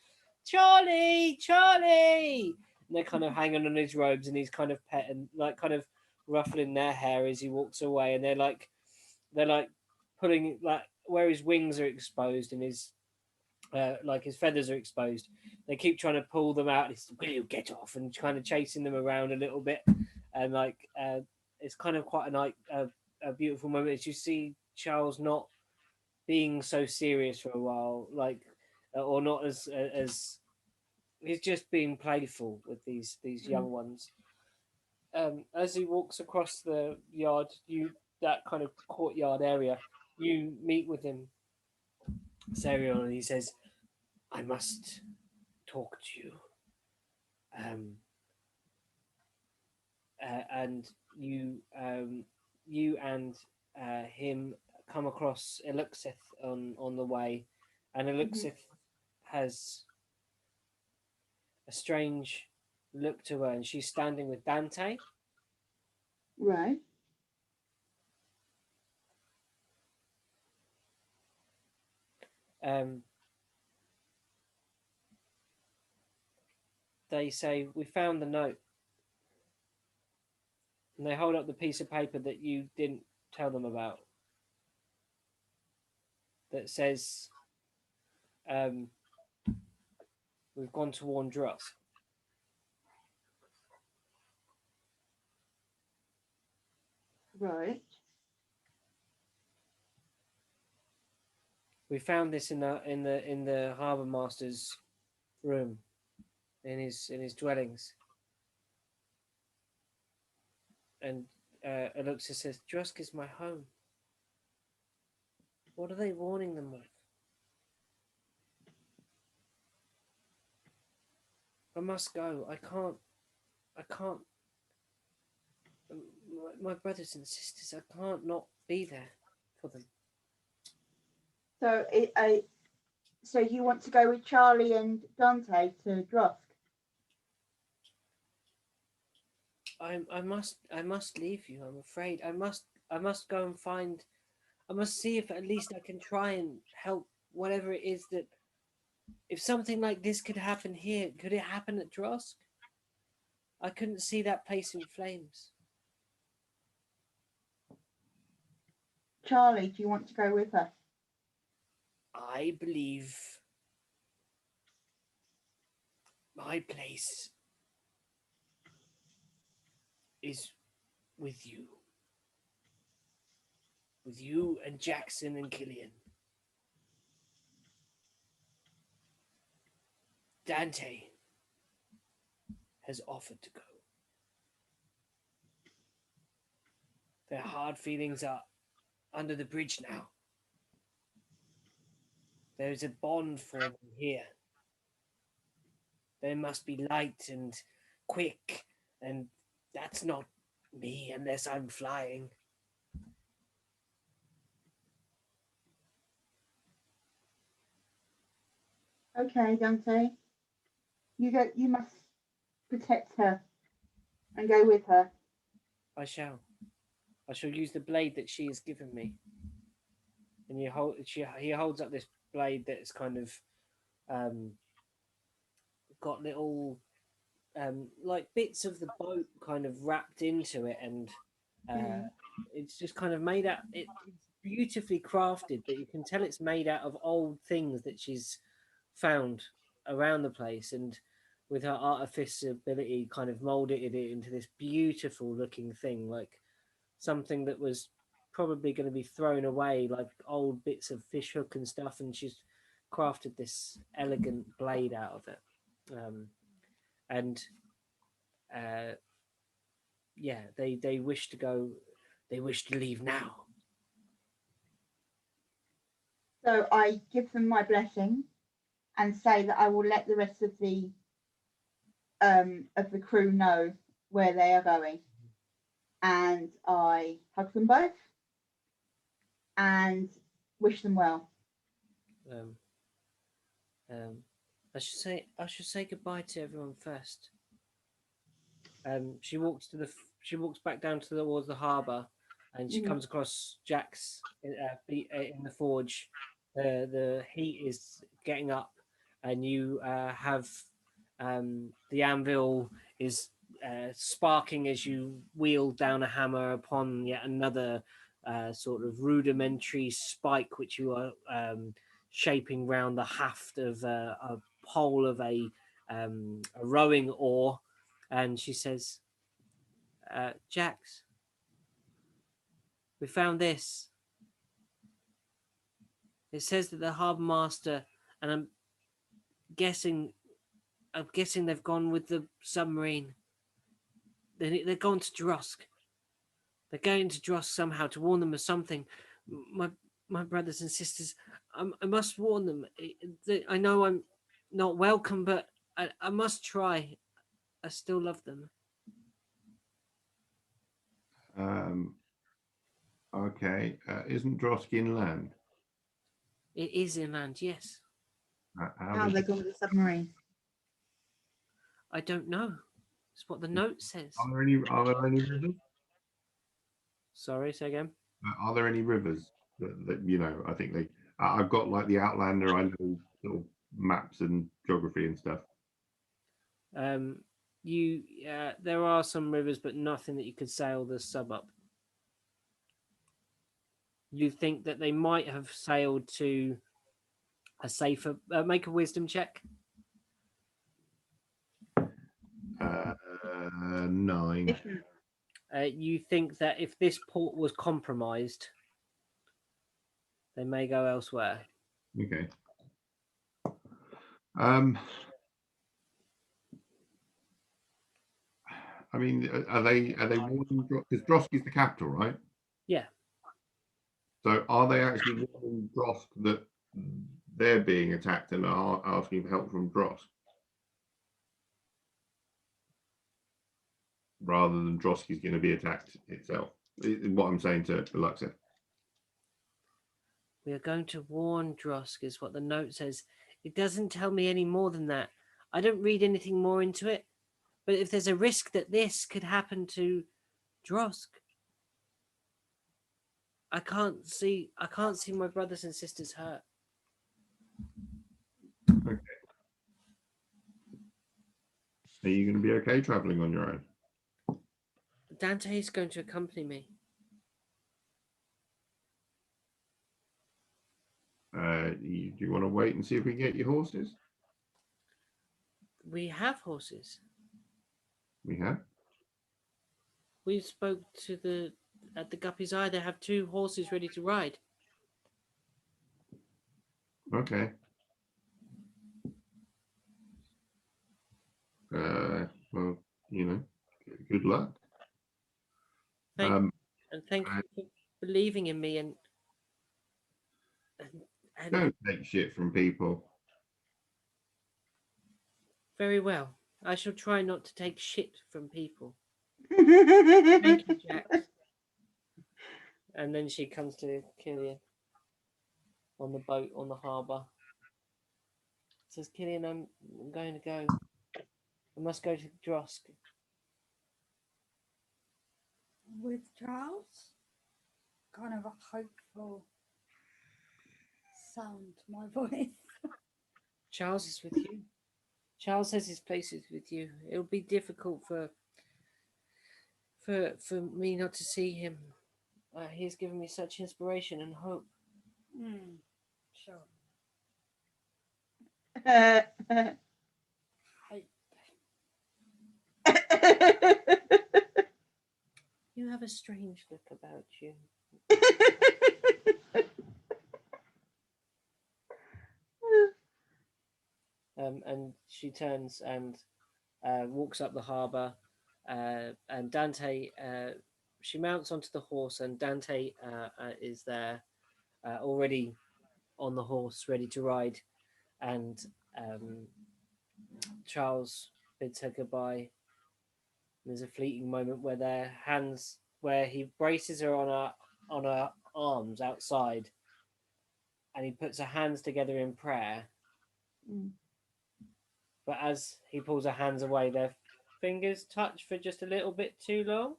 Charlie, Charlie." And they're kind of hanging on his robes, and he's kind of petting, like kind of ruffling their hair as he walks away. And they're like pulling, like where his wings are exposed and his like his feathers are exposed. They keep trying to pull them out. He's, "Will you get off?" And kind of chasing them around a little bit. And like it's kind of quite a beautiful moment as you see Charles not being so serious for a while, like or not as he's just being playful with these young ones. As he walks across the yard, that kind of courtyard area, you meet with him, Serial, and he says, "I must talk to you." And you and him come across Eluxith on the way, and Eluxith has a strange look to her, and she's standing with Dante. Right. They say, "We found the note." And they hold up the piece of paper that you didn't tell them about, that says, "We've gone to warn Dross." Right. We found this in the harbour master's room, in his dwellings. And Alexis says, "Drusk is my home. What are they warning them of?" "I must go. I can't. My brothers and sisters, I can't not be there for them." So you want to go with Charlie and Dante to Drosk? I must leave you. I'm afraid. I must go and find. I must see if at least I can try and help whatever it is that. If something like this could happen here, could it happen at Drosk? I couldn't see that place in flames. Charlie, do you want to go with her? I believe my place is with you. With you and Jackson and Killian. Dante has offered to go. Their hard feelings are under the bridge now. There is a bond forming here. There must be light and quick, and that's not me unless I'm flying. Okay, Dante. You must protect her and go with her. I shall. I shall use the blade that she has given me. And he holds up this blade that's kind of got little like bits of the boat kind of wrapped into it, and it's just kind of made out. It's beautifully crafted, but you can tell it's made out of old things that she's found around the place, and with her artifice ability, kind of molded it into this beautiful looking thing, like something that was probably going to be thrown away, like old bits of fish hook and stuff, and she's crafted this elegant blade out of it. And yeah, they wish to go. They wish to leave now. So I give them my blessing and say that I will let the rest of the crew know where they are going. And I hug them both and wish them well. I should say goodbye to everyone first. She walks back down towards the harbour, and she comes across Jack's in the forge. The heat is getting up, and you have the anvil is sparking as you wield down a hammer upon yet another sort of rudimentary spike, which you are shaping round the haft of a pole of a rowing oar. And she says, Jax, we found this. It says that the harbour master, and I'm guessing they've gone with the submarine. They're going to Drosk. They're going to Drosk somehow to warn them of something. My brothers and sisters, I must warn them. I know I'm not welcome, but I must try. I still love them. Okay. Isn't Drosk inland? It is inland, yes. How are they going with the submarine? I don't know. It's what the note says. Are there any rivers? Sorry, say again. Are there any rivers that you know? I think I've got like the Outlander. I know little maps and geography and stuff. There are some rivers, but nothing that you could sail the sub up. You think that they might have sailed to a safer. Make a wisdom check. 9. You think that if this port was compromised, they may go elsewhere. Okay. I mean, are they warning because Drosk is the capital, right? Yeah. So are they actually warning Drosk that they're being attacked and are asking for help from Drosk, rather than Drosk is going to be attacked itself? Is what I'm saying to Alexa. We are going to warn Drosk, is what the note says. It doesn't tell me any more than that. I don't read anything more into it. But if there's a risk that this could happen to Drosk, I can't see my brothers and sisters hurt. Okay. Are you going to be okay traveling on your own? Dante is going to accompany me. Do you want to wait and see if we can get your horses? We have horses. We have. We spoke to at the Guppy's Eye. They have 2 horses ready to ride. Okay. Well, you know, good luck. And thank you for believing in me and don't take shit from people. Very well. I shall try not to take shit from people. Thank you, Jax. And then she comes to Killian on the boat on the harbour. Says, Killian, I'm going to go. I must go to Drosk. With Charles? kind of a hopeful sound to my voice. Charles is with you. Charles says his place is with you. It'll be difficult for me not to see him. He's given me such inspiration and hope. Sure. You have a strange look about you. And she turns and walks up the harbour, and Dante. She mounts onto the horse, and Dante is there, already on the horse, ready to ride. And Charles bids her goodbye. There's a fleeting moment where their hands, where he braces her on her arms outside, and he puts her hands together in prayer. But as he pulls her hands away, their fingers touch for just a little bit too long,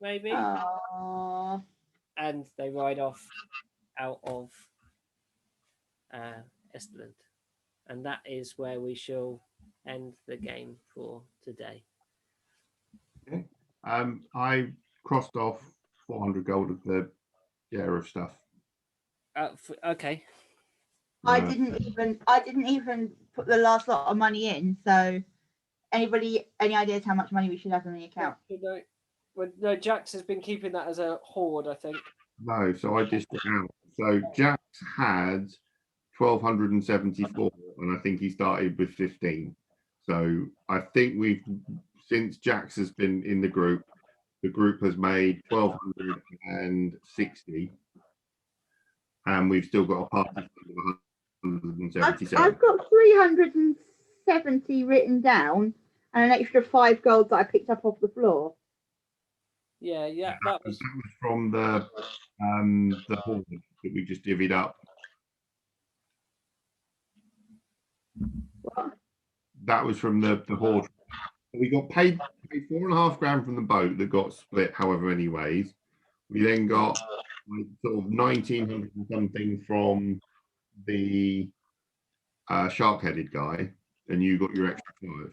maybe. Aww. And they ride off out of Esterland. And that is where we shall end the game for today. Okay. I crossed off 400 gold of the share of stuff. Okay. I didn't even put the last lot of money in. So, anybody, any ideas how much money we should have on the account? No, Jax has been keeping that as a hoard, I think. No, so I dished it out. So Jax had 1,274, and I think he started with 15. So I think since Jax has been in the group has made 1,260, and we've still got a party of 177. I've got 370 written down, and an extra 5 gold that I picked up off the floor. Yeah, that was from the hoard that we just divvied up. What? That was from the hoard. We got paid 4.5 grand from the boat that got split however many ways. We then got like sort of 1,900 and something from the shark-headed guy, and you got your extra 5.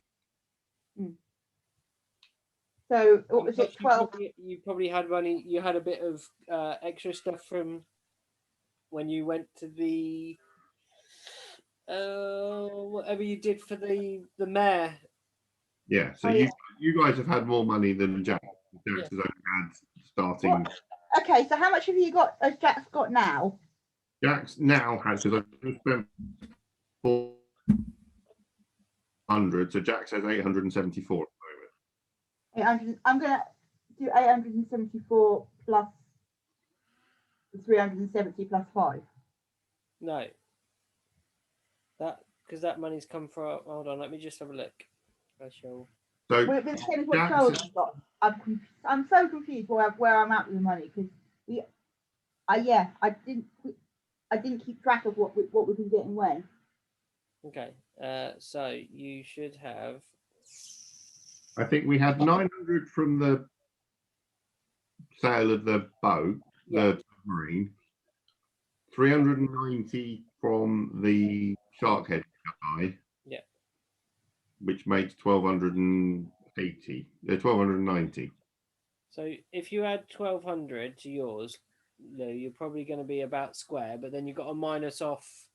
So what was it? 12. You probably had money. You had a bit of extra stuff from when you went to the whatever you did for the mayor. Yeah, so you guys have had more money than Jax. Jax has only had starting. What? Okay, so how much have you got? Has Jax got now? Jax now has, because I just spent 400, so Jax has 874 at the moment. I'm gonna do 874 plus 370 plus 5. No, because that money's come from. Hold on, let me just have a look. I shall. So well, the same as what Charles has got. I'm so confused where I'm at with the money, because I didn't keep track of what we've been getting when. Okay, so you should have. I think we had 900 from the sale of the boat, the submarine, 390 from the shark-headed guy. Yeah. Which makes 1,280. 1,290. So if you add 1,200 to yours, you're probably going to be about square. But then you've got to minus off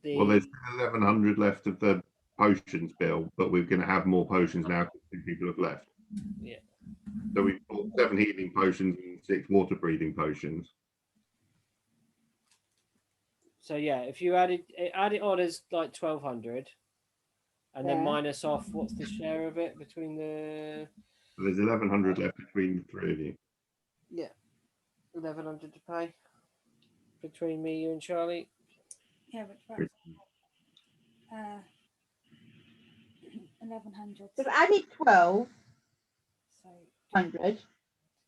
the. Well, there's 1,100 left of the potions bill, but we're going to have more potions now because 2 people have left. Yeah. So we've bought 7 healing potions and 6 water breathing potions. So yeah, if you add it on as like 1,200, and then minus off what's the share of it between the. So there's 1,100 left between the 3 of you. Yeah, 1,100 to pay between me, you, and Charlie. Yeah, but 1,100. So I added 1,200.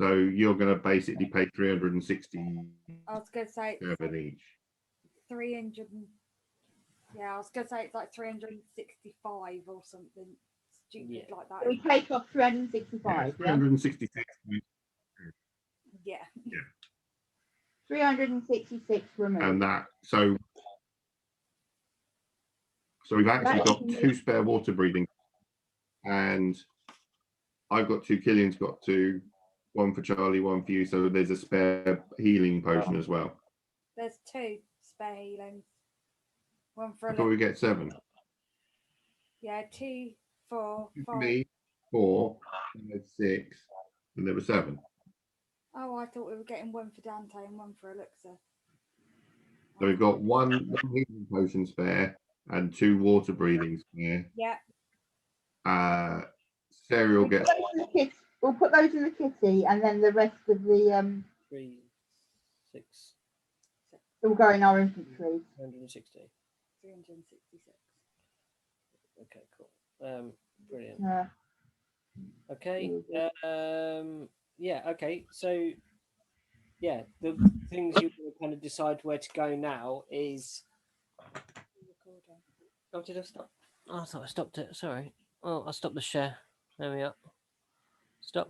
So you're going to basically pay 360. I was going to say each. 300. Yeah, I was going to say it's like 365 or something stupid like that. So we take off 365. 366. Yeah. 366 removed. And that, so we've actually That got is- 2 spare water breathing, and I've got 2, Killian's got 2, 1 for Charlie, 1 for you. So there's a spare healing potion as well. There's 2 spare healings. 1 for I thought we get 7. Yeah, 2, 4, 2 for 5. me, 4, 5, 6, and there were 7. Oh, I thought we were getting 1 for Dante and 1 for Elixir. So we've got one healing potion spare and 2 water breathing spare. Yeah. Sarah will get. We'll put those in the kitty, and then the rest of the 3, 6, will go in our inventory. 160. 366. Okay, cool. Brilliant. Really Okay. good. Yeah. Okay. So, yeah, the things you kind of decide where to go now is. Recording. Oh, did I stop? Oh, I thought I stopped it. Sorry. Oh, I stopped the share. There we are. Stop.